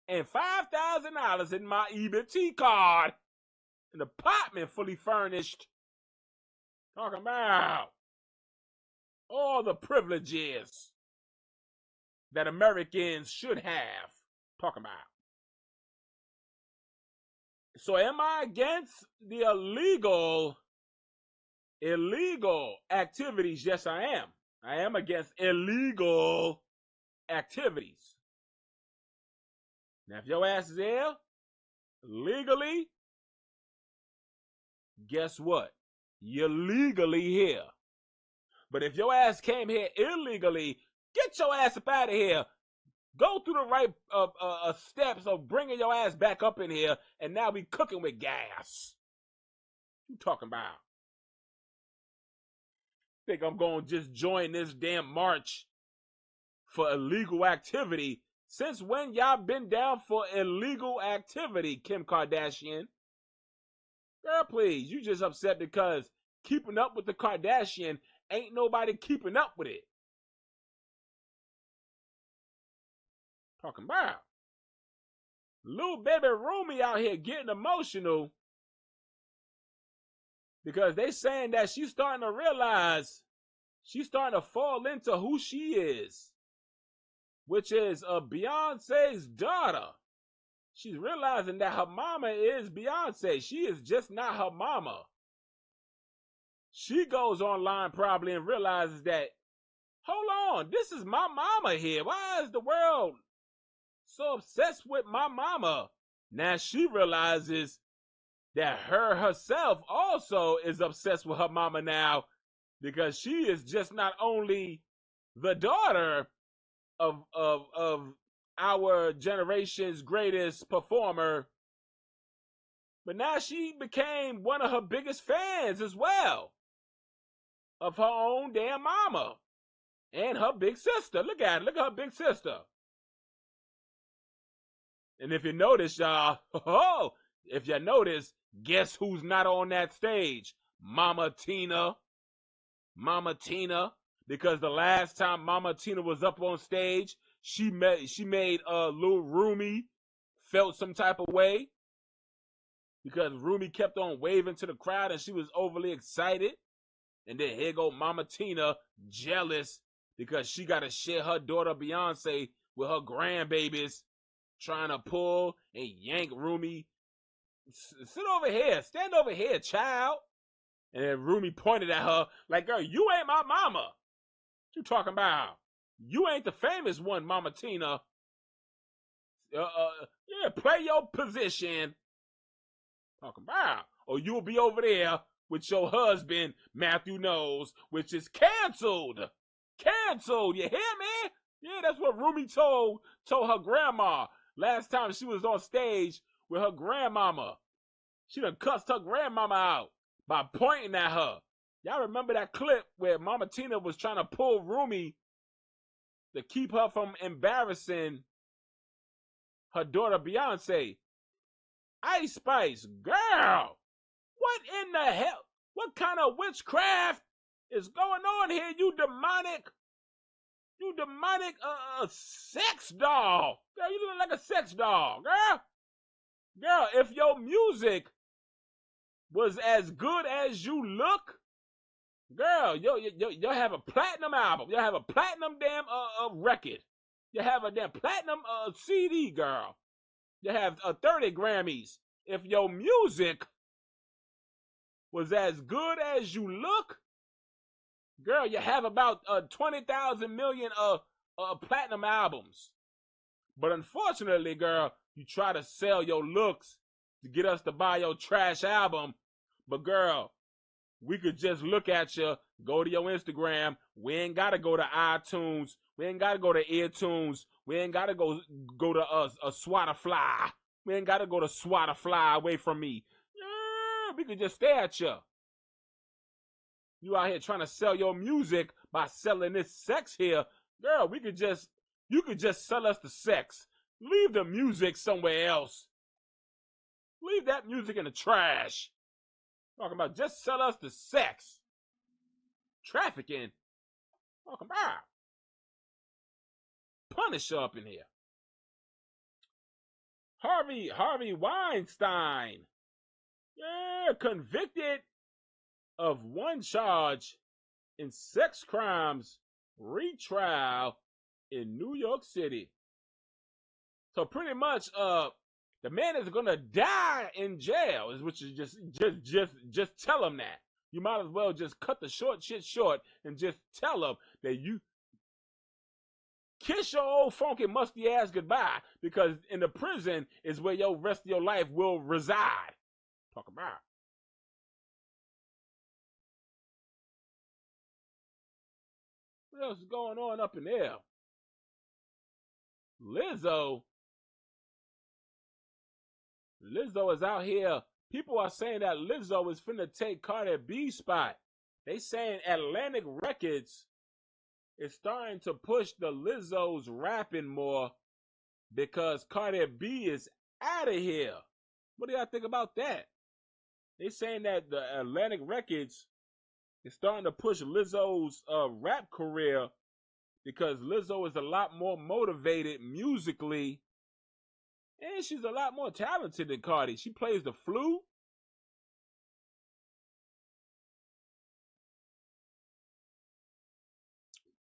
And $5,000 in my EBT card. An apartment fully furnished. Talking about all the privileges that Americans should have. Talking about. So am I against the illegal activities? Yes, I am. I am against illegal activities. Now, if your ass is there legally, guess what? You're legally here. But if your ass came here illegally, get your ass up out of here. Go through the right steps of bringing your ass back up in here, and now we cooking with gas. What you talking about? Think I'm going to just join this damn march for illegal activity? Since when y'all been down for illegal activity, Kim Kardashian? Girl, please, you just upset because keeping up with the Kardashian ain't nobody keeping up with it. Talking about little baby Rumi out here getting emotional because they saying that she's starting to realize, she's starting to fall into who she is, which is Beyonce's daughter. She's realizing that her mama is Beyonce. She is just not her mama. She goes online probably and realizes that, hold on, this is my mama here. Why is the world so obsessed with my mama? Now she realizes that her herself also is obsessed with her mama now, because she is just not only the daughter of our generation's greatest performer, but now she became one of her biggest fans as well of her own damn mama and her big sister. Look at her. Look at her big sister. And if you notice, y'all, if you notice, guess who's not on that stage? Mama Tina. Mama Tina. Because the last time Mama Tina was up on stage, she made Lil Rumi felt some type of way, because Rumi kept on waving to the crowd and she was overly excited. And then here go Mama Tina, jealous because she got to share her daughter Beyonce with her grandbabies, trying to pull and yank Rumi. Sit over here, stand over here, child. And then Rumi pointed at her like, girl, you ain't my mama. What you talking about? You ain't the famous one, Mama Tina. Yeah, play your position. Talking about. Or you'll be over there with your husband, Matthew Knowles, which is canceled. Canceled. You hear me? Yeah, that's what Rumi told her grandma last time she was on stage with her grandmama. She done cussed her grandmama out by pointing at her. Y'all remember that clip where Mama Tina was trying to pull Rumi to keep her from embarrassing her daughter Beyonce? Ice Spice, girl, what in the hell? What kind of witchcraft is going on here? You demonic sex doll. Girl, you look like a sex doll, girl. Girl, if your music was as good as you look, girl, you'll have a platinum album. You'll have a platinum damn record. You have a damn platinum CD, girl. You have 30 Grammys. If your music was as good as you look, girl, you have about 20,000 million platinum albums. But unfortunately, girl, you try to sell your looks to get us to buy your trash album. But girl, we could just look at you, go to your Instagram. We ain't got to go to iTunes. We ain't got to go to eartunes. We ain't got to go to a Spotify. We ain't got to go to Spotify away from me. Yeah, we could just stare at you. You out here trying to sell your music by selling this sex here. Girl, you could just sell us the sex. Leave the music somewhere else. Leave that music in the trash. Talking about just sell us the sex. Trafficking. Talking about. Punisher up in here. Harvey Weinstein. Yeah, convicted of one charge in sex crimes retrial in New York City. So pretty much the man is gonna die in jail, which is just tell him that. You might as well just cut the short shit short and just tell him that you kiss your old funky musty ass goodbye, because in the prison is where your rest of your life will reside. Talk about. What else is going on up in there? Lizzo is out here. People are saying that Lizzo is finna take Cardi B's spot. They saying Atlantic Records is starting to push the Lizzo's rapping more because Cardi B is out of here. What do y'all think about that? They saying that the Atlantic Records is starting to push Lizzo's rap career because Lizzo is a lot more motivated musically, and she's a lot more talented than Cardi. She plays the flute.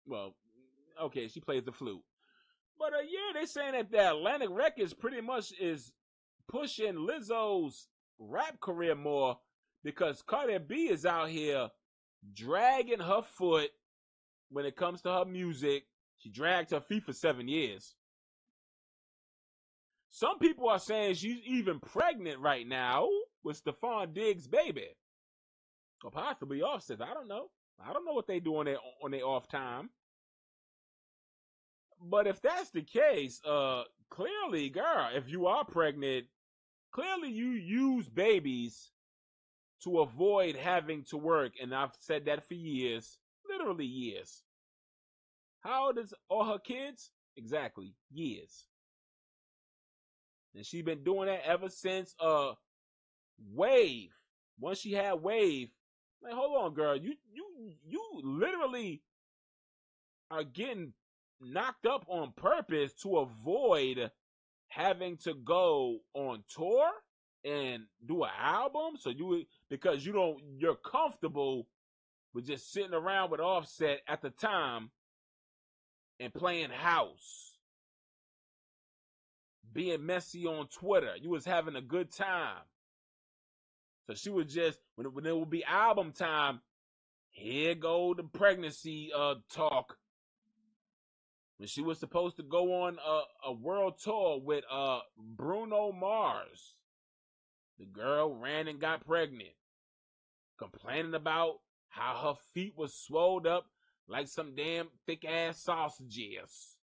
Well, okay, she plays the flute. But yeah, they're saying that the Atlantic Records pretty much is pushing Lizzo's rap career more because Cardi B is out here dragging her foot when it comes to her music. She dragged her feet for 7 years. Some people are saying she's even pregnant right now with Stephon Diggs' baby. Or possibly Offset. I don't know. I don't know what they do on their off time. But if that's the case, clearly, girl, if you are pregnant, clearly you use babies to avoid having to work. And I've said that for years, literally years. How old is all her kids? Exactly, years. And she's been doing that ever since Wave. Once she had Wave, like, hold on, girl, you literally are getting knocked up on purpose to avoid having to go on tour and do an album. So because you're comfortable with just sitting around with Offset at the time and playing house, being messy on Twitter. You was having a good time. So she was just, when it would be album time, here go the pregnancy talk. When she was supposed to go on a world tour with Bruno Mars, the girl ran and got pregnant, complaining about how her feet was swelled up like some damn thick ass sausages.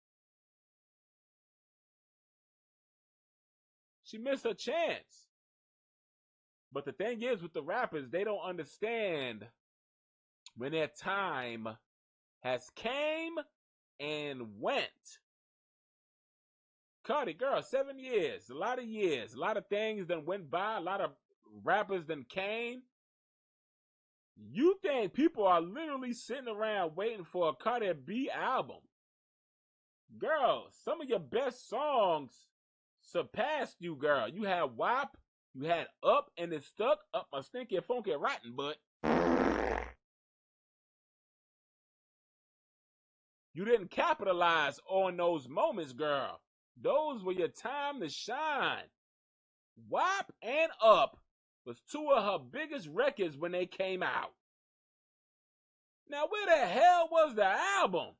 She missed her chance. But the thing is with the rappers, they don't understand when their time has came and went. Cardi, girl, 7 years, a lot of things that went by, a lot of rappers that came. You think people are literally sitting around waiting for a Cardi B album? Girl, some of your best songs surpassed you, girl. You had WAP, you had Up, and it stuck up my stinky, funky, rotten butt. You didn't capitalize on those moments, girl. Those were your time to shine. WAP and Up was two of her biggest records when they came out. Now, where the hell was the album?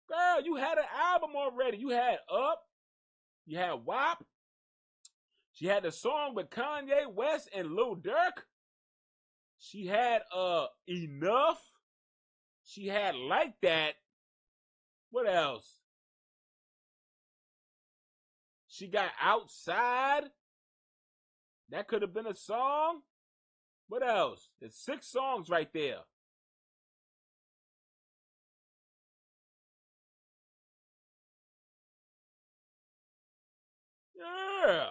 Girl, you had an album already. You had Up. You had WAP. She had the song with Kanye West and Lil Durk. She had Enough. She had Like That. What else? She got Outside. That could have been a song. What else? There's 6 songs right there. Yeah.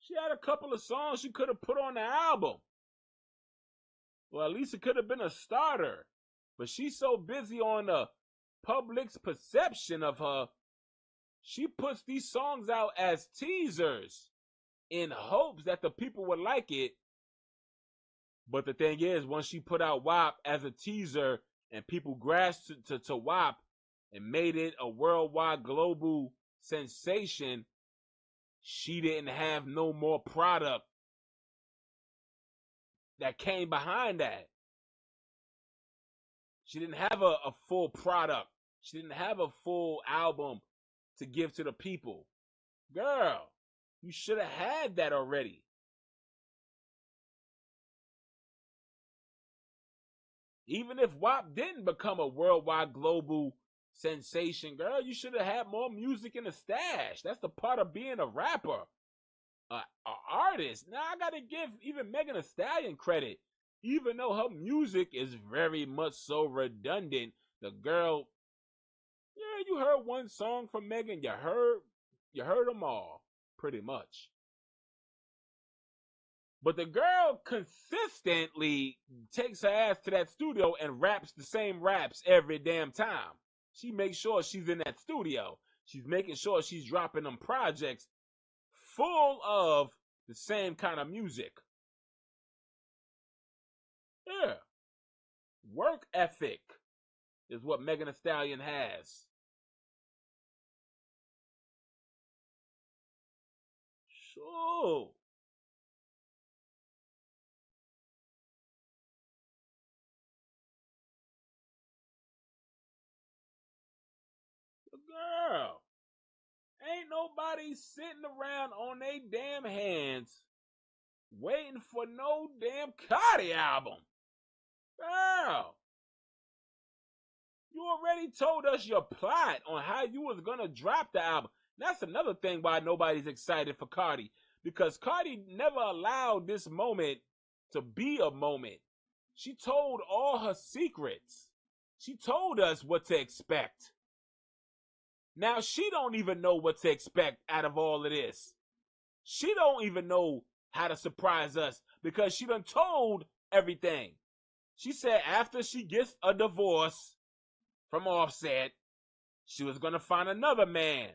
She had a couple of songs she could have put on the album. Well, at least it could have been a starter. But she's so busy on the public's perception of her, she puts these songs out as teasers in hopes that the people would like it. But the thing is, once she put out WAP as a teaser and people grasped to WAP and made it a worldwide global sensation, she didn't have no more product that came behind that. She didn't have a full product. She didn't have a full album to give to the people. Girl, you should have had that already. Even if WAP didn't become a worldwide global sensation, girl, you should have had more music in the stash. That's the part of being a rapper, an artist. Now, I got to give even Megan Thee Stallion credit. Even though her music is very much so redundant, the girl, yeah, you heard one song from Megan, you heard them all, pretty much. But the girl consistently takes her ass to that studio and raps the same raps every damn time. She makes sure she's in that studio. She's making sure she's dropping them projects full of the same kind of music. Yeah. Work ethic is what Megan Thee Stallion has. Sure. The girl. Ain't nobody sitting around on they damn hands waiting for no damn Cardi album. Girl. You already told us your plot on how you was gonna drop the album. That's another thing why nobody's excited for Cardi. Because Cardi never allowed this moment to be a moment. She told all her secrets. She told us what to expect. Now she don't even know what to expect out of all of this. She don't even know how to surprise us because she done told everything. She said after she gets a divorce from Offset, she was going to find another man.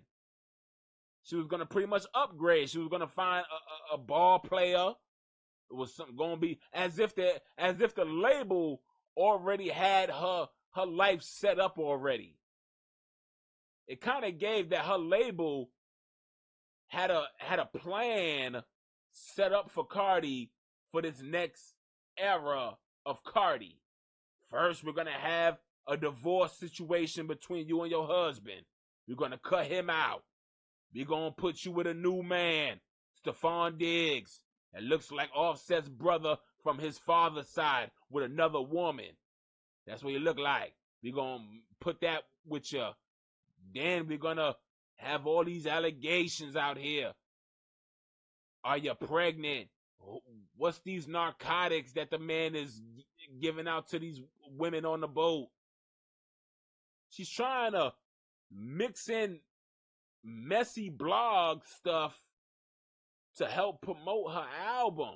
She was going to pretty much upgrade. She was going to find a ball player. It was something going to be as if the label already had her life set up already. It kind of gave that her label had a plan set up for Cardi for this next era of Cardi. First, we're going to have a divorce situation between you and your husband. We're going to cut him out. We're going to put you with a new man, Stephon Diggs. It looks like Offset's brother from his father's side with another woman. That's what you look like. We're going to put that with you. Then we're going to have all these allegations out here. Are you pregnant? What's these narcotics that the man is giving out to these women on the boat? She's trying to mix in messy blog stuff to help promote her album.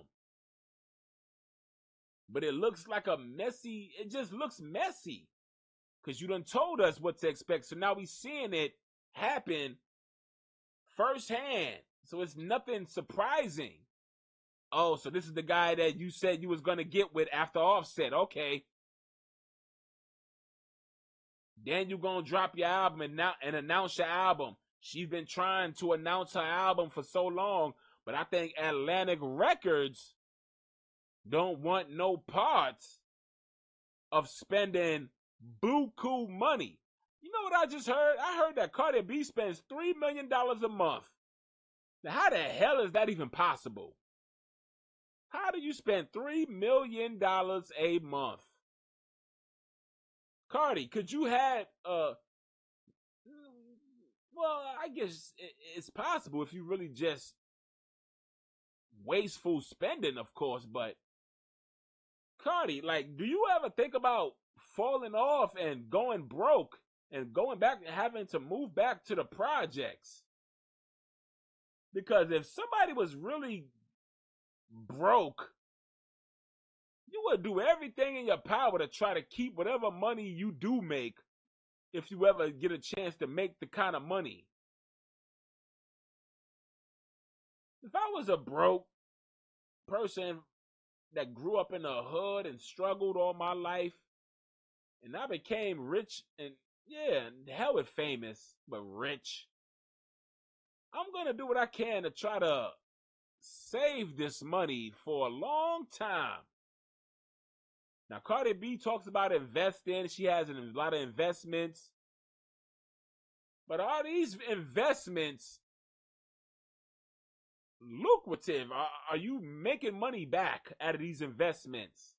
But it looks like it just looks messy. Because you done told us what to expect. So now we seeing it happen firsthand. So it's nothing surprising. Oh, so this is the guy that you said you was going to get with after Offset. Okay. Then you going to drop your album and announce your album. She's been trying to announce her album for so long. But I think Atlantic Records don't want no parts of spending buku money. You know what I just heard? I heard that Cardi B spends $3 million a month. Now, how the hell is that even possible? How do you spend $3 million a month? Cardi, could you have, well, I guess it's possible if you really just wasteful spending, of course, but Cardi, like, do you ever think about falling off and going broke and going back and having to move back to the projects? Because if somebody was really broke, you would do everything in your power to try to keep whatever money you do make if you ever get a chance to make the kind of money. If I was a broke person that grew up in the hood and struggled all my life, and I became rich and, yeah, hell with famous, but rich, I'm going to do what I can to try to save this money for a long time. Now, Cardi B talks about investing. She has a lot of investments. But are these investments lucrative? Are you making money back out of these investments?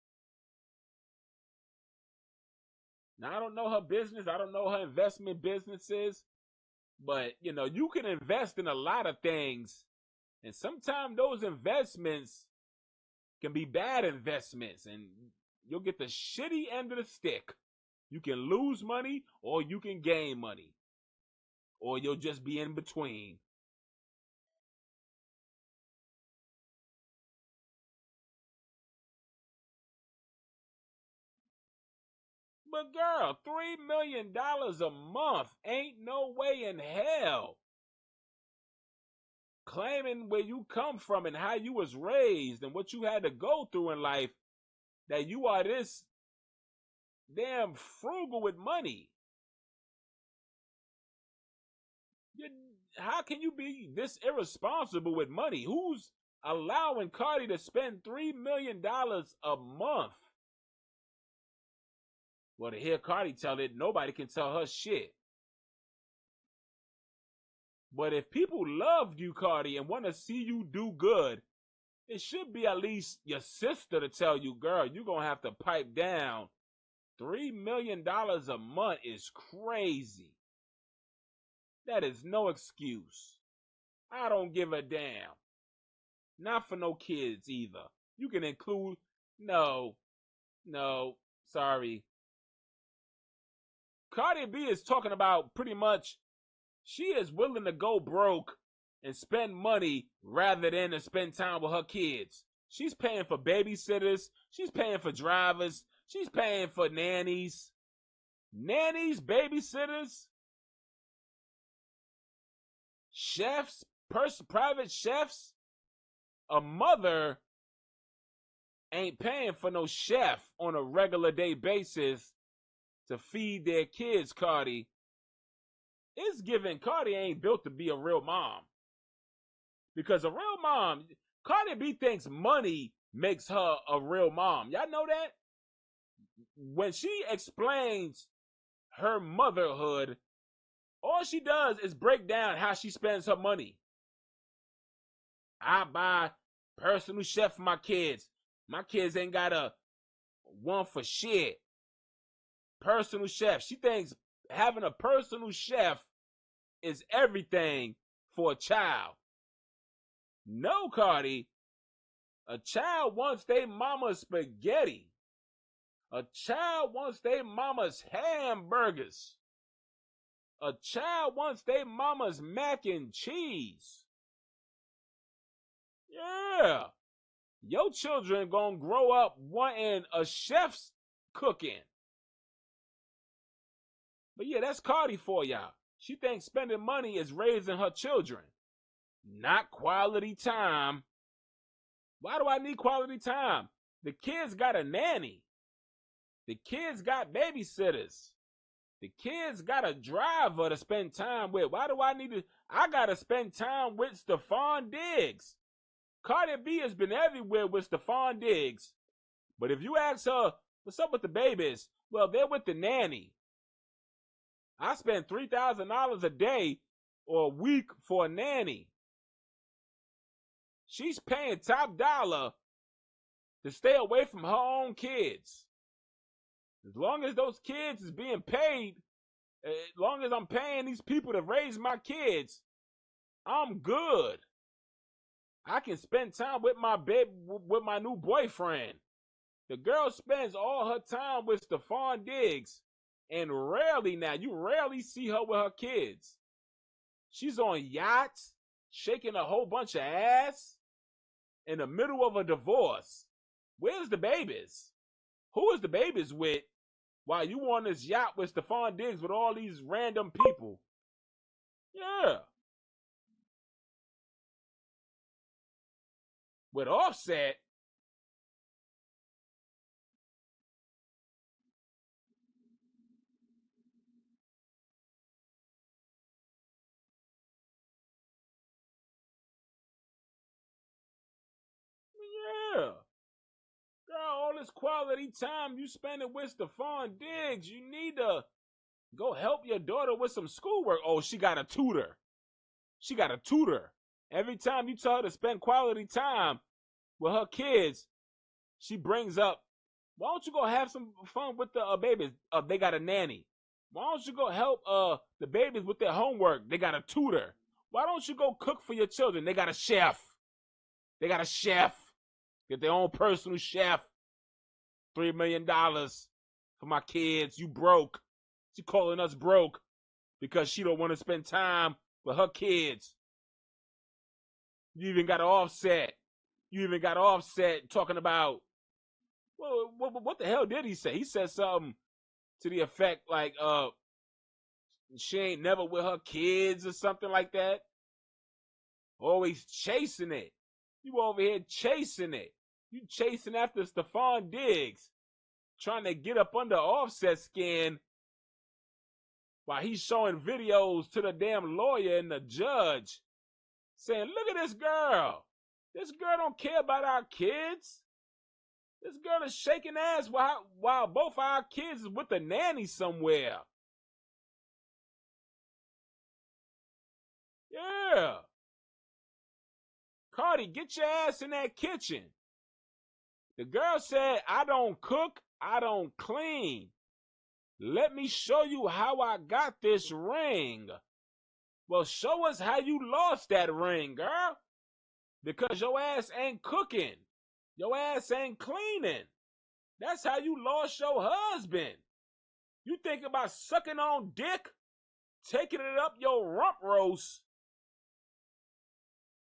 Now, I don't know her business. I don't know her investment businesses. But, you know, you can invest in a lot of things. And sometimes those investments can be bad investments. And you'll get the shitty end of the stick. You can lose money or you can gain money. Or you'll just be in between. But girl, $3 million a month ain't no way in hell. Claiming where you come from and how you was raised and what you had to go through in life, that you are this damn frugal with money. How can you be this irresponsible with money? Who's allowing Cardi to spend $3 million a month? Well, to hear Cardi tell it, nobody can tell her shit. But if people love you, Cardi, and want to see you do good, it should be at least your sister to tell you, girl, you're going to have to pipe down. $3 million a month is crazy. That is no excuse. I don't give a damn. Not for no kids either. You can include, no, sorry. Cardi B is talking about pretty much she is willing to go broke and spend money rather than to spend time with her kids. She's paying for babysitters. She's paying for drivers. She's paying for nannies. Nannies, babysitters, chefs, private chefs. A mother ain't paying for no chef on a regular day basis to feed their kids, Cardi. It's given Cardi ain't built to be a real mom. Because a real mom, Cardi B thinks money makes her a real mom. Y'all know that? When she explains her motherhood, all she does is break down how she spends her money. I buy personal chef for my kids. My kids ain't got a one for shit. Personal chef. She thinks having a personal chef is everything for a child. No, Cardi. A child wants their mama's spaghetti. A child wants their mama's hamburgers. A child wants their mama's mac and cheese. Yeah. Your children gonna grow up wanting a chef's cooking. But yeah, that's Cardi for y'all. She thinks spending money is raising her children. Not quality time. Why do I need quality time? The kids got a nanny. The kids got babysitters. The kids got a driver to spend time with. Why do I need to? I gotta spend time with Stephon Diggs. Cardi B has been everywhere with Stephon Diggs. But if you ask her, what's up with the babies? Well, they're with the nanny. I spend $3,000 a day or a week for a nanny. She's paying top dollar to stay away from her own kids. As long as those kids is being paid, as long as I'm paying these people to raise my kids, I'm good. I can spend time with my with my new boyfriend. The girl spends all her time with Stephon Diggs, and you rarely see her with her kids. She's on yachts, shaking a whole bunch of ass in the middle of a divorce. Where's the babies? Who is the babies with while you on this yacht with Stephon Diggs with all these random people? Yeah. With Offset, yeah. Girl, all this quality time you spending with Stephon Diggs, you need to go help your daughter with some schoolwork. Oh, she got a tutor. She got a tutor. Every time you tell her to spend quality time with her kids, she brings up, why don't you go have some fun with the babies? They got a nanny. Why don't you go help the babies with their homework? They got a tutor. Why don't you go cook for your children? They got a chef. They got a chef. Get their own personal chef. $3 million for my kids. You broke. She calling us broke because she don't want to spend time with her kids. You even got Offset. You even got Offset talking about, well, what the hell did he say? He said something. to the effect like, she ain't never with her kids or something like that. Always chasing it. You over here chasing it. You chasing after Stephon Diggs, trying to get up under Offset skin while he's showing videos to the damn lawyer and the judge saying, look at this girl. This girl don't care about our kids. This girl is shaking ass while both our kids is with the nanny somewhere. Yeah. Cardi, get your ass in that kitchen. The girl said, I don't cook, I don't clean. Let me show you how I got this ring. Well, show us how you lost that ring, girl. Because your ass ain't cooking. Your ass ain't cleaning. That's how you lost your husband. You think about sucking on dick, taking it up your rump roast,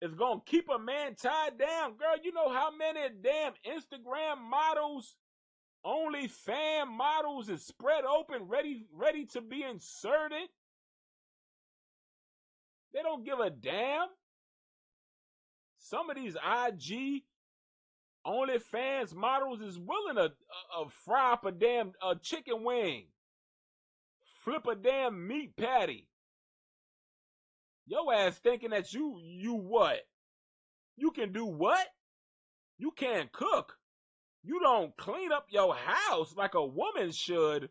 is gonna keep a man tied down. Girl, you know how many damn Instagram models, OnlyFans models is spread open, ready to be inserted? They don't give a damn. Some of these IG OnlyFans models is willing to fry up a damn chicken wing, flip a damn meat patty. Your ass thinking that you what? You can do what? You can't cook. You don't clean up your house like a woman should.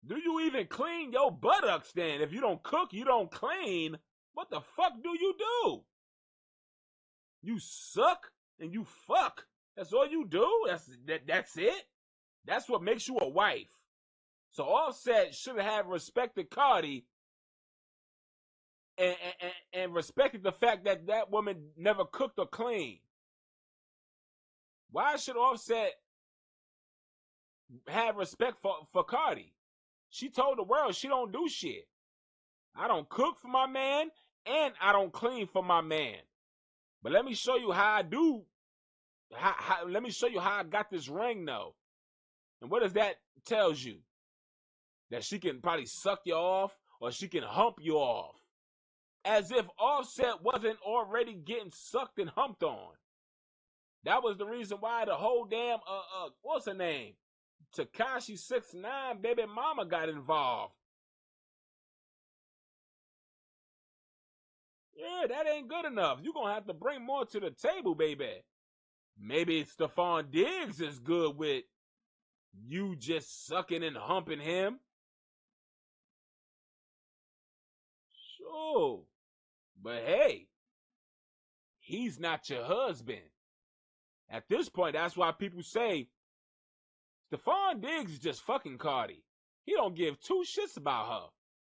Do you even clean your buttocks then? If you don't cook, you don't clean. What the fuck do you do? You suck and you fuck. That's all you do? That's it? That's what makes you a wife. So Offset should have respected Cardi and respected the fact that that woman never cooked or cleaned. Why should Offset have respect for Cardi? She told the world she don't do shit. I don't cook for my man and I don't clean for my man. But let me show you how I do. Let me show you how I got this ring though. And what does that tells you? That she can probably suck you off or she can hump you off. As if Offset wasn't already getting sucked and humped on. That was the reason why the whole damn, what's her name? Tekashi 6ix9ine baby mama got involved. Yeah, that ain't good enough. You're going to have to bring more to the table, baby. Maybe Stephon Diggs is good with you just sucking and humping him. Sure. But hey, he's not your husband. At this point, that's why people say Stephon Diggs is just fucking Cardi. He don't give two shits about her.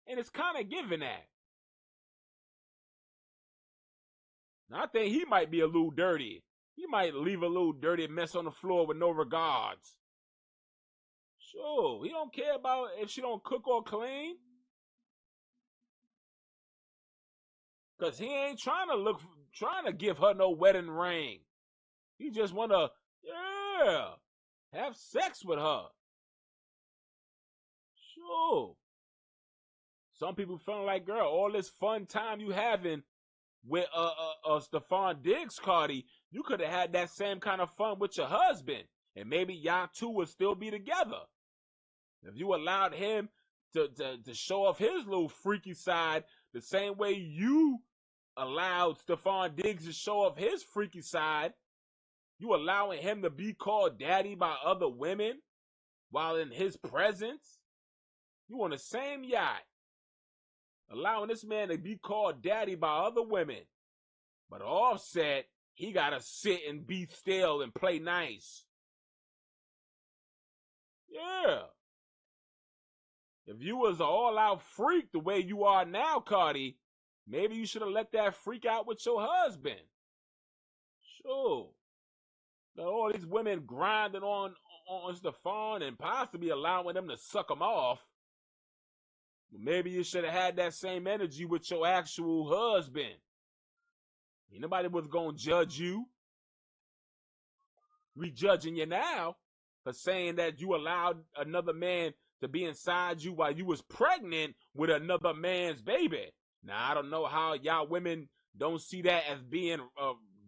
And it's kind of giving that. Now, I think he might be a little dirty. He might leave a little dirty mess on the floor with no regards. Sure, he don't care about if she don't cook or clean. Because he ain't trying to give her no wedding ring. He just want to, have sex with her. Sure. Some people feeling like, girl, all this fun time you having with Stephon Diggs, Cardi, you could have had that same kind of fun with your husband. And maybe y'all two would still be together. If you allowed him to show off his little freaky side the same way you allowed Stephon Diggs to show off his freaky side, you allowing him to be called daddy by other women while in his presence, you on the same yacht, allowing this man to be called daddy by other women. But Offset, he gotta sit and be still and play nice. Yeah. If you was an all-out freak the way you are now, Cardi, maybe you should have let that freak out with your husband. Sure. Now, all these women grinding on Stephon and possibly allowing them to suck them off. Maybe you should have had that same energy with your actual husband. Nobody was going to judge you. We judging you now. for saying that you allowed another man to be inside you while you was pregnant with another man's baby. Now, I don't know how y'all women don't see that as being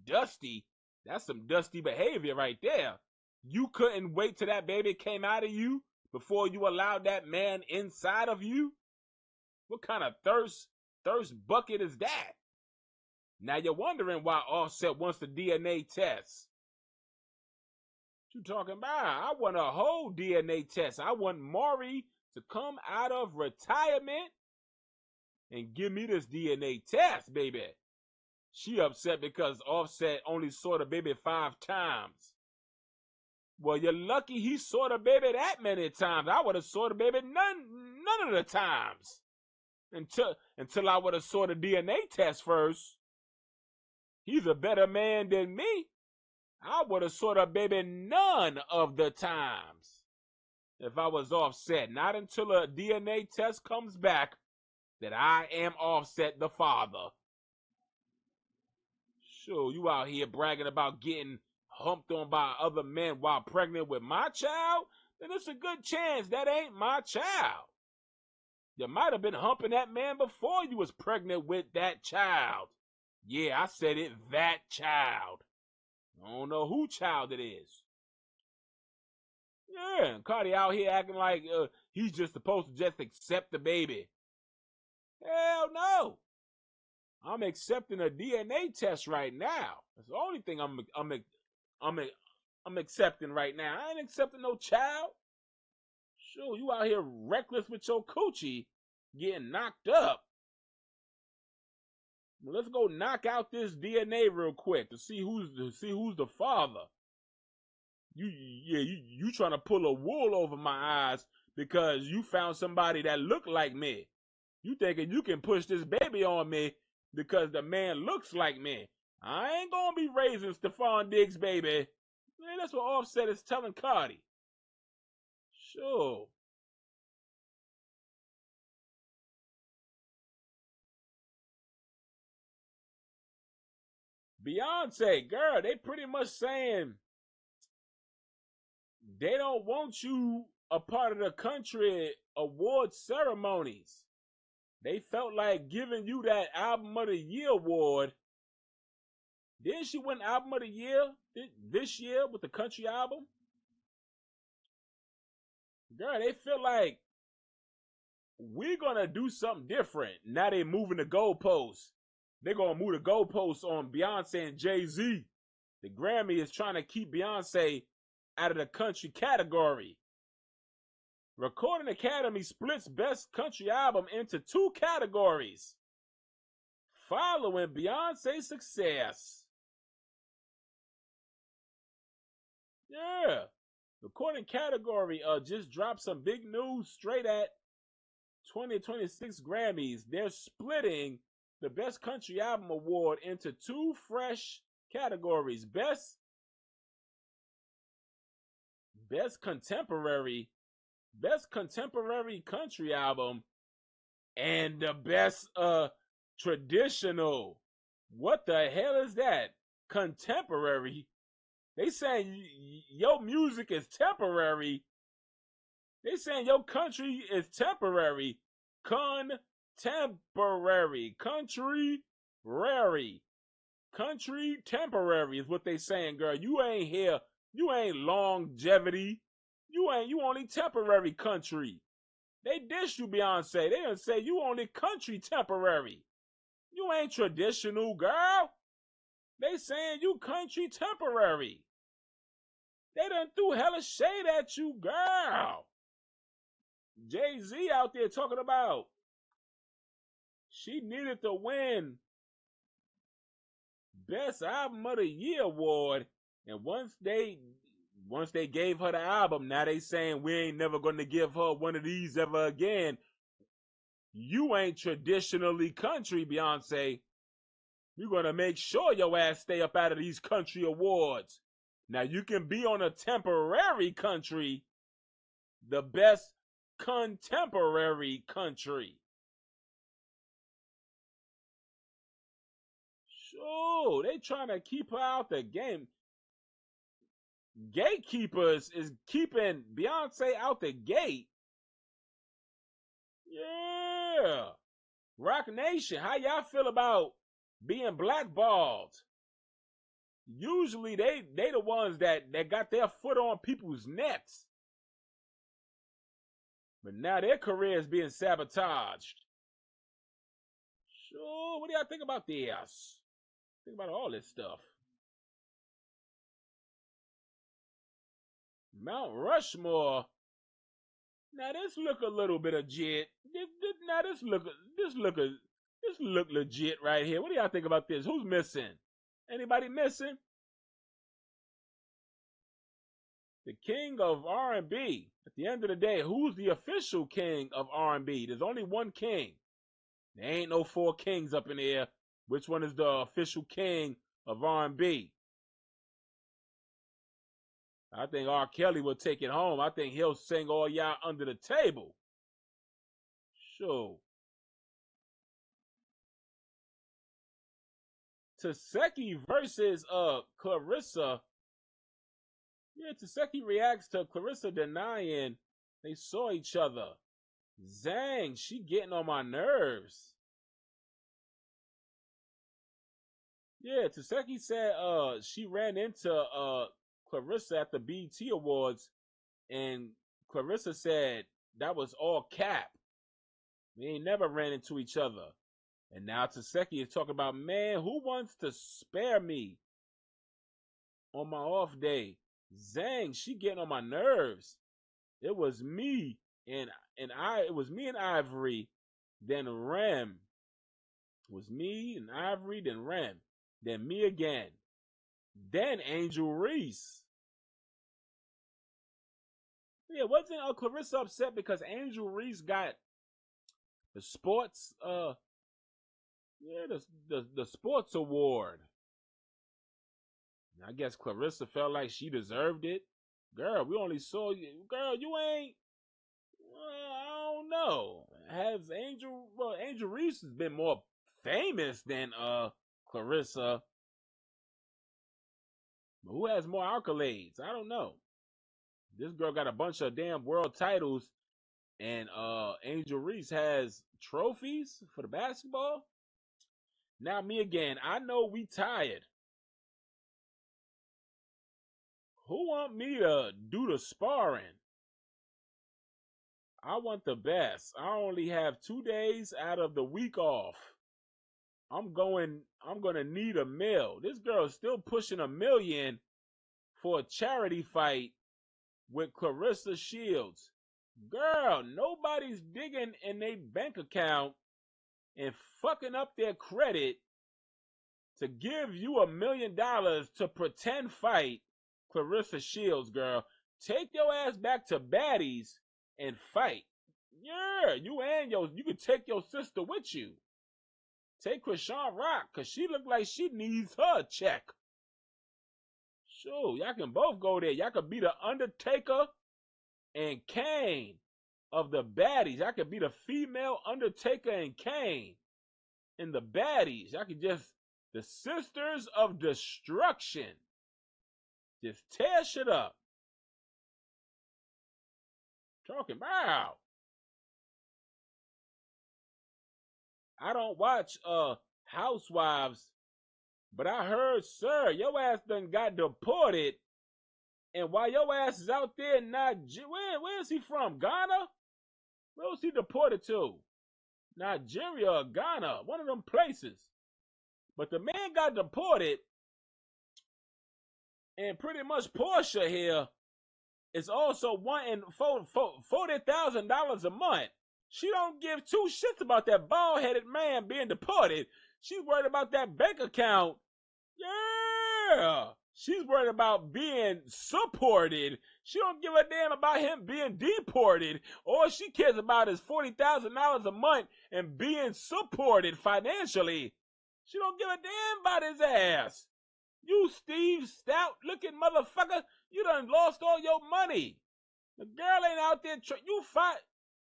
dusty. That's some dusty behavior right there. You couldn't wait till that baby came out of you before you allowed that man inside of you? What kind of thirst bucket is that? Now you're wondering why Offset wants the DNA test. What you talking about? I want a whole DNA test. I want Maury to come out of retirement and give me this DNA test, baby. She upset because Offset only saw the baby 5 times. Well, you're lucky he saw the baby that many times. I would have saw the baby none of the times. Until I would have saw the DNA test first. He's a better man than me. I would have saw the baby none of the times. If I was Offset. Not until a DNA test comes back that I am Offset the father. Sure, you out here bragging about getting humped on by other men while pregnant with my child? Then it's a good chance that ain't my child. You might have been humping that man before you was pregnant with that child. Yeah, I said it, that child. I don't know who child it is. Yeah, and Cardi out here acting like he's just supposed to just accept the baby. Hell no. I'm accepting a DNA test right now. That's the only thing I'm accepting right now. I ain't accepting no child. Sure, you out here reckless with your coochie getting knocked up. Well, let's go knock out this DNA real quick to see who's the father. You trying to pull a wool over my eyes because you found somebody that looked like me. You thinking you can push this baby on me because the man looks like me. I ain't gonna be raising Stephon Diggs' baby. Man, that's what Offset is telling Cardi. Sure. Beyonce, girl, they pretty much saying they don't want you a part of the country award ceremonies. They felt like giving you that Album of the Year award. Didn't she win Album of the Year this year with the country album? Girl, they feel like we're going to do something different. Now they moving the goalposts. They're going to move the goalposts on Beyonce and Jay-Z. The Grammy is trying to keep Beyonce out of the country category. Recording Academy splits Best Country Album into 2 categories following Beyonce's success. Yeah. Recording category just dropped some big news straight at 2026 Grammys. They're splitting the Best Country Album Award into 2 fresh categories. Best Contemporary Country Album and the Best Traditional. What the hell is that? Contemporary? They saying your music is temporary. They saying your country is temporary. Contemporary. Country temporary is what they saying, girl. You ain't here. You ain't longevity. You only temporary country. They dish you, Beyonce. They done say you only country temporary. You ain't traditional, girl. They saying you country temporary. They done threw hella shade at you, girl. Jay-Z out there talking about she needed to win Best Album of the Year award, and once they gave her the album, now they saying we ain't never going to give her one of these ever again. You ain't traditionally country, Beyonce. We're going to make sure your ass stay up out of these country awards. Now you can be on a temporary country, the Best Contemporary Country. Sure, they trying to keep her out the game. gatekeepers is keeping Beyonce out the gate. Yeah. Rock Nation, how y'all feel about being blackballed? Usually they the ones that got their foot on people's necks. But now their career is being sabotaged. Sure, what do y'all think about this? Think about all this stuff. Mount Rushmore. Now this look a little bit legit. Now this look legit right here. What do y'all think about this? Who's missing? Anybody missing? The king of R&B. At the end of the day, who's the official king of R&B? There's only one king. There ain't no 4 kings up in here. Which one is the official king of R&B? I think R. Kelly will take it home. I think he'll sing all y'all under the table. Sure. Taseki versus Clarissa. Yeah, Taseki reacts to Clarissa denying they saw each other. Zang, she getting on my nerves. Yeah, Taseki said she ran into Clarissa at the BET Awards, and Clarissa said that was all cap. We ain't never ran into each other. And now Taseki is talking about, man, who wants to spare me on my off day? Zang, she getting on my nerves. It was me and Ivory, then Rem. It was me and Ivory, then Rem. Then me again. Then Angel Reese. Yeah, wasn't Clarissa upset because Angel Reese got the sports the sports award? I guess Clarissa felt like she deserved it. Girl, we only saw you. Girl, you ain't. I don't know. Angel Reese has been more famous than Clarissa. But who has more accolades? I don't know. This girl got a bunch of damn world titles, and Angel Reese has trophies for the basketball. Now me again. I know we tired. Who want me to do the sparring? I want the best. I only have 2 days out of the week off. I'm gonna need $1 million. This girl is still pushing $1 million for a charity fight with Clarissa Shields. Girl, nobody's digging in their bank account and fucking up their credit to give you $1 million to pretend fight Clarissa Shields, girl. Take your ass back to Baddies and fight. Yeah, you could take your sister with you. Take CHRISEAN Rock, cause she look like she needs her check. Sure, y'all can both go there. Y'all could be the Undertaker and Kane of the Baddies. Y'all could be the female Undertaker and Kane in the Baddies. Y'all could just the Sisters of Destruction. Just tear shit up. Talking about. I don't watch Housewives, but I heard, sir, your ass done got deported. And while your ass is out there in Nigeria, where is he from? Ghana? Where was he deported to? Nigeria or Ghana? One of them places. But the man got deported, and pretty much Portia here is also wanting $40,000 a month. She don't give 2 shits about that bald-headed man being deported. She's worried about that bank account. Yeah. She's worried about being supported. She don't give a damn about him being deported. All she cares about is $40,000 a month and being supported financially. She don't give a damn about his ass. You Steve Stout looking motherfucker, you done lost all your money. The girl ain't out there. You fight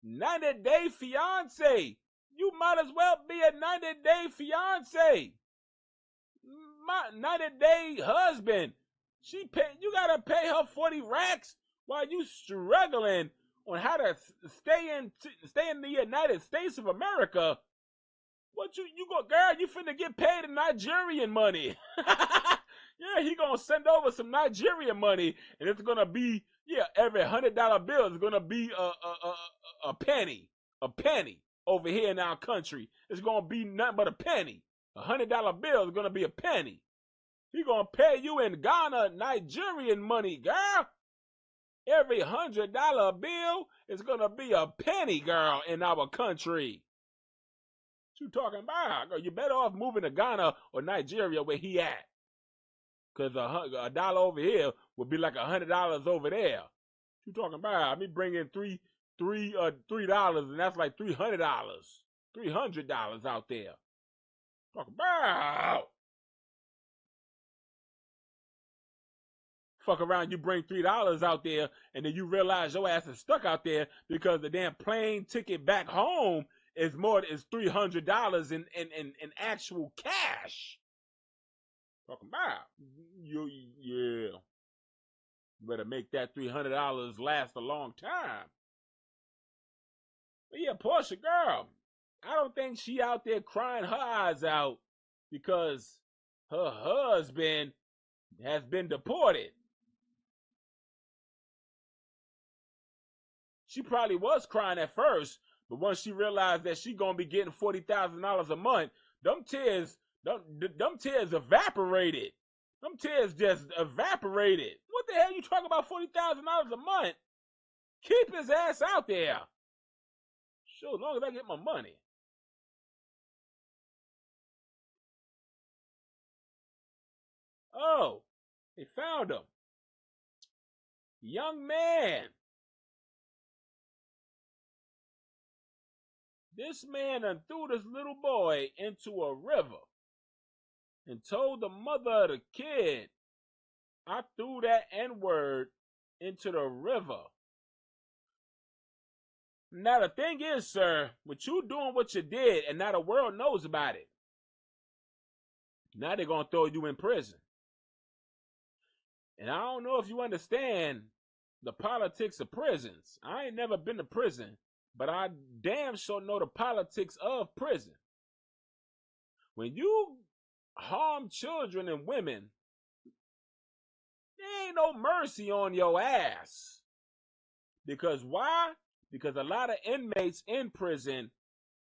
90-day fiance. You might as well be a 90-day fiance. My 90-day husband. You gotta pay her 40 racks while you struggling on how to stay in the United States of America. What you go, girl? You finna get paid in Nigerian money. Yeah, he gonna send over some Nigerian money, and it's gonna be every $100 bill is gonna be a penny over here in our country. It's gonna be nothing but a penny. $100 bill is gonna be a penny. He gonna pay you in Ghana Nigerian money, girl. Every $100 bill is gonna be a penny, girl, in our country. What you talking about? Girl, you better off moving to Ghana or Nigeria where he at. Cause a dollar over here would be like $100 over there. What you talking about? Me bringing $3, and that's like $300. $300 out there. Talking about. Fuck around, you bring $3 out there, and then you realize your ass is stuck out there because the damn plane ticket back home is $300 in actual cash. Talking about you better make that $300 last a long time. But yeah, Portia girl, I don't think she out there crying her eyes out because her husband has been deported. She probably was crying at first, but once she realized that she gonna be getting $40,000 a month, them tears evaporated. Them tears just evaporated. What the hell you talking about $40,000 a month? Keep his ass out there. Sure, as long as I get my money. Oh, they found him. Young man. This man done threw this little boy into a river and told the mother of the kid, I threw that N-word into the river. Now the thing is, sir, with you doing what you did and now the world knows about it, now they're going to throw you in prison. And I don't know if you understand the politics of prisons. I ain't never been to prison, but I damn sure know the politics of prison. When you harm children and women, there ain't no mercy on your ass. Because why? Because a lot of inmates in prison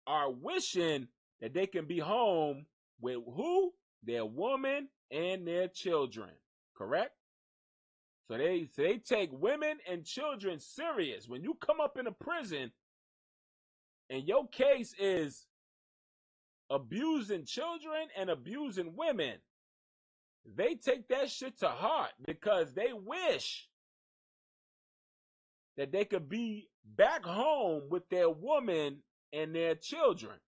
are wishing that they can be home with who? Their woman and their children. Correct? So they take women and children serious. When you come up in a prison and your case is abusing children and abusing women, they take that shit to heart because they wish that they could be back home with their woman and their children.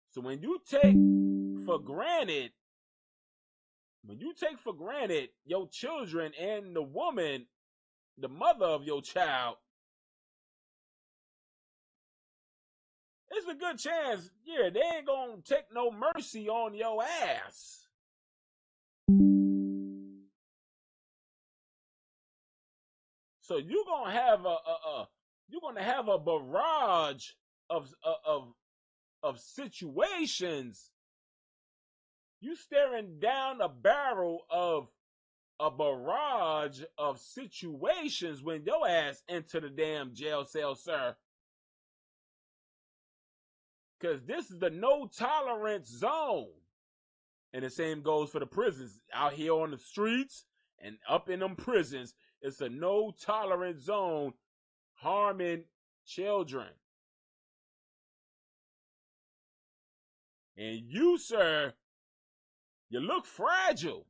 So when you take for granted your children and the woman, the mother of your child, it's a good chance, they ain't gonna take no mercy on your ass. So you're gonna have a barrage of situations. You staring down a barrel of a barrage of situations when your ass enter the damn jail cell, sir. Because this is the no tolerance zone. And the same goes for the prisons. Out here on the streets and up in them prisons, it's a no tolerance zone harming children. And you, sir, you look fragile.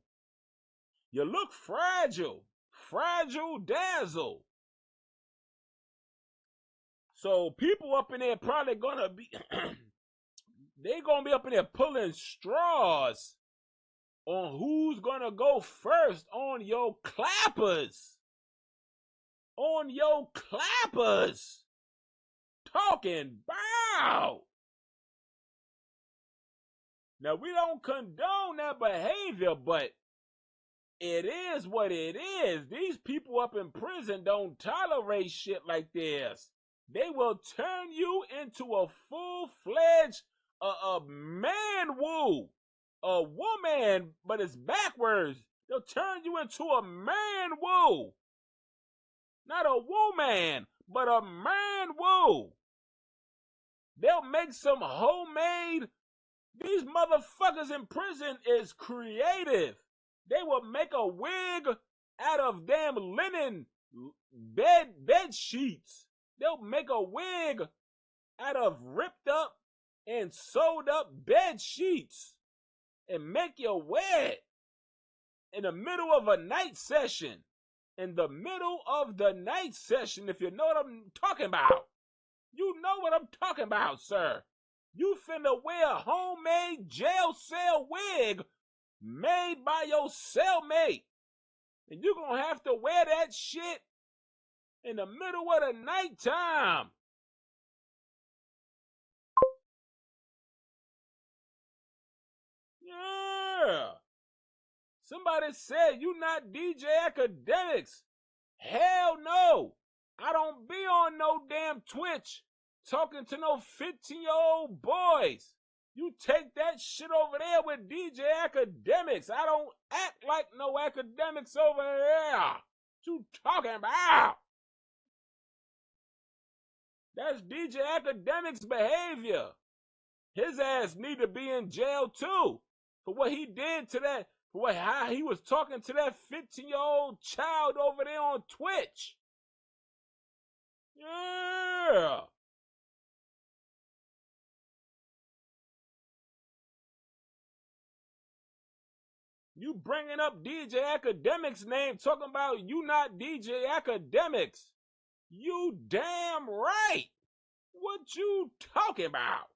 You look fragile. Fragile dazzle. So people up in there probably gonna be they gonna be up in there pulling straws on who's gonna go first on your clappers. On your clappers. Talking about. Now we don't condone that behavior, but it is what it is. These people up in prison don't tolerate shit like this. They will turn you into a full-fledged man woo. A woman, but it's backwards. They'll turn you into a man woo. Not a woman, but a man woo. They'll make some homemade. These motherfuckers in prison is creative. They will make a wig out of damn linen bed sheets. They'll make a wig out of ripped up and sewed up bed sheets and make you wear it in the middle of a night session. In the middle of the night session, if you know what I'm talking about. You know what I'm talking about, sir. You finna wear a homemade jail cell wig made by your cellmate. And you gonna have to wear that shit in the middle of the nighttime. Yeah. Somebody said you not DJ Academics. Hell no. I don't be on no damn Twitch talking to no 15-year-old boys. You take that shit over there with DJ Academics. I don't act like no academics over here. What you talking about? That's DJ Academics behavior. His ass need to be in jail too for what he did to that, for how he was talking to that 15-year-old child over there on Twitch. Yeah. You bringing up DJ Academics' name, talking about you not DJ Academics. You damn right. What you talking about?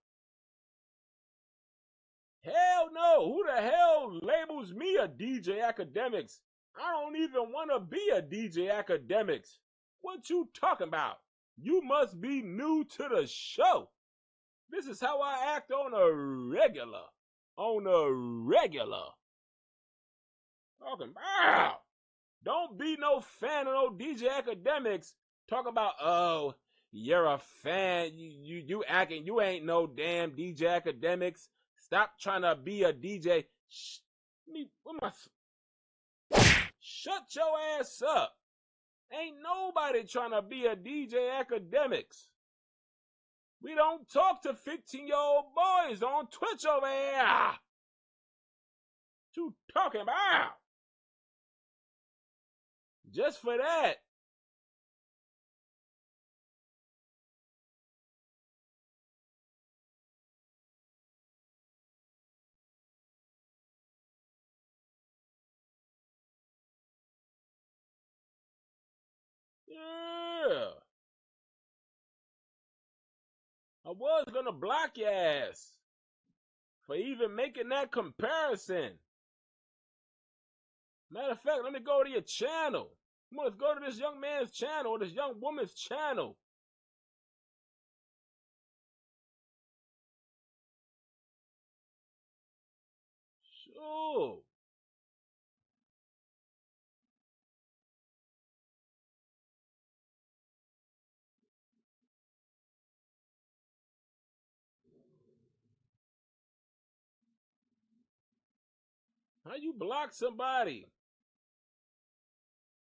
Hell no. Who the hell labels me a DJ Academics? I don't even want to be a DJ Academics. What you talking about? You must be new to the show. This is how I act on a regular. On a regular. Talking about. Don't be no fan of no DJ Academics. Talk about, oh, you're a fan. You acting, you ain't no damn DJ Academics. Stop trying to be a DJ. Shut your ass up. Ain't nobody trying to be a DJ Academics. We don't talk to 15-year-old boys on Twitch over here. What you talking about? Just for that. Yeah. I was gonna block your ass for even making that comparison. Matter of fact, let me go to your channel. Come on, let's go to this young man's channel, or this young woman's channel. Sure. How you block somebody?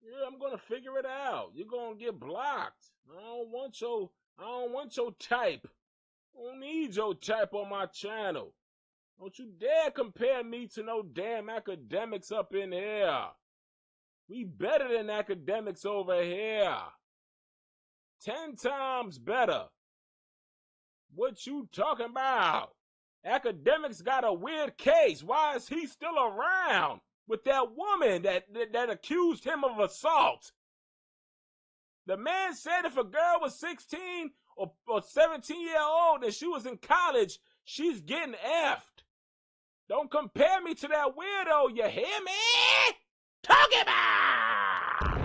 Yeah, I'm gonna figure it out. You're gonna get blocked. I don't want your type. I don't need your type on my channel. Don't you dare compare me to no damn academics up in here. We better than academics over here. 10 times better. What you talking about? Academics got a weird case. Why is he still around with that woman that accused him of assault? The man said if a girl was 16 or 17-year-old and she was in college, she's getting effed. Don't compare me to that weirdo, you hear me? Talking about!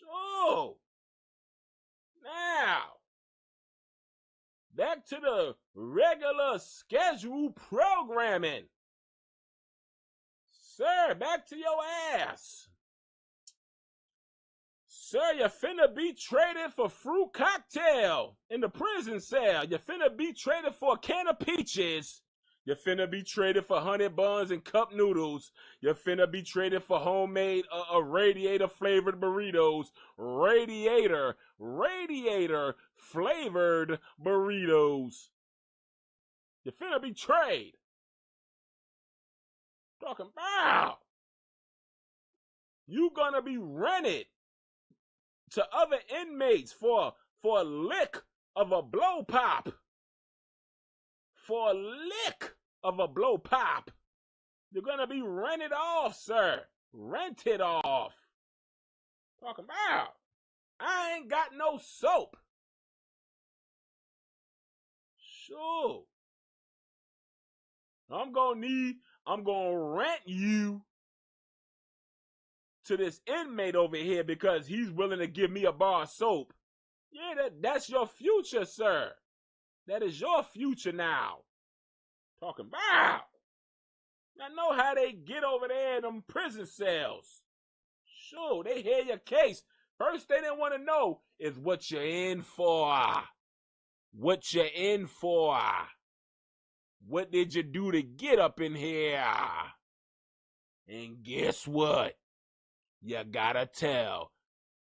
So, now, back to the regular scheduled programming. Sir, back to your ass. Sir, you finna be traded for fruit cocktail in the prison cell. You finna be traded for a can of peaches. You finna be traded for honey buns and cup noodles. You finna be traded for homemade radiator flavored burritos. Radiator flavored burritos. You finna be traded. Talking about. You gonna be rented to other inmates for a lick of a blow pop. For a lick of a blow pop. You're gonna be rented off, sir. Rented off. Talking about. I ain't got no soap. Sure. I'm gonna rent you to this inmate over here because he's willing to give me a bar of soap. Yeah, that's your future, sir. That is your future now. Talking about. I know how they get over there in them prison cells. Sure, they hear your case. First they didn't want to know is what you're in for. What you're in for. What did you do to get up in here? And guess what? You gotta tell.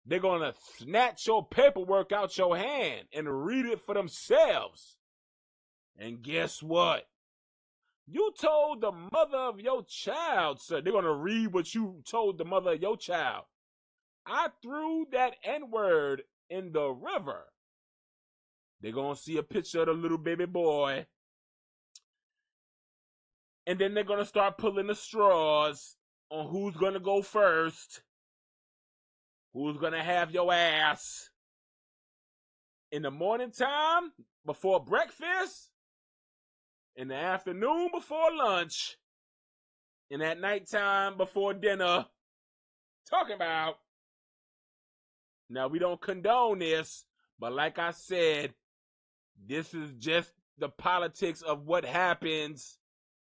They're gonna snatch your paperwork out your hand and read it for themselves. And guess what? You told the mother of your child, sir. They're gonna read what you told the mother of your child. I threw that N-word in the river. They're gonna see a picture of the little baby boy. And then they're gonna start pulling the straws on who's gonna go first. Who's gonna have your ass in the morning time before breakfast, in the afternoon before lunch, and at nighttime before dinner. Talking about. Now, we don't condone this, but like I said, this is just the politics of what happens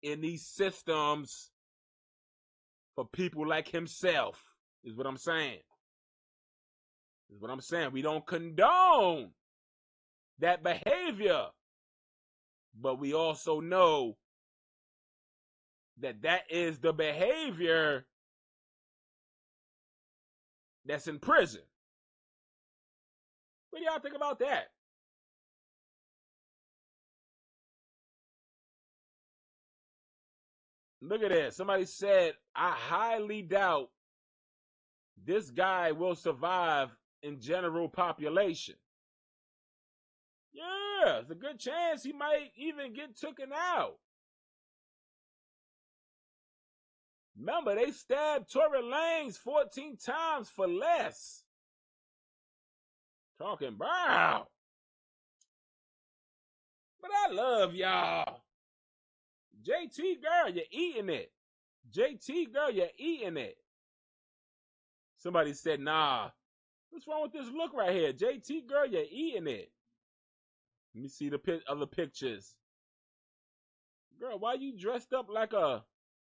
in these systems for people like himself, is what I'm saying. Is what I'm saying. We don't condone that behavior, but we also know that that is the behavior that's in prison. What do y'all think about that? Look at this. Somebody said, I highly doubt this guy will survive in general population. Yeah, it's a good chance he might even get taken out. Remember, they stabbed Tory Lanez 14 times for less. Talking about. But I love y'all. JT girl, you're eating it. JT girl, you're eating it. Somebody said, nah. What's wrong with this look right here? JT girl, you're eating it. Let me see the other pictures. Girl, why you dressed up like a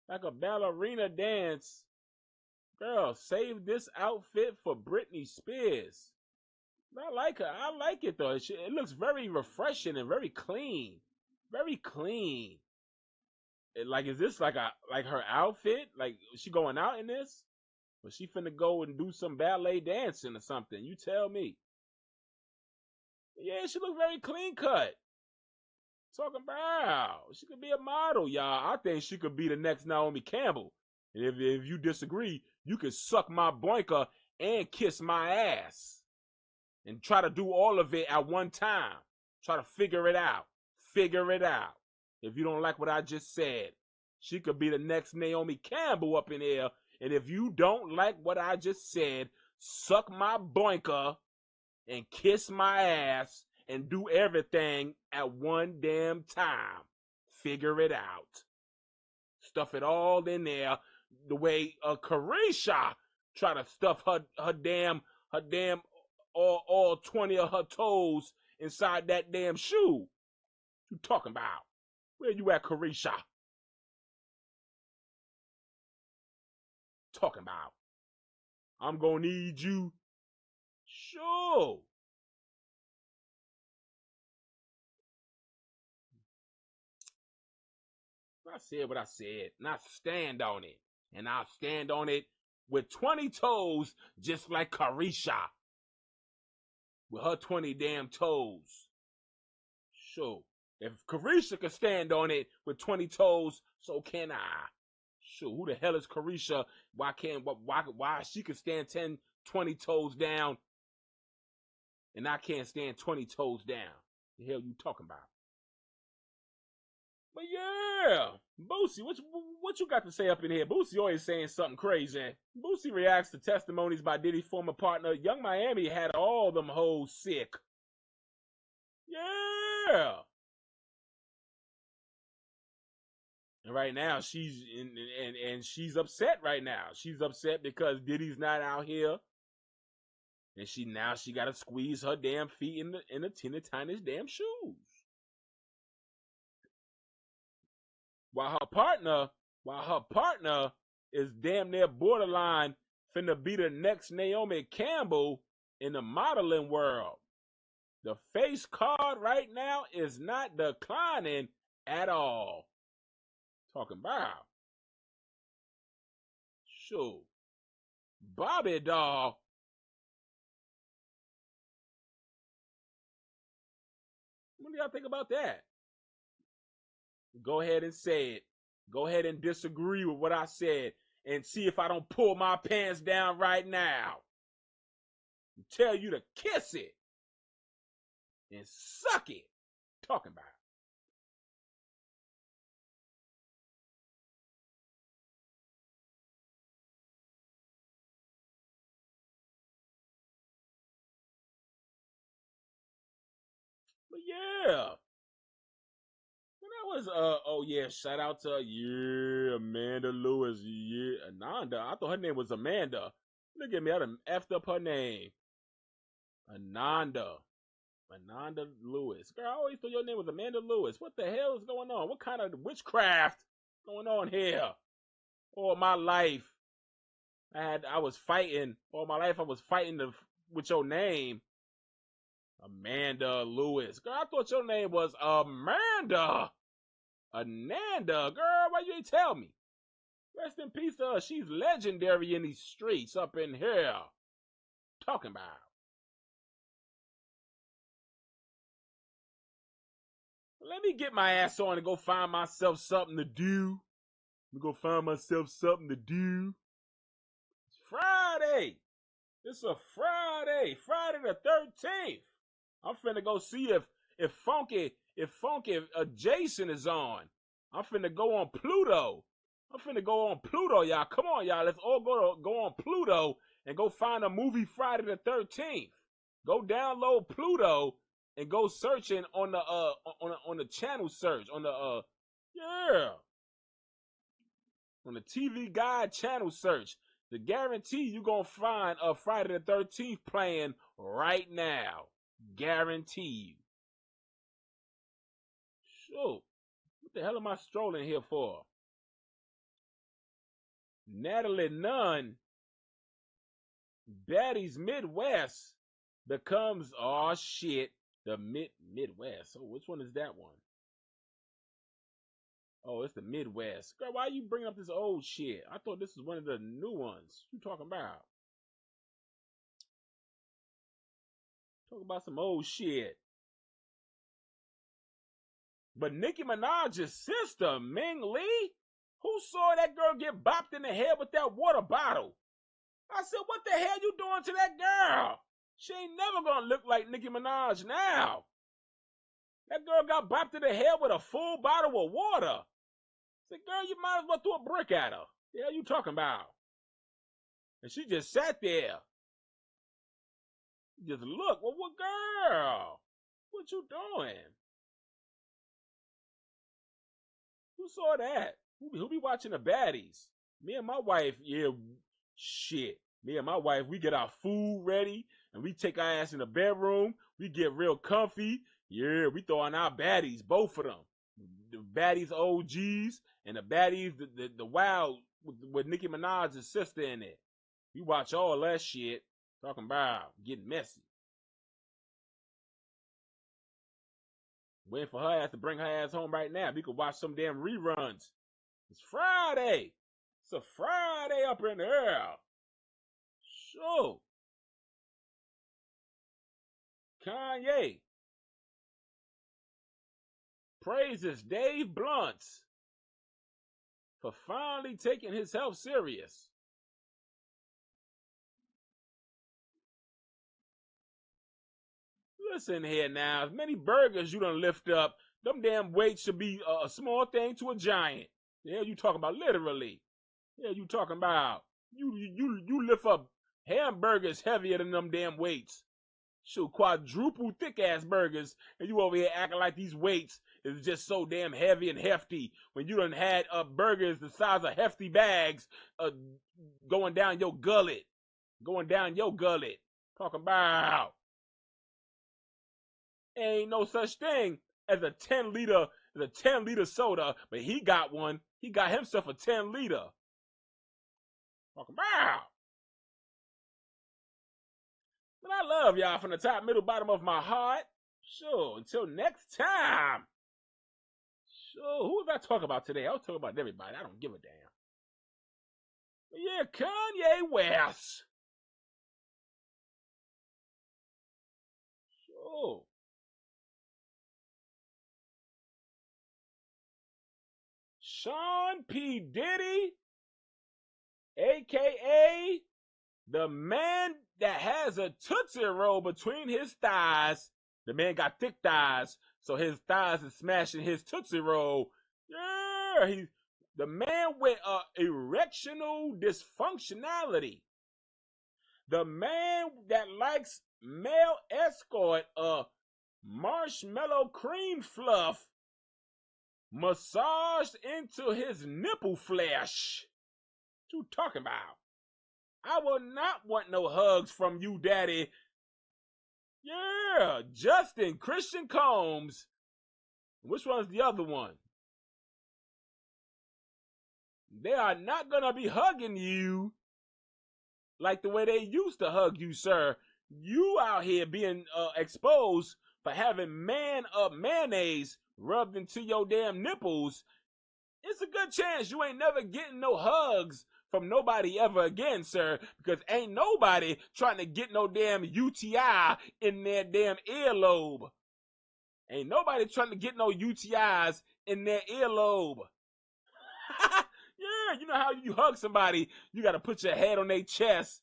ballerina dance? Girl, save this outfit for Britney Spears. I like her. I like it though. It looks very refreshing and very clean. Very clean. Is this like her outfit? Like, is she going out in this? Or she finna go and do some ballet dancing or something? You tell me. Yeah, she look very clean cut. Talking about. She could be a model, y'all. I think she could be the next Naomi Campbell. And if you disagree, you can suck my boinker and kiss my ass. And try to do all of it at one time. Try to figure it out. Figure it out. If you don't like what I just said, she could be the next Naomi Campbell up in here. And if you don't like what I just said, suck my boinker and kiss my ass and do everything at one damn time. Figure it out. Stuff it all in there the way Carisha try to stuff her damn her damn all 20 of her toes inside that damn shoe. You talking about? Where you at, Carisha? Talking about? I'm gonna need you. Sure. I said what I said, and I stand on it. And I'll stand on it with 20 toes, just like Carisha. With her 20 damn toes. Sure. If Carisha can stand on it with 20 toes, so can I. Sure, who the hell is Carisha? Why she can stand 20 toes down, and I can't stand 20 toes down? The hell you talking about? But yeah, Boosie, what you got to say up in here? Boosie always saying something crazy. Boosie reacts to testimonies by Diddy's former partner. Young Miami had all them hoes sick. Yeah. And right now she's and she's upset right now. She's upset because Diddy's not out here. And she gotta squeeze her damn feet in the teeny tiniest damn shoes. While her partner is damn near borderline finna be the next Naomi Campbell in the modeling world. The face card right now is not declining at all. Talking about. Sure. Bobby doll. What do y'all think about that? Go ahead and say it. Go ahead and disagree with what I said and see if I don't pull my pants down right now. And tell you to kiss it and suck it. Talking about. But yeah. That was oh yeah, shout out to Amanda Lewis. Yeah, Ananda. I thought her name was Amanda. Look at me, I done effed up her name. Ananda Lewis. Girl, I always thought your name was Amanda Lewis. What the hell is going on? What kind of witchcraft going on here? All my life, I was fighting. All my life, I was fighting with your name, Amanda Lewis. Girl, I thought your name was Amanda. Ananda, girl, why you ain't tell me? Rest in peace to her. She's legendary in these streets up in here. Talking about. Let me get my ass on and go find myself something to do. Let me go find myself something to do. It's Friday. It's a Friday. Friday the 13th. I'm finna go see if Funky Jason is on. I'm finna go on Pluto. Y'all. Come on, y'all. Let's all go on Pluto and go find a movie Friday the 13th. Go download Pluto and go searching on the channel search on the on the TV Guide channel search. To guarantee you gonna find a Friday the 13th playing right now. Guarantee you. Sure. What the hell am I strolling here for? Natalie Nunn, Baddies Midwest becomes, oh shit, the Midwest. Oh, which one is that one? Oh, it's the Midwest. Girl, why are you bringing up this old shit? I thought this was one of the new ones. What you talking about? Talking about some old shit. But Nicki Minaj's sister, Ming Lee, who saw that girl get bopped in the head with that water bottle? I said, what the hell you doing to that girl? She ain't never gonna look like Nicki Minaj now. That girl got bopped in the head with a full bottle of water. I said, girl, you might as well throw a brick at her. The hell you talking about? And she just sat there. Just look. Well, what girl? What you doing? Who saw that? Who be watching the baddies? Me and my wife, yeah, shit. Me and my wife, we get our food ready, and we take our ass in the bedroom. We get real comfy. Yeah, we throw on our baddies, both of them. The baddies OGs and the baddies, the wild with Nicki Minaj's sister in it. We watch all that shit. Talking about getting messy. Waiting for her ass to bring her ass home right now. We could watch some damn reruns. It's Friday. It's a Friday up in here. Sure. Kanye praises Dave Blunt's for finally taking his health serious. Listen here now, as many burgers you done lift up, them damn weights should be a small thing to a giant. Yeah, you talking about literally. Yeah, you talking about you lift up hamburgers heavier than them damn weights. Shoot, quadruple thick ass burgers, and you over here acting like these weights is just so damn heavy and hefty when you done had burgers the size of hefty bags going down your gullet. Talking about ain't no such thing as a 10-liter soda, but he got one. He got himself a 10-liter. Talking about. But I love y'all from the top, middle, bottom of my heart. Sure, until next time. Sure, who was I talking about today? I was talking about everybody. I don't give a damn. But yeah, Kanye West. Sure. Sean P. Diddy, a.k.a. the man that has a Tootsie Roll between his thighs. The man got thick thighs, so his thighs is smashing his Tootsie Roll. Yeah, the man with erectional dysfunctionality. The man that likes male escort marshmallow cream fluff massaged into his nipple flesh. What you talking about? I will not want no hugs from you, daddy. Yeah, Justin Christian Combs. Which one's the other one? They are not gonna be hugging you like the way they used to hug you, sir. You out here being exposed for having mayonnaise rubbed into your damn nipples. It's a good chance you ain't never getting no hugs from nobody ever again, sir, because ain't nobody trying to get no damn UTI in their damn earlobe. Ain't nobody trying to get no UTIs in their earlobe. Yeah, you know how you hug somebody, you got to put your head on their chest.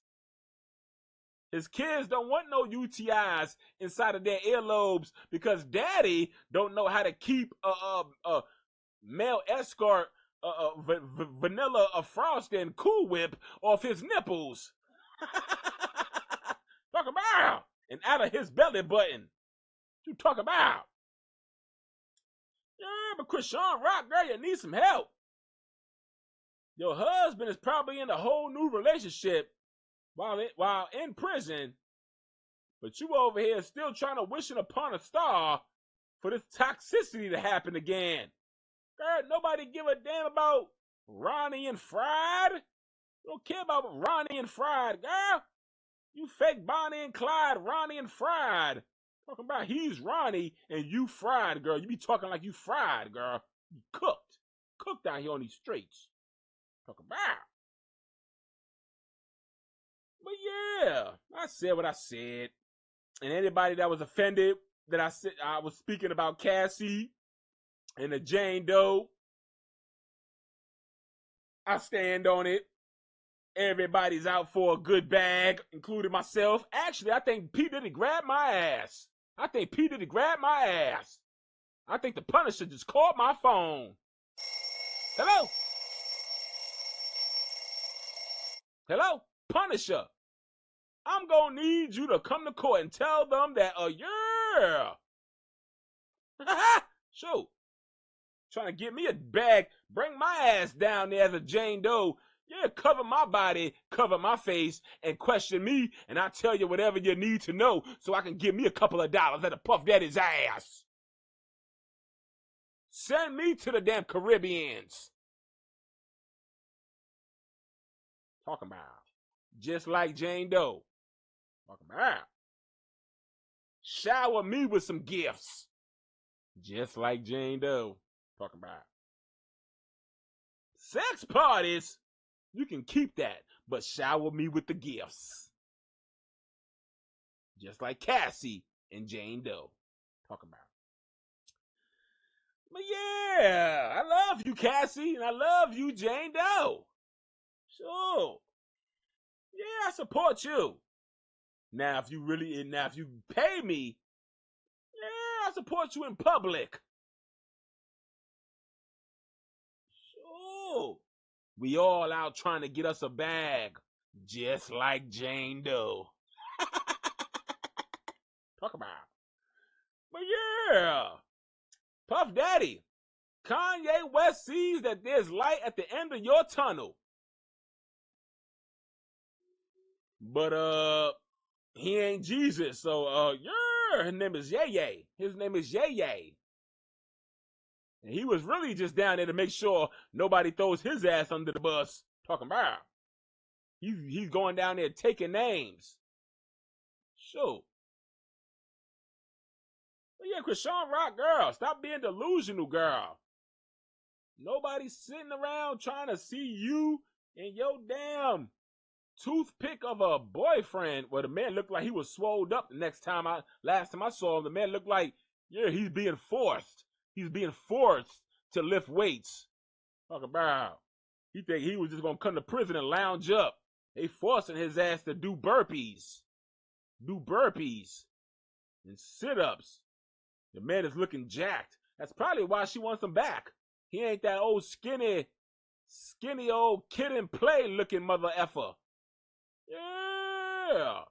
His kids don't want no UTIs inside of their earlobes because daddy don't know how to keep a male escort vanilla frosting Cool Whip off his nipples. Talk about. And out of his belly button. You talk about. Yeah, but CHRISEAN ROCK, girl, you need some help. Your husband is probably in a whole new relationship while in prison, but you over here still trying to wish it upon a star for this toxicity to happen again. Girl, nobody give a damn about Ronnie and Fried. You don't care about Ronnie and Fried, girl. You fake Bonnie and Clyde, Ronnie and Fried. Talking about he's Ronnie and you fried, girl. You be talking like you fried, girl. You cooked. Cooked down here on these streets. Talking about. But yeah, I said what I said. And anybody that was offended that I said I was speaking about Cassie and the Jane Doe, I stand on it. Everybody's out for a good bag, including myself. Actually, I think P. Diddy grabbed my ass. I think the Punisher just called my phone. Hello? Hello? Punisher. I'm gonna need you to come to court and tell them that, yeah. Shoot. Trying to get me a bag, bring my ass down there as a Jane Doe Yeah, cover my body, cover my face, and question me, and I'll tell you whatever you need to know so I can give me a couple of dollars at a Puff Daddy's ass. Send me to the damn Caribbeans. Talking about. Just like Jane Doe. Talking about. Shower me with some gifts. Just like Jane Doe. Talking about. Sex parties. You can keep that, but shower me with the gifts. Just like Cassie and Jane Doe. Talking about. But yeah, I love you, Cassie, and I love you, Jane Doe. Sure. Yeah, I support you. Now, if you pay me, yeah, I support you in public. Sure. We all out trying to get us a bag, just like Jane Doe. Talk about. But yeah, Puff Daddy, Kanye West sees that there's light at the end of your tunnel. But he ain't Jesus, so yeah, his name is Ye. His name is Ye. And he was really just down there to make sure nobody throws his ass under the bus. Talking about. He's going down there taking names. Sure. But yeah, CHRISEAN ROCK, girl, stop being delusional, girl. Nobody's sitting around trying to see you and your damn toothpick of a boyfriend. Well, the man looked like he was swolled up the last time I saw him. The man looked like, yeah, he's being forced. He's being forced to lift weights. Talk about. He think he was just gonna come to prison and lounge up. They forcing his ass to do burpees. And sit-ups. The man is looking jacked. That's probably why she wants him back. He ain't that old skinny old kid and play looking mother effer. Yeah.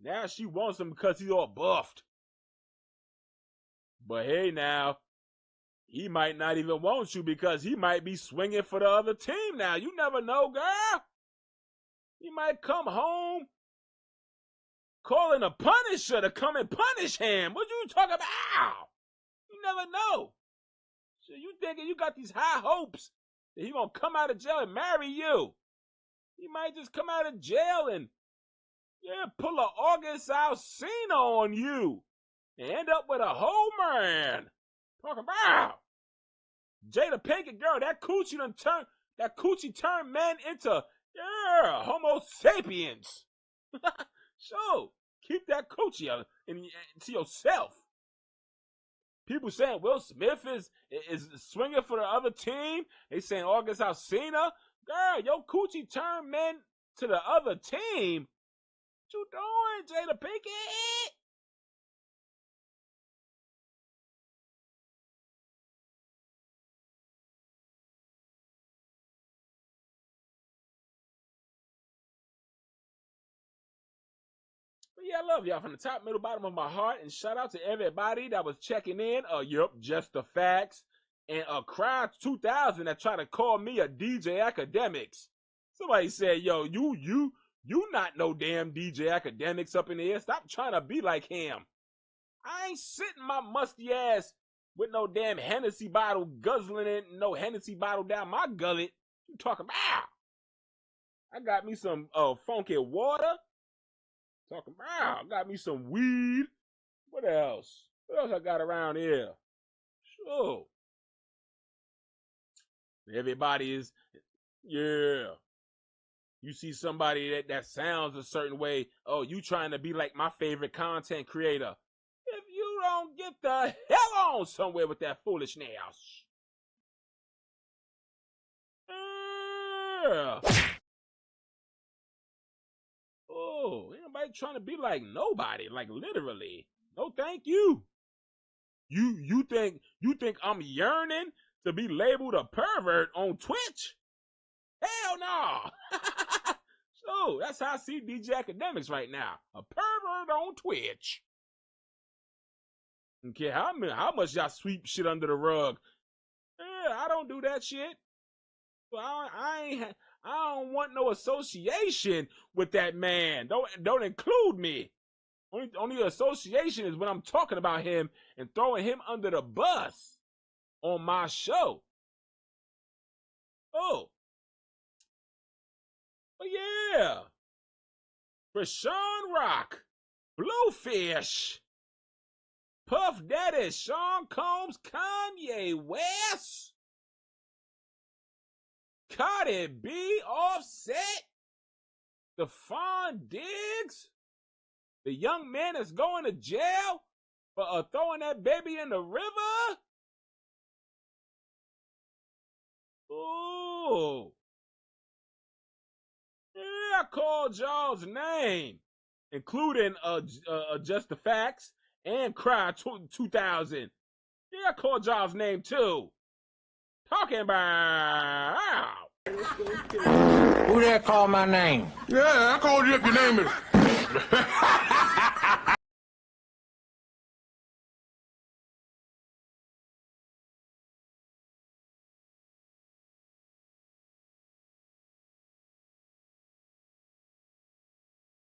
Now she wants him because he's all buffed. But hey now, he might not even want you because he might be swinging for the other team now. You never know, girl. He might come home calling a punisher to come and punish him. What you talking about? You never know. So you thinking you got these high hopes that he gonna come out of jail and marry you. He might just come out of jail and, yeah, pull a August Alsina on you and end up with a whole man. Talking about. Jada Pinkett, girl, that coochie turned men into, yeah, Homo sapiens. So, keep that coochie to yourself. People saying Will Smith is swinging for the other team. They saying August Alsina. Girl, your coochie turned men to the other team. What you doing, Jada Pinkett? But yeah, I love y'all from the top, middle, bottom of my heart. And shout out to everybody that was checking in. Yup, just the facts. And Cry 2000 that tried to call me a DJ Academics. Somebody said, yo, you not no damn DJ Academics up in here. Stop trying to be like him. I ain't sitting my musty ass with no damn Hennessy bottle guzzling it, no Hennessy bottle down my gullet. You talking about? I got me some funky water. Talking about. Got me some weed. What else? What else I got around here? Sure. Everybody is, yeah. You see somebody that sounds a certain way. Oh, you trying to be like my favorite content creator. If you don't get the hell on somewhere with that foolishness. Yeah. Oh, ain't nobody trying to be like nobody, like literally. No, thank you. You think I'm yearning to be labeled a pervert on Twitch? Hell no. So that's how I see DJ Academics right now. A pervert on Twitch. Okay, how much y'all sweep shit under the rug? Yeah, I don't do that shit. Well, I don't want no association with that man. Don't include me. Only association is when I'm talking about him and throwing him under the bus on my show. Oh. But yeah. CHRISEAN ROCK, Blueface, Puff Daddy, Sean Combs, Kanye West, Cardi B, Offset, Stephon Diggs, the young man that's going to jail for throwing that baby in the river. Ooh. Yeah, I called y'all's name, including Just the Facts and Cry 2000. Yeah, I called y'all's name too. Talking about. Who that called my name? Yeah, I called you up your name.